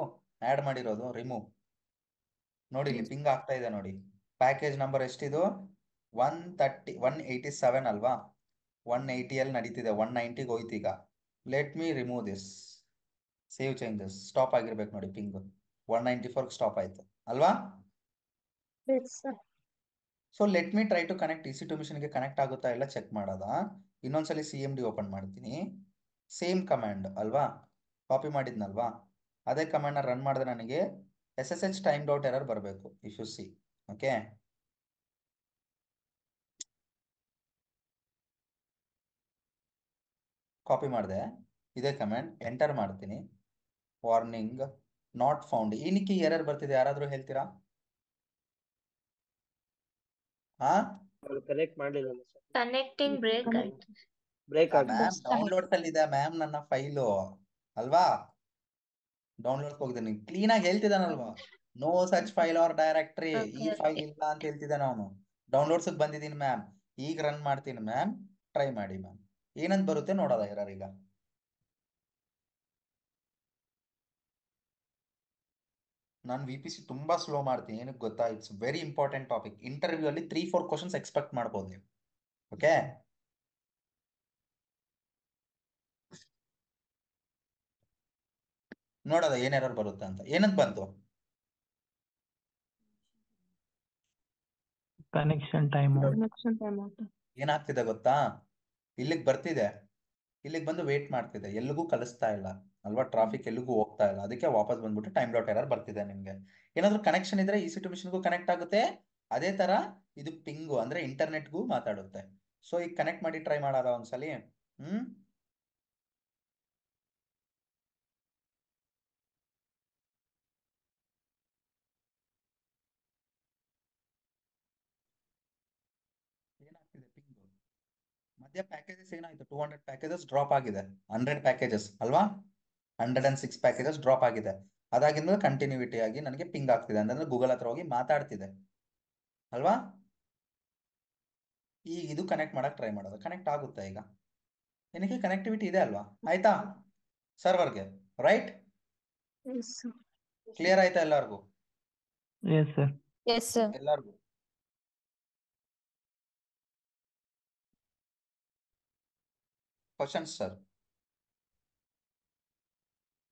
ಆಡ್ ಮಾಡಿರೋದು ರಿಮೂವ್. ನೋಡಿ ಇಲ್ಲಿ ಪಿಂಗ್ ಆಗ್ತಾ ಇದೆ ನೋಡಿ. Package number ಎಷ್ಟಿದು? 187 ಅಲ್ವಾ? 180 ನಡೀತಿದೆ, 190ಗೆ ಹೋಯ್ತು ಈಗ. Let me remove this, save changes. Stop ಆಗಿರ್ಬೇಕು ನೋಡಿ, ಪಿಂಗ್ 194 ಸ್ಟಾಪ್ ಆಯ್ತು ಅಲ್ವಾ? Yes, sir. So let me try to connect EC2 ಮಿಷನ್ಗೆ ಕನೆಕ್ಟ್ ಆಗುತ್ತಾ ಇಲ್ಲ ಚೆಕ್ ಮಾಡೋದ. ಇನ್ನೊಂದ್ಸಲಿ CMD ಓಪನ್ ಮಾಡ್ತೀನಿ. ಸೇಮ್ ಕಮಾಂಡ್ ಅಲ್ವಾ, ಕಾಪಿ ಮಾಡಿದ್ನಲ್ವಾ, ಅದೇ ಕಮಾಂಡ್ನ ರನ್ ಮಾಡಿದ್ರೆ ನನಗೆ SSH ಟೈಮ್ಡ್ ಔಟ್ ಎರರ್ ಬರಬೇಕು. If you see, okay. Copy ಮಾಡಿದೆ, ಇದೇ ಕಮಾಂಡ್ ಎಂಟರ್ ಮಾಡ್ತೀನಿ. Warning not found. ಏನಕ್ಕೆ ಎರರ್ ಬರ್ತಿದೆ ಯಾರಾದ್ರೂ ಹೇಳ್ತೀರಾ? ಕನೆಕ್ಟ್ ಮಾಡಲಿಲ್ಲ ಸರ್, ಕನೆಕ್ಟಿಂಗ್ ಬ್ರೇಕ್ ಆಯ್ತು. ಬ್ರೇಕ್ ಆಗಿದೆ. ಮ್ಯಾಮ್ ಡೌನ್ಲೋಡ್ಸ್ ಅಲ್ಲಿ ಇದೆ ಮ್ಯಾಮ್ ನನ್ನ ಫೈಲು ಅಲ್ವಾ? ಡೌನ್ಲೋಡ್ಸ್ ಹೋಗಿದ್ದೀನಿ, ಕ್ಲೀನ್ ಆಗಿ ಹೇಳ್ತಿದ್ದಾನಲ್ವಾ, no such file or directory, ಈ Okay, ಫೈಲ್ okay. ಇಲ್ಲ ಅಂತ ಹೇಳ್ತಿದ್ದಾನೆ ಅವನು. ಡೌನ್ಲೋಡ್ಸ್ ಬಂದಿದ್ದೀನಿ ಮ್ಯಾಮ್, ಈಗ ರನ್ ಮಾಡ್ತೀನಿ ಮ್ಯಾಮ್, ಟ್ರೈ ಮಾಡಿ ಮ್ಯಾಮ್. ಏನಂತ ಬರುತ್ತೆ ನೋಡೋದ ಎರರ್ ಈಗ. ನಾನು VPC ತುಂಬಾ ಸ್ಲೋ ಮಾಡ್ತೀನಿ, ಏನಕ್ಕೆ ಗೊತ್ತಾ? It's very important topic. Interview ಅಲ್ಲಿ 3-4 ಕ್ವಶನ್ಸ್ ಎಕ್ಸ್ಪೆಕ್ಟ್ ಮಾಡ್ಬೋದು ನೀವು, ಓಕೆ. ನೋಡೋದ ಏನ್ ಎರರ್ ಬರುತ್ತೆ ಅಂತ. ಏನಂತ ಬಂತು? Connection time out. Connection time out. ಏನಾಗ್ತಿದೆ ಗೊತ್ತಾ? ಇಲ್ಲಿಗೆ ಬರ್ತಿದೆ, ಇಲ್ಲಿಗೆ ಬಂದು ವೇಟ್ ಮಾಡ್ತಿದೆ, ಎಲ್ಲಿಗೂ ಕಲಿಸ್ತಾ ಇಲ್ಲ ಅಲ್ವಾ? ಟ್ರಾಫಿಕ್ ಎಲ್ಲಿಗೂ ಹೋಗ್ತಾ ಇಲ್ಲ, ಅದಕ್ಕೆ ವಾಪಸ್ ಬಂದ್ಬಿಟ್ಟು ಟೈಮ್ ಡಾಟ್ ಎರರ್ ಬರ್ತಿದೆ ನಿಮ್ಗೆ. ಏನಾದ್ರು ಕನೆಕ್ಷನ್ ಇದ್ರೆ EC2 ಮಿಷನ್ಗೂ ಕನೆಕ್ಟ್ ಆಗುತ್ತೆ, ಅದೇ ತರ ಇದು ಪಿಂಗು ಅಂದ್ರೆ ಇಂಟರ್ನೆಟ್ಗೂ ಮಾತಾಡುತ್ತೆ. ಸೊ ಈಗ ಕನೆಕ್ಟ್ ಮಾಡಿ ಟ್ರೈ ಮಾಡೋದ ಒಂದ್ಸಲಿ. ಏನಾಗ್ತಿದೆ ಪಿಂಗು? ಮಧ್ಯ ಪ್ಯಾಕೇಜಸ್ ಏನಾಯ್ತು? 200 ಪ್ಯಾಕೇಜಸ್ ಡ್ರಾಪ್ ಆಗಿದೆ. 100 ಪ್ಯಾಕೇಜಸ್ ಅಲ್ವಾ? 106 ಪ್ಯಾಕೇಜಸ್ ಡ್ರಾಪ್ ಆಗಿದೆ. ಅದಾಗಿಂದ ಕಂಟಿನ್ಯೂಟಿ ಆಗಿ ನನಗೆ ಪಿಂಗ್ ಆಗ್ತಿದೆ, ಅಂದ್ರೆ ಗೂಗಲ್ ಹತ್ರ ಹೋಗಿ ಮಾತಾಡ್ತಿದೆ ಅಲ್ವಾ? ಈಗ ಇದು ಕನೆಕ್ಟ್ ಮಾಡಕ್ ಟ್ರೈ ಮಾಡೋದು, ಕನೆಕ್ಟ್ ಆಗುತ್ತೆ ಈಗ. ಏನಕ್ಕೆ? ಕನೆಕ್ಟಿವಿಟಿ ಇದೆ ಅಲ್ವಾ? ಆಯ್ತಾ ಸರ್ವರ್ಗೆ, ರೈಟ್? Yes, sir. ಕ್ಲಿಯರ್ ಆಯ್ತಾ ಎಲ್ಲಾರ್ಗು? Yes sir. Yes, sir. ಎಲ್ಲಾರ್ಗು ಕ್ವಶನ್ಸ್ ಸರ್?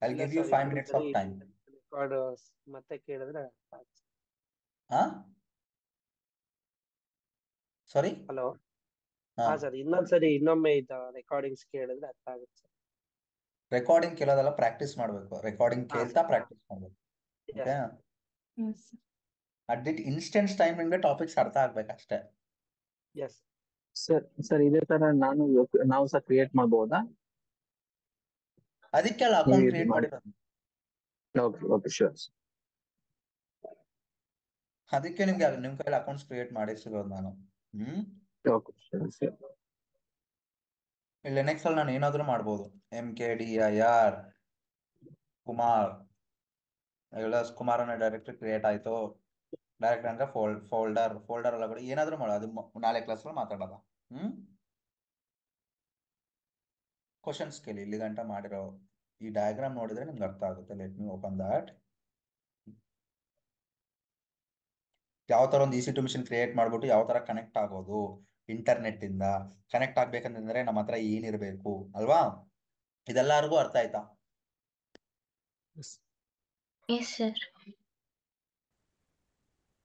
I'll ಇಲ್ಲ give you sir, 5 minutes of time. Record ಮತ್ತೆ ಕೇಳಿದ್ರೆ ಸಾರಿ, ಹಲೋ. ಹಾ ಸರ್, ಇನ್ನೊಂದ್ಸರಿ ಇನ್ನೊಮ್ಮೆ ರೆಕಾರ್ಡಿಂಗ್ಸ್ ಕೇಳಿದ್ರೆ ಅರ್ಥ ಆಗುತ್ತೆ ಸರ್. ರೆಕಾರ್ಡಿಂಗ್ ಕೇಳೋದೆಲ್ಲ ಪ್ರಾಕ್ಟೀಸ್ ಮಾಡ್ಬೇಕು, ರೆಕಾರ್ಡಿಂಗ್ ಕೇಳ್ತಾ ಪ್ರಾಕ್ಟೀಸ್ ಮಾಡ್ಬೇಕು, okay. Yes. At instant time ನಿಮ್ಗೆ ಟಾಪಿಕ್ಸ್ ಅರ್ಥ ಆಗ್ಬೇಕು ಅಷ್ಟೇ. ಎಸ್ ಸರ್ ಇದೇ ತರ ನಾವು ಸಹ ಕ್ರಿಯೇಟ್ ಮಾಡಬಹುದಾ? ಅದಕ್ಕೆಲ್ಲ ಅಕೌಂಟ್ ಕ್ರಿಯೇಟ್ ಮಾಡಿರೋದು, ಓಕೆ ಶೂರ್. ಅದಕ್ಕೆ ನಿಮ್ಗೆ ನಿಮ್ ಕೈಲಿ ಅಕೌಂಟ್ಸ್ ಕ್ರಿಯೇಟ್ ಮಾಡಿಸಿರೋದು ನಾನು. Okay sure. ಇಲ್ಲಿ ನೆಕ್ಸ್ಟ್ ಅಲ್ಲಿ ನಾನು ಏನಾದ್ರೂ ಮಾಡ್ಬೋದು. MKDIR ಕುಮಾರ್ ಎಲ್ಲ ಕುಮಾರ್ ಅನ್ನೋ ಡೈರೆಕ್ಟರಿ ಕ್ರಿಯೇಟ್ ಆಯ್ತು. ಡೈರೆಕ್ಟ್ ಅಂದ್ರೆ ಫೋಲ್ಡರ್ ಒಳಗಡೆ ಏನಾದ್ರೂ ಮಾಡೋದು, ಅದು ನಾಳೆ ಕ್ಲಾಸ್ ಅಲ್ಲಿ ಮಾತಾಡೋದ. ಕ್ವಶನ್ಸ್ ಕೇಳಿ, ಇಲ್ಲಿ ಗಂಟ ಮಾಡಿರೋ ಈ ಡಯಾಗ್ರಾಮ್ ನೋಡಿದ್ರೆ ನಿಮ್ಗೆ ಅರ್ಥ ಆಗುತ್ತೆ. Let me open that. ಯಾವ ತರ ಒಂದು EC2 ಮಿಷನ್ ಕ್ರಿಯೇಟ್ ಮಾಡ್ಬಿಟ್ಟು ಯಾವ ತರ ಕನೆಕ್ಟ್ ಆಗೋದು, ಇಂಟರ್ನೆಟ್ ಇಂದ ಕನೆಕ್ಟ್ ಆಗ್ಬೇಕಂತಂದ್ರೆ ನಮ್ಮ ಹತ್ರ ಏನಿರ್ಬೇಕು ಅಲ್ವಾ? ಇದೆಲ್ಲರಿಗೂ ಅರ್ಥ ಆಯ್ತಾ? Yes, sir.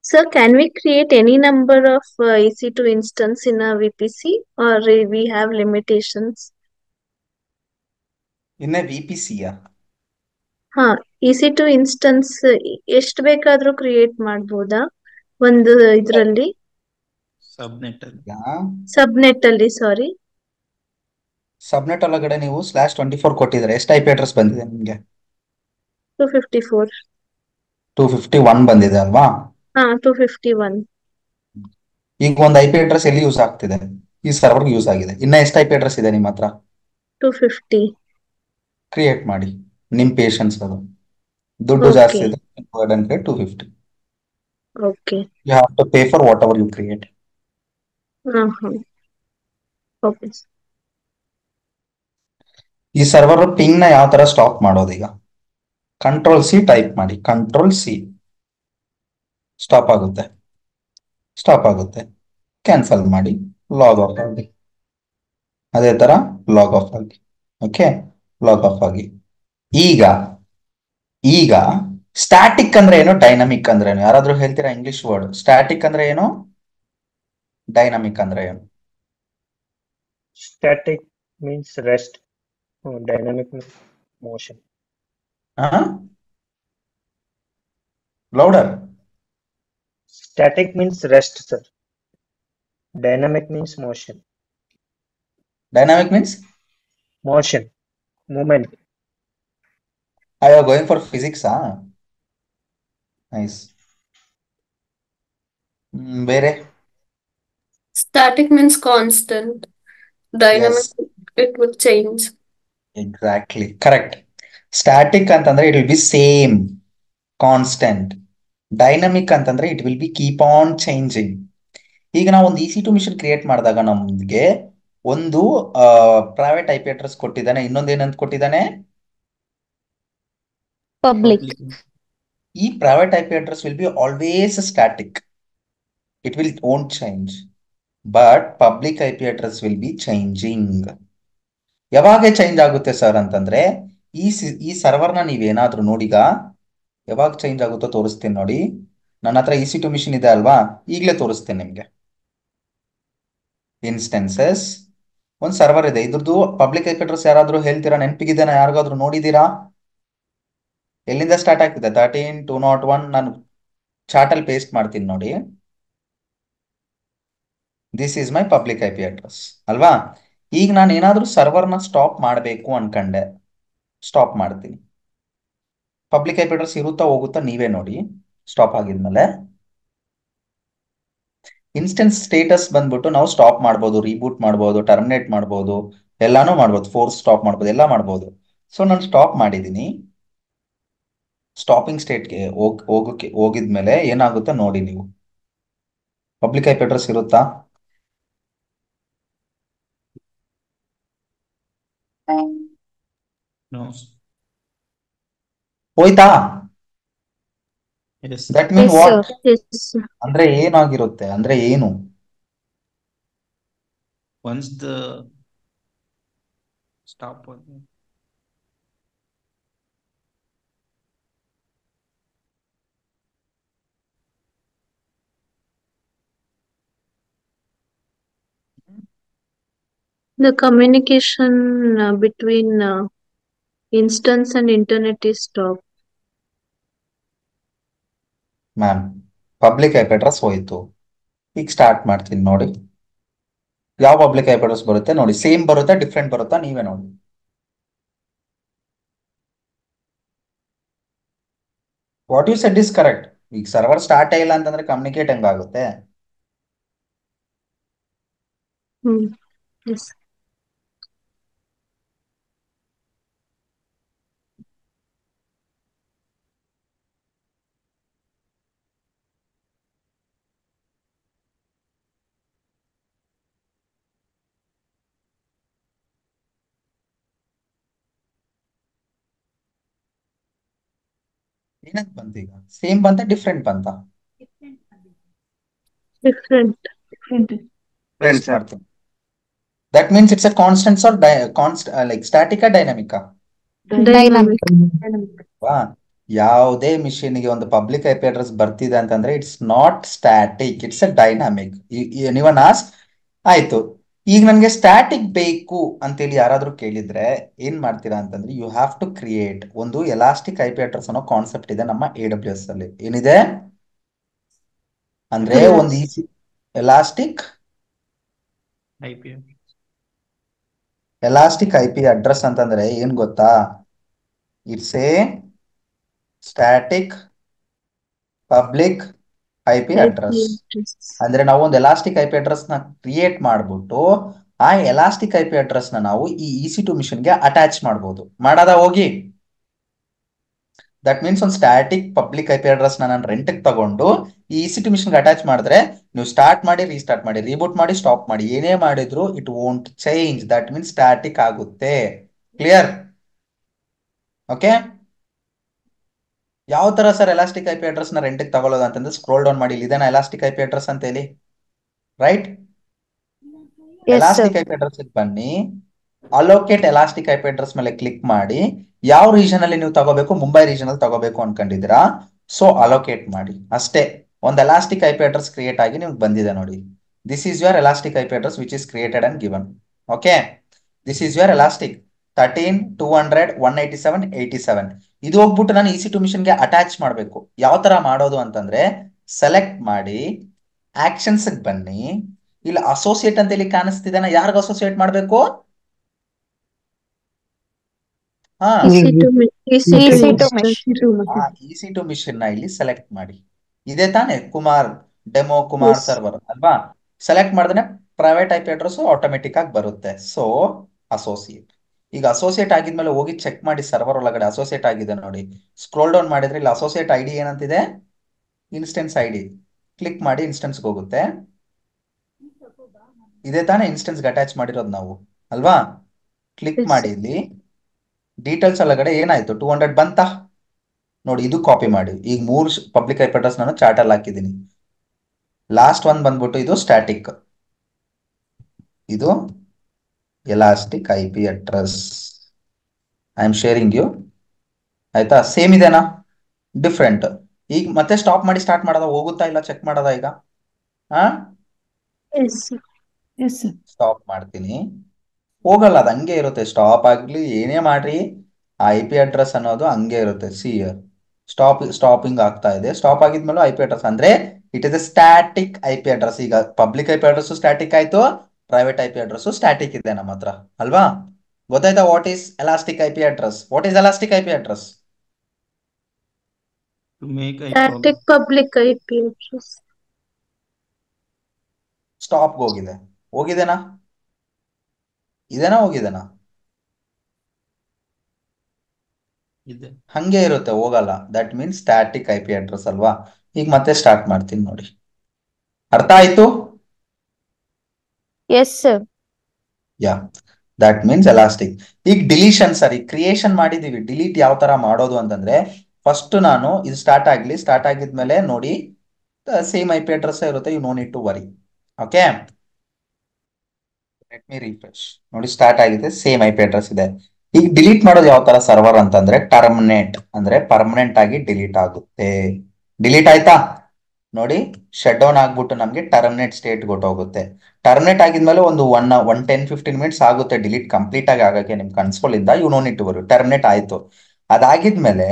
Sir, can we create any number of EC2 instance in a VPC, or we have limitations? ಇನ್ನೇ VPCಯ? ಹಾ, EC2 ಇನ್ಸ್ಟೆನ್ಸ್ ಎಷ್ಟು ಬೇಕಾದ್ರೂ ಕ್ರಿಯೇಟ್ ಮಾಡ್ಬೋದಾ ಒಂದು ಇದ್ರಲ್ಲಿ? ಸಬ್ನೆಟ್ ಸಬ್ನೆಟ್ ಅಲ್ಲಿ, ಸಾರಿ. ಸಬ್ನೆಟ್ ಒಳಗಡೆ ನೀವು /24 ಕೊಟ್ಟಿದ್ರೆ ಎಷ್ಟು IP ಅಡ್ರೆಸ್ ಬಂದಿದೆ ನಿಮ್ಗೆ? 254. 251 ಬಂದಿದೆ ಅಲ್ವಾ? ಹಾ, 251. ಈಗ ಒಂದು IP ಅಡ್ರೆಸ್ ಎಲ್ಲಿ ಯೂಸ್ ಆಗ್ತಿದೆ? ಈ ಸರ್ವರ್ ಯೂಸ್ ಆಗಿದೆ. ಇನ್ನ ಎಷ್ಟು IP ಅಡ್ರೆಸ್ ಇದೆ ನಿಮ್ಮ ಹತ್ರ? 250. ಕ್ರಿಯೇಟ್ ಮಾಡಿ. ನಿಮ್ ಪೇಷನ್ಸ್ ಅದು. ದುಡ್ಡು ಜಾಸ್ತಿ Okay. ಇದೆ. 250. Okay. You have to pay for whatever you create. Uh-huh. Okay. ಈ ಸರ್ವರ್ ಪಿಂಗ್ ನ ಯಾವ ತರ ಸ್ಟಾಪ್ ಮಾಡೋದು? ಈಗ Ctrl+C ಟೈಪ್ ಮಾಡಿ. Ctrl+C ಸ್ಟಾಪ್ ಆಗುತ್ತೆ. ಸ್ಟಾಪ್ ಆಗುತ್ತೆ. ಕ್ಯಾನ್ಸಲ್ ಮಾಡಿ. ಲಾಗ್ ಆಫ್ ಆಗಿ. ಅದೇ ತರ ಲಾಗ್ ಆಫ್ ಆಗಿ. ಓಕೆ, ಲಾಗ್ ಆಫ್ ಆಗಿ. ಈಗ ಈಗ ಸ್ಟ್ಯಾಟಿಕ್ ಅಂದ್ರೆ ಏನು, ಡೈನಮಿಕ್ ಅಂದ್ರೆ ಏನು? ಯಾರಾದ್ರೂ ಹೇಳ್ತೀರಾ ಇಂಗ್ಲಿಷ್ ವರ್ಡ್? ಸ್ಟ್ಯಾಟಿಕ್ ಅಂದ್ರೆ ಏನು, ಡೈನಮಿಕ್ ಅಂದ್ರೆ ಏನು? Static means rest. Dynamic means motion. Louder. Static means rest, sir. Dynamic means motion. Dynamic means Motion. Movement. I are going for physics, Nice. ಬೇರೆ? Static means constant. Dynamic, it will change. Exactly. Correct. Static ಅಂತಂದ್ರೆ it will be same, constant. Dynamic ಅಂತಂದ್ರೆ it will be keep on changing. ಈಗ ನಾವು ಒಂದು EC2 mission create ಮಾಡಿದಾಗ ನಮ್ಗೆ ಒಂದು private IP address ಕೊಟ್ಟಿದ್ದಾನೆ, ಇನ್ನೊಂದು ಏನಂತ ಕೊಟ್ಟಿದ್ದಾನೆ? Public. ಈ private IP address will be always static. It won't change. But public IP address will be changing. ಯಾವಾಗ ಚೇಂಜ್ ಆಗುತ್ತೆ ಸರ್ ಅಂತಂದ್ರೆ, ಈ ಸರ್ವರ್ನ ನೀವೇನಾದ್ರೂ ನೋಡಿಗ ಯಾವಾಗ ಚೇಂಜ್ ಆಗುತ್ತೋ ತೋರಿಸ್ತೀನಿ ನೋಡಿ. ನನ್ನ ಹತ್ರ EC2 ಮಿಷನ್ ಇದೆ ಅಲ್ವಾ, ಈಗಲೇ ತೋರಿಸ್ತೇನೆ ನಿಮ್ಗೆ. ಇನ್ಸ್ಟೆನ್ಸಸ್ ಒಂದು ಸರ್ವರ್ ಇದೆ, ಇದ್ರದ್ದು ಪಬ್ಲಿಕ್ IP ಅಡ್ರೆಸ್ ಯಾರಾದ್ರೂ ಹೇಳ್ತೀರಾ? ನೆನಪಿಗಿದ್ದೇನಾ? ಯಾರಿಗಾದ್ರೂ ನೋಡಿದೀರಾ? ಎಲ್ಲಿಂದ ಸ್ಟಾರ್ಟ್ ಆಗ್ತಿದೆ? 13,201. ನಾನು ಚಾರ್ಟ್ ಅಲ್ಲಿ ಪೇಸ್ಟ್ ಮಾಡ್ತೀನಿ ನೋಡಿ. This is my public IP address ಅಲ್ವಾ? ಈಗ ನಾನು ಏನಾದ್ರೂ ಸರ್ವರ್ನ ಸ್ಟಾಪ್ ಮಾಡಬೇಕು ಅನ್ಕಂಡೆ, ಸ್ಟಾಪ್ ಮಾಡ್ತೀನಿ. ಪಬ್ಲಿಕ್ IP ಅಡ್ರೆಸ್ ಇರುತ್ತಾ ಹೋಗುತ್ತಾ ನೀವೇ ನೋಡಿ. ಸ್ಟಾಪ್ ಆಗಿದ್ಮೇಲೆ ಇನ್ಸ್ಟೆನ್ಸ್ ಸ್ಟೇಟಸ್ ಬಂದ್ಬಿಟ್ಟು ನಾವು ಸ್ಟಾಪ್ ಮಾಡ್ಬೋದು, ರೀಬೂಟ್ ಮಾಡ್ಬೋದು, ಟರ್ಮಿನೇಟ್ ಮಾಡ್ಬೋದು, ಎಲ್ಲಾನು ಮಾಡ್ಬೋದು, ಫೋರ್ಸ್ ಸ್ಟಾಪ್ ಮಾಡ್ಬೋದು, ಎಲ್ಲ ಮಾಡ್ಬೋದು. ಸೊ ನಾನು ಸ್ಟಾಪ್ ಮಾಡಿದ್ದೀನಿ. ಸ್ಟಾಪಿಂಗ್ ಸ್ಟೇಟ್ಗೆ ಹೋಗಿದ್ಮೇಲೆ ಏನಾಗುತ್ತೆ ನೋಡಿ ನೀವು. ಪಬ್ಲಿಕ್ IP ಅಡ್ರೆಸ್ ಇರುತ್ತಾ? ಹೋಯ್ತಾ? Yes. That mean Yes, what? sir. Yes. ಅಂದ್ರೆ ಏನಾಗಿರುತ್ತೆ ಅಂದ್ರೆ ಏನು? Once the stop. The communication between instance and internet is stopped. Ma'am public IP address ಹೋಯ್ತು. ಈಗ ಸ್ಟಾರ್ಟ್ ಮಾಡ್ತೀನಿ ನೋಡಿ. ಯಾವ ಪಬ್ಲಿಕ್ IP ಅಡ್ರೆಸ್ ಬರುತ್ತೆ ನೋಡಿ. ಸೇಮ್ ಬರುತ್ತಾ, ಡಿಫ್ರೆಂಟ್ ಬರುತ್ತಾ? ನೀವೇ ನೋಡಿ. What you said is correct. ಈಗ ಸರ್ವರ್ ಸ್ಟಾರ್ಟ್ ಇಲ್ಲ ಅಂತಂದ್ರೆ ಕಮ್ಯುನಿಕೇಟ್ ಹೆಂಗಾಗುತ್ತೆ? Yes. ಏನಂತ ಬಂತು ಈಗ? ಸೇಮ್ ಬಂತ, ಡಿಫ್ರೆಂಟ್ ಬಂತ? Different. Paste ಮಾಡ್ತೀನಿ. That means it's a constant or like static or dynamic? Dynamic. ಯಾವುದೇ ಮಿಷಿನ್ಗೆ ಒಂದು ಪಬ್ಲಿಕ್ IP ಅಡ್ರೆಸ್ ಬರ್ತಿದೆ ಅಂತಂದ್ರೆ it's not static, it's a dynamic. Anyone ask? ಆಯ್ತು. ಈಗ ನನಗೆ ಸ್ಟ್ಯಾಟಿಕ್ ಬೇಕು ಅಂತೇಳಿ ಯಾರಾದ್ರೂ ಕೇಳಿದ್ರೆ ಏನ್ ಮಾಡ್ತೀರಾ ಅಂತಂದ್ರೆ, ಯು ಹ್ಯಾವ್ ಟು ಕ್ರಿಯೇಟ್ ಒಂದು ಎಲಾಸ್ಟಿಕ್ IP ಅಡ್ರೆಸ್ ಅನ್ನೋ ಕಾನ್ಸೆಪ್ಟ್ ಇದೆ ನಮ್ಮ AWS ಅಲ್ಲಿ. ಏನಿದೆ ಅಂದ್ರೆ ಒಂದು ಎಲಾಸ್ಟಿಕ್ IP ಅಡ್ರೆಸ್ ಅಂತಂದ್ರೆ ಏನ್ ಗೊತ್ತಾ? It's A static public IP address. ಅಂದ್ರೆ ನಾವು ಒಂದು ಎಲಾಸ್ಟಿಕ್ IP ಅಡ್ರೆಸ್ ನ ಕ್ರಿಯೇಟ್ ಮಾಡ್ಬಿಟ್ಟು ಆ ಎಲಾಸ್ಟಿಕ್ IP ಅಡ್ರೆಸ್ ನ ನಾವು ಈ EC2 ಮಿಷನ್ಗೆ ಅಟ್ಯಾಚ್ ಮಾಡ್ಬೋದು. ಮಾಡದ ಹೋಗಿ. ದಟ್ ಮೀನ್ಸ್ ಒಂದು ಸ್ಟ್ಯಾಟಿಕ್ ಪಬ್ಲಿಕ್ IP ಅಡ್ರೆಸ್ ನಾನು ರೆಂಟ್ ತಗೊಂಡು ಈ EC2 ಮಿಷನ್ಗೆ ಅಟ್ಯಾಚ್ ಮಾಡಿದ್ರೆ ನೀವು ಸ್ಟಾರ್ಟ್ ಮಾಡಿ ರೀಸ್ಟಾರ್ಟ್ ಮಾಡಿ ರೀಬೂಟ್ ಮಾಡಿ ಸ್ಟಾಪ್ ಮಾಡಿ ಏನೇ ಮಾಡಿದ್ರು it won't change. That means static ಆಗುತ್ತೆ. ಕ್ಲಿಯರ್? ಓಕೆ. ಯಾವ ತರ ಸರ್ ಎಲಾಸ್ಟಿಕ್ IP ಅಡ್ರೆಸ್ ನ ರೆಂಟ್ ತಗೊಳ್ಳೋದು ಅಂತಂದ್ರೆ ಸ್ಕ್ರೋಲ್ ಡೌನ್ ಮಾಡಿ, ಇದೇನಾ ಎಲಾಸ್ಟಿಕ್ IP ಅಡ್ರೆಸ್ ಅಂತ ಹೇಳಿ, ರೈಟ್? ಎಲಾಸ್ಟಿಕ್ IP ಅಡ್ರೆಸ್ ಬನ್ನಿ, ಅಲೋಕೇಟ್ ಎಲಾಸ್ಟಿಕ್ IP ಅಡ್ರೆಸ್ ಮೇಲೆ ಕ್ಲಿಕ್ ಮಾಡಿ. ಯಾವ ರೀಜನ್ ಅಲ್ಲಿ ನೀವು ತಗೋಬೇಕು? ಮುಂಬೈ ರೀಜನ್ ಅಲ್ಲಿ ತಗೋಬೇಕು ಅನ್ಕೊಂಡಿದ್ದೀರಾ, ಸೊ ಅಲೋಕೇಟ್ ಮಾಡಿ ಅಷ್ಟೇ. ಒಂದು ಎಲಾಸ್ಟಿಕ್ IP ಅಡ್ರೆಸ್ ಕ್ರಿಯೇಟ್ ಆಗಿ ನಿಮ್ಗೆ ಬಂದಿದೆ ನೋಡಿ. This is your elastic IP address which is created and given. Okay, this is your elastic 13, 200, 187, 87. ಇದು ಹೋಗ್ಬಿಟ್ಟು ನಾನು EC2 ಮಿಷನ್ಗೆ ಅಟ್ಯಾಚ್ ಮಾಡಬೇಕು. ಯಾವ ತರ ಮಾಡೋದು ಅಂತಂದ್ರೆ ಸೆಲೆಕ್ಟ್ ಮಾಡಿ, ಆಕ್ಷನ್ಸ್ ಬನ್ನಿ. ಇಲ್ಲಿ ಅಸೋಸಿಯೇಟ್ ಅಂತ ಹೇಳಿ ಕಾಣಿಸ್ತಿದ್ದಾನ, ಯಾರಿಗ ಅಸೋಸಿಯೇಟ್ ಮಾಡಬೇಕು? EC2 ಮಿಷನ್ ನ ಇಲ್ಲಿ ಸೆಲೆಕ್ಟ್ ಮಾಡಿ. ಇದೇ ತಾನೆ ಕುಮಾರ್ ಡೆಮೋ ಕುಮಾರ್ ಸರ್ವರ್ ಅಲ್ವಾ? ಸೆಲೆಕ್ಟ್ ಮಾಡಿದ್ರೆ ಪ್ರೈವೇಟ್ IP ಅಡ್ರೆಸ್ ಆಟೋಮೆಟಿಕ್ ಆಗಿ ಬರುತ್ತೆ. So associate. ಈಗ ಅಸೋಸಿಯೇಟ್ ಆಗಿದ್ಮೇಲೆ ಹೋಗಿ ಚೆಕ್ ಮಾಡಿ ಸರ್ವರ್ ಒಳಗಡೆ ಅಸೋಸಿಯೇಟ್ ಆಗಿದೆ ನೋಡಿ. ಸ್ಕ್ರೋಲ್ ಡೌನ್ ಮಾಡಿದ್ರೆ ಇಲ್ಲಿ ಅಸೋಸಿಯೇಟ್ ID ಏನಂತಿದೆ? Instance ID. ಕ್ಲಿಕ್ ಮಾಡಿ ಇನ್ಸ್ಟೆನ್ಸ್ಗೆ ಹೋಗುತ್ತೆ. ಇದೇ ತಾನೇ ಇನ್ಸ್ಟೆನ್ಸ್ಗೆ ಅಟ್ಯಾಚ್ ಮಾಡಿರೋದು ನಾವು ಅಲ್ವಾ? ಕ್ಲಿಕ್ ಮಾಡಿ, ಇಲ್ಲಿ ಡೀಟೇಲ್ಸ್ ಒಳಗಡೆ ಏನಾಯ್ತು 200 ಬಂತಾ ನೋಡಿ. ಇದು ಕಾಪಿ ಮಾಡಿ. ಈಗ 3 ಪಬ್ಲಿಕ್ IP ಅಡ್ರೆಸ್ ನಾನು ಚಾರ್ಟ್ ಅಲ್ಲಿ ಹಾಕಿದ್ದೀನಿ. ಲಾಸ್ಟ್ ಒನ್ ಬಂದ್ಬಿಟ್ಟು ಇದು ಸ್ಟ್ಯಾಟಿಕ್, ಇದು elastic IP address. I am sharing you. ಆಯ್ತಾ? ಸೇಮ್ ಇದೆನಾ? ಡಿಫ್ರೆಂಟ್. ಈಗ ಮತ್ತೆ ಸ್ಟಾಪ್ ಮಾಡಿ ಸ್ಟಾರ್ಟ್ ಮಾಡೋದ, ಹೋಗುತ್ತಾ ಇಲ್ಲ ಚೆಕ್ ಮಾಡೋದ ಈಗ? ಸ್ಟಾಪ್ ಮಾಡ್ತೀನಿ, ಹೋಗಲ್ಲ, ಅದು ಹಂಗೆ ಇರುತ್ತೆ. ಸ್ಟಾಪ್ ಆಗ್ಲಿ ಏನೇ ಮಾಡ್ರಿ IP ಅಡ್ರೆಸ್ ಅನ್ನೋದು ಹಂಗೆ ಇರುತ್ತೆ. ಸಿ ಸ್ಟಾಪಿಂಗ್ ಆಗ್ತಾ ಇದೆ. ಸ್ಟಾಪ್ ಆಗಿದ್ಮೇಲೆ IP ಅಡ್ರೆಸ್ ಅಂದ್ರೆ it is A static IP address. ಈಗ ಪಬ್ಲಿಕ್ IP ಅಡ್ರೆಸ್ ಸ್ಟ್ಯಾಟಿಕ್ ಆಯ್ತು, ಪ್ರೈವೇಟ್ IP ಅಡ್ರೆಸ್ ಸ್ಟ್ಯಾಟಿಕ್ ಇದೆ ನಮ್ಮ ಹತ್ರ ಅಲ್ವಾ? ಗೊತ್ತಾಯ್ತಾ? What is elastic IP address? What is elastic IP address? Static public IP address. Stop ಹೋಗಿದೆ, ಹೋಗಿದೆನಾ? ಇದೇನಾ ಹೋಗಿದೆನಾ? ಹಂಗೆ ಇರುತ್ತೆ, ಹೋಗಲ್ಲ. That means static IP address ಅಲ್ವಾ? ಈಗ ಮತ್ತೆ ಸ್ಟಾರ್ಟ್ ಮಾಡ್ತೀನಿ ನೋಡಿ. ಅರ್ಥ ಆಯ್ತು? Yes sir. Yeah, that means elastic. ಈಗ ಡಿಲೀಷನ್ ಸರಿ ಕ್ರಿಯೇಷನ್ ಮಾಡಿದೀವಿ. ಡಿಲೀಟ್ ಯಾವ ತರ ಮಾಡೋದು ಅಂತಂದ್ರೆ ಫಸ್ಟ್ ನಾನು ಇದು ಸ್ಟಾರ್ಟ್ ಆಗಿದ್ಮೇಲೆ ನೋಡಿ ಸೇಮ್ IP ಅಡ್ರೆಸ್ ಇರುತ್ತೆ. You no need to worry. Okay, let me refresh. ನೋಡಿ ಸ್ಟಾರ್ಟ್ ಆಗಿದೆ, ಸೇಮ್ IP ಅಡ್ರೆಸ್ ಇದೆ. ಈಗ ಡಿಲೀಟ್ ಮಾಡೋದು ಯಾವ ತರ ಸರ್ವರ್ ಅಂತಂದ್ರೆ ಟರ್ಮಿನೇಟ್, ಅಂದ್ರೆ ಪರ್ಮನೆಂಟ್ ಆಗಿ ಡಿಲೀಟ್ ಆಗುತ್ತೆ. ಡಿಲೀಟ್ ಆಯ್ತಾ ನೋಡಿ, ಶಟ್ ಡೌನ್ ಆಗ್ಬಿಟ್ಟು ನಮ್ಗೆ ಟರ್ಮಿನೇಟ್ ಸ್ಟೇಟ್ ಹೋಗುತ್ತೆ. ಟರ್ಮಿನೇಟ್ ಆಗಿದ್ಮೇಲೆ ಒಂದು 10-15 ಮಿನಿಟ್ಸ್ ಆಗುತ್ತೆ ಡಿಲೀಟ್ ಕಂಪ್ಲೀಟ್ ಆಗಿ ಆಗಕ್ಕೆ ನಿಮ್ ಕನ್ಸೋಲ್ ಇಂದ. You no need to worry, terminate ಆಯ್ತು. ಅದಾಗಿದ್ಮೇಲೆ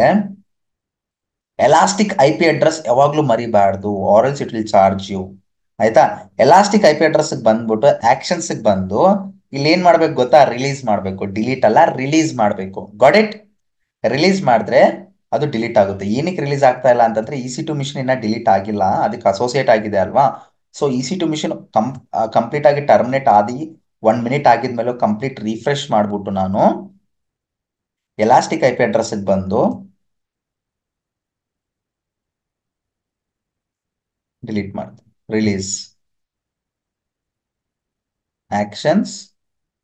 ಎಲಾಸ್ಟಿಕ್ IP ಅಡ್ರೆಸ್ ಯಾವಾಗ್ಲೂ ಮರಿಬಾರ್ದು, or else it will charge you. ಆಯ್ತಾ? ಎಲಾಸ್ಟಿಕ್ IP ಅಡ್ರೆಸ್ ಬಂದ್ಬಿಟ್ಟು ಆಕ್ಷನ್ಸ್ ಬಂದು ಇಲ್ಲಿ ಏನ್ ಮಾಡ್ಬೇಕು ಗೊತ್ತಾ? ರಿಲೀಸ್ ಮಾಡ್ಬೇಕು. ಡಿಲೀಟ್ ಅಲ್ಲ, ರಿಲೀಸ್ ಮಾಡ್ಬೇಕು. Got it? ರಿಲೀಸ್ ಮಾಡಿದ್ರೆ ಅದು ಡಿಲೀಟ್ ಆಗುತ್ತೆ. ಏನಕ್ಕೆ ರಿಲೀಸ್ ಆಗ್ತಾ ಇಲ್ಲ ಅಂತಂದ್ರೆ EC2 ಮಿಷನ್ ಇನ್ನ ಡಿಲೀಟ್ ಆಗಿಲ್ಲ, ಅದಕ್ಕೆ ಅಸೋಸಿಯೇಟ್ ಆಗಿದೆ ಅಲ್ವಾ? ಸೊ EC2 ಮಿಷನ್ ಕಂಪ್ಲೀಟ್ ಆಗಿ ಟರ್ಮಿನೇಟ್ ಆದಿ 1 ಮಿನಿಟ್ ಆಗಿದ್ಮೇಲೆ ಕಂಪ್ಲೀಟ್ ರಿಫ್ರೆಶ್ ಮಾಡ್ಬಿಟ್ಟು ನಾನು ಎಲಾಸ್ಟಿಕ್ IP ಅಡ್ರೆಸ್ ಬಂದು ಡಿಲೀಟ್ ಮಾಡ್ತೀನಿ. Release, actions,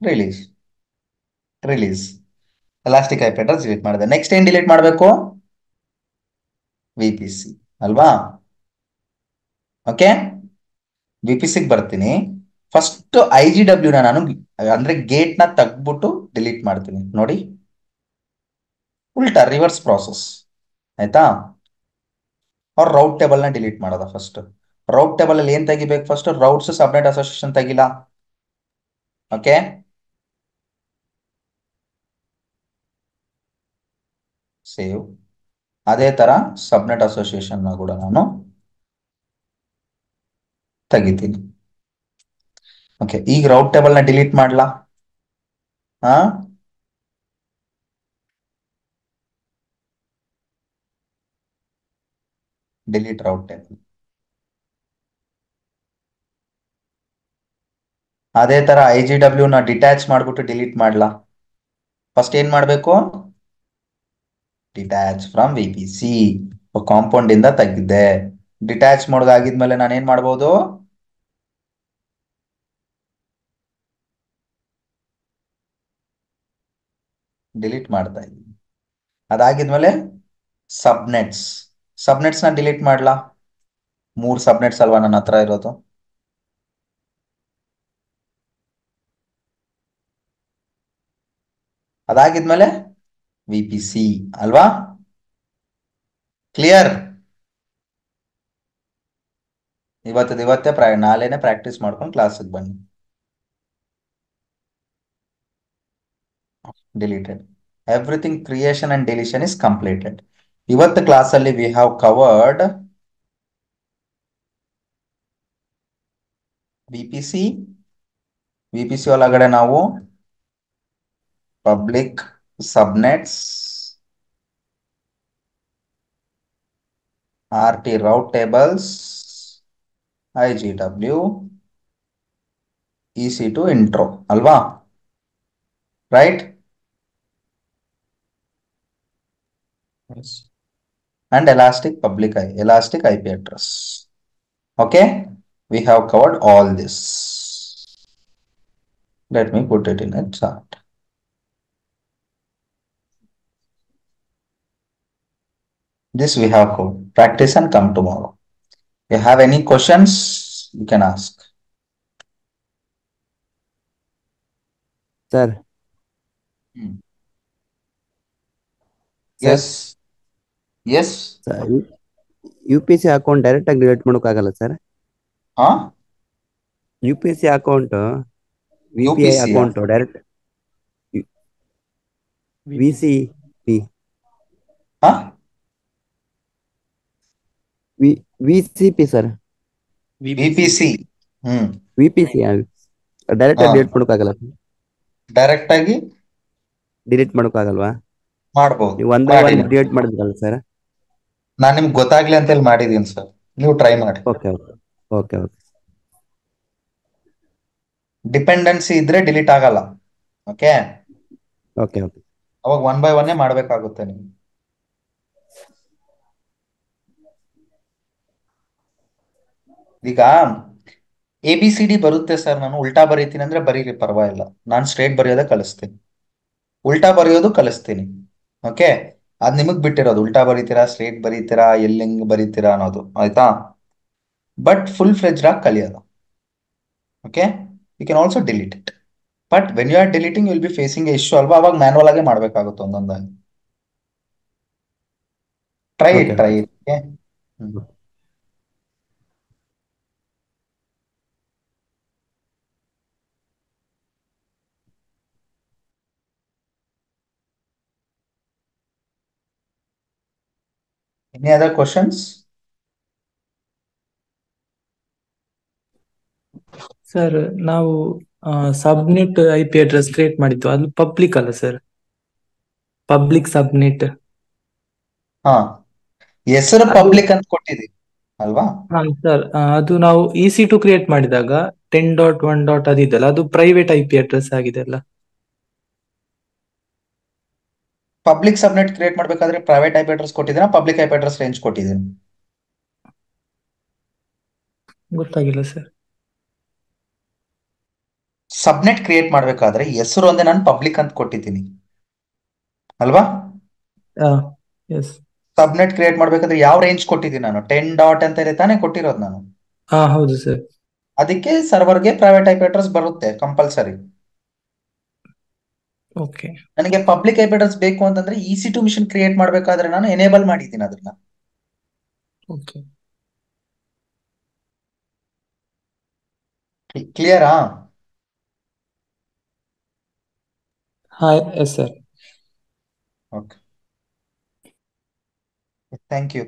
release, release. Elastic IP address delete ಮಾಡಿದೆ. ನೆಕ್ಸ್ಟ್ ಏನ್ ಡಿಲೀಟ್ ಮಾಡಬೇಕು? VPC ಅಲ್ವಾ? ಓಕೆ, VPCಗೆ ಬರ್ತೀನಿ. ಫಸ್ಟ್ IGW ನಾನು ಅಂದ್ರೆ ಗೇಟ್ ನ ತೆಗ್ದ್ಬಿಟ್ಟು ಡಿಲೀಟ್ ಮಾಡ್ತೀನಿ ನೋಡಿ. ಉಲ್ಟಾ ರಿವರ್ಸ್ ಪ್ರಾಸೆಸ್. ಆಯ್ತಾ? ಅವ್ರ ರೌಟ್ ಟೇಬಲ್ ನ ಡಿಲೀಟ್ ಮಾಡೋದ ಫಸ್ಟ್. ರೌಟ್ ಟೇಬಲ್ ಅಲ್ಲಿ ಏನ್ ತೆಗಿಬೇಕು? ಫಸ್ಟ್ ರೌಟ್ಸ್ ಸಬ್ನೆಟ್ ಅಸೋಸಿಯೇಷನ್ ತೆಗಿಲ್ಲ. Okay, save. ಅದೇ ತರ ಸಬ್ನೆಟ್ ಅಸೋಸಿಯೇಷನ್ ನ ಕೂಡ ನಾನು ತೆಗಿತೀನಿ. ಓಕೆ, ಈಗ ರೌಟ್ ಟೇಬಲ್ ನ ಡಿಲೀಟ್ ಮಾಡ್ಲಾ? Delete route table. ಅದೇ ತರ IGW ನ ಡಿಟ್ಯಾಚ್ ಮಾಡ್ಬಿಟ್ಟು ಡಿಲೀಟ್ ಮಾಡ್ಲಾ? ಫಸ್ಟ್ ಏನ್ ಮಾಡ್ಬೇಕು? ಡಿಟ್ಯಾಚ್ ಫ್ರಮ್ VPC ಕಾಂಪೌಂಡ್ ಇಂದ ತೆಗೆದೆ. ಡಿಟ್ಯಾಚ್ ಮೋಡ್ ಆಗಿದ್ಮೇಲೆ ನಾನು ಏನ್ ಮಾಡ್ಬೋದು? ಡಿಲೀಟ್ ಮಾಡ್ತಾ ಇದ್ದೀನಿ. ಅದಾಗಿದ್ಮೇಲೆ ಸಬ್ನೆಟ್ಸ್ ನ ಡಿಲೀಟ್ ಮಾಡ್ಲಾ? 3 ಸಬ್ನೆಟ್ಸ್ ಅಲ್ವಾ ನನ್ನ ಹತ್ರ ಇರೋದು? ಅದಾಗಿದ್ಮೇಲೆ VPC ಅಲ್ವಾ? ಕ್ಲಿಯರ್? ಇವತ್ತೇ ನಾಳೆನೆ ಪ್ರಾಕ್ಟೀಸ್ ಮಾಡ್ಕೊಂಡು ಕ್ಲಾಸಿಗೆ ಬನ್ನಿ. Deleted. Everything creation and deletion is completed. ಇವತ್ತು ಕ್ಲಾಸಲ್ಲಿ ವಿ ಹ್ಯಾವ್ ಕವರ್ಡ್ VPC ಒಳಗಡೆ ನಾವು public subnets, RT route tables, IGW, EC2 intro ಅಲ್ವಾ? Right? And elastic IP address. Okay, we have covered all this. Let me put it in a chart. This we have covered. Practice and come tomorrow. If you have any questions, you can ask. Sir. Yes. Yes. Sir, UPC account direct ಆಗಿ delete ಮಾಡೋಕ್ಕಾಗಲ್ಲ sir? UPC account VPI account direct VCP sir. VPC direct ಆಗಿ delete ಮಾಡೋಕ್ಕಾಗಲ್ಲ? Direct ಆಗಿ delete ಮಾಡೋಕ್ಕಾಗಲ್ವಾ? ಮಾಡಬಹುದು. ನೀವು 1 by 1 delete ಮಾಡಿದ್ರಲ್ಲ sir? ನಾನು ನಿಮ್ಗೆ ಗೊತ್ತಾಗ್ಲಿ ಅಂತ ಹೇಳಿ ಮಾಡಿದೀನಿ ಸರ್, ನೀವು ಟ್ರೈ ಮಾಡಿ. ಓಕೆ. ಡಿಪೆಂಡೆನ್ಸಿ ಇದ್ರೆ ಡಿಲೀಟ್ ಆಗಲ್ಲ. ಓಕೆ, ಅವಾಗ 1 by 1 ಮಾಡ್ಬೇಕಾಗುತ್ತೆ ನೀವು. ಈಗ ABCD ಬರುತ್ತೆ ಸರ್, ನಾನು ಉಲ್ಟಾ ಬರೀತೀನಿ ಅಂದ್ರೆ ಬರೀರಿ, ಪರವಾಗಿಲ್ಲ. ನಾನು ಸ್ಟ್ರೇಟ್ ಬರೆಯೋದೇ ಕಲಿಸ್ತೀನಿ, ಉಲ್ಟಾ ಬರೆಯೋದು ಕಲಿಸ್ತೀನಿ. ಓಕೆ, ಅದ್ ನಿಮಗ್ ಬಿಟ್ಟಿರೋದು, ಉಲ್ಟಾ ಬರೀತೀರಾ ಸ್ಟ್ರೇಟ್ ಬರೀತೀರಾ ಎಲ್ಲಿಂಗ್ ಬರೀತೀರಾ ಅನ್ನೋದು, ಆಯ್ತಾ? ಬಟ್ ಫುಲ್ ಫ್ಲೆಜ್ಡ್ ಆಗಿ ಕಲಿಯೋದು. Okay, you can also delete it. But when you are deleting will be facing issue ಅಲ್ವಾ, ಅವಾಗ ಮ್ಯಾನುವಲ್ ಆಗಿ ಮಾಡ್ಬೇಕಾಗುತ್ತೆ ಒಂದೊಂದಾಗಿ. Try it. Any other questions? Sir, ನಾವು ಸಬ್ನೆಟ್ IP ಅಡ್ರೆಸ್ ಕ್ರಿಯೇಟ್ ಮಾಡಿದ್ದು ಅದು ಪಬ್ಲಿಕ್ ಅಲ್ಲ ಸರ್? ಪಬ್ಲಿಕ್ ಸಬ್ನೆಟ್ ಹೆಸರು ಪಬ್ಲಿಕ್ ಅಂತ ಕೊಟ್ಟಿದ್ದೀವಿ ಅಲ್ವಾ? ಸರ್, ಅದು ನಾವು EC2 ಕ್ರಿಯೇಟ್ ಮಾಡಿದಾಗ 10.1. ಅದಿದೆಲ್ಲ ಅದು ಪ್ರೈವೇಟ್ IP ಅಡ್ರೆಸ್ ಆಗಿದೆ ಅಲ್ಲ? ಪಬ್ಲಿಕ್ ಸಬ್ನೆಟ್ ಕ್ರಿಯೇಟ್ ಮಾಡ್ಬೇಕಾದ್ರೆ ಪ್ರೈವೇಟ್ IP ಅಡ್ರೆಸ್ ಕೊಟ್ಟಿದ್ದೀರಾ, ಪಬ್ಲಿಕ್ IP ಅಡ್ರೆಸ್ ರೇಂಜ್ ಕೊಟ್ಟಿದ್ದೀನಿ? ಗೊತ್ತಾಗಿಲ್ಲ ಸರ್. ಸಬ್ನೆಟ್ ಕ್ರಿಯೇಟ್ ಮಾಡ್ಬೇಕಾದ್ರೆ ಹೆಸರು ಒಂದೇ ನಾನು ಪಬ್ಲಿಕ್ ಅಂತ ಕೊಟ್ಟಿದ್ದೀನಿ ಅಲ್ವಾ? ಸಬ್ನೆಟ್ ಕ್ರಿಯೇಟ್ ಮಾಡ್ಬೇಕಾದ್ರೆ ಯಾವ ರೇಂಜ್ ಕೊಟ್ಟಿದ್ದೀನಿ ನಾನು? 10. ಅಂತ ಇದೆ ತಾನೇ ಕೊಟ್ಟಿರೋದು ನಾನು? ಹೌದು ಸರ್. ಅದಕ್ಕೆ ಸರ್ವರ್ಗೆ ಪ್ರೈವೇಟ್ IP ಅಡ್ರೆಸ್ ಬರುತ್ತೆ ಕಂಪಲ್ಸರಿ. ಓಕೆ, ನನಗೆ ಪಬ್ಲಿಕ್ IP ಅಡ್ರೆಸ್ ಬೇಕು ಅಂತಂದ್ರೆ EC2 ಮಿಷನ್ ಕ್ರಿಯೇಟ್ ಮಾಡ್ಬೇಕಾದ್ರೆ ನಾನು ಎನೇಬಲ್ ಮಾಡಿದ್ದೀನಿ ಅದನ್ನ. ಓಕೆ, ಕ್ಲಿಯರಾ? Yes sir. Okay, thank you.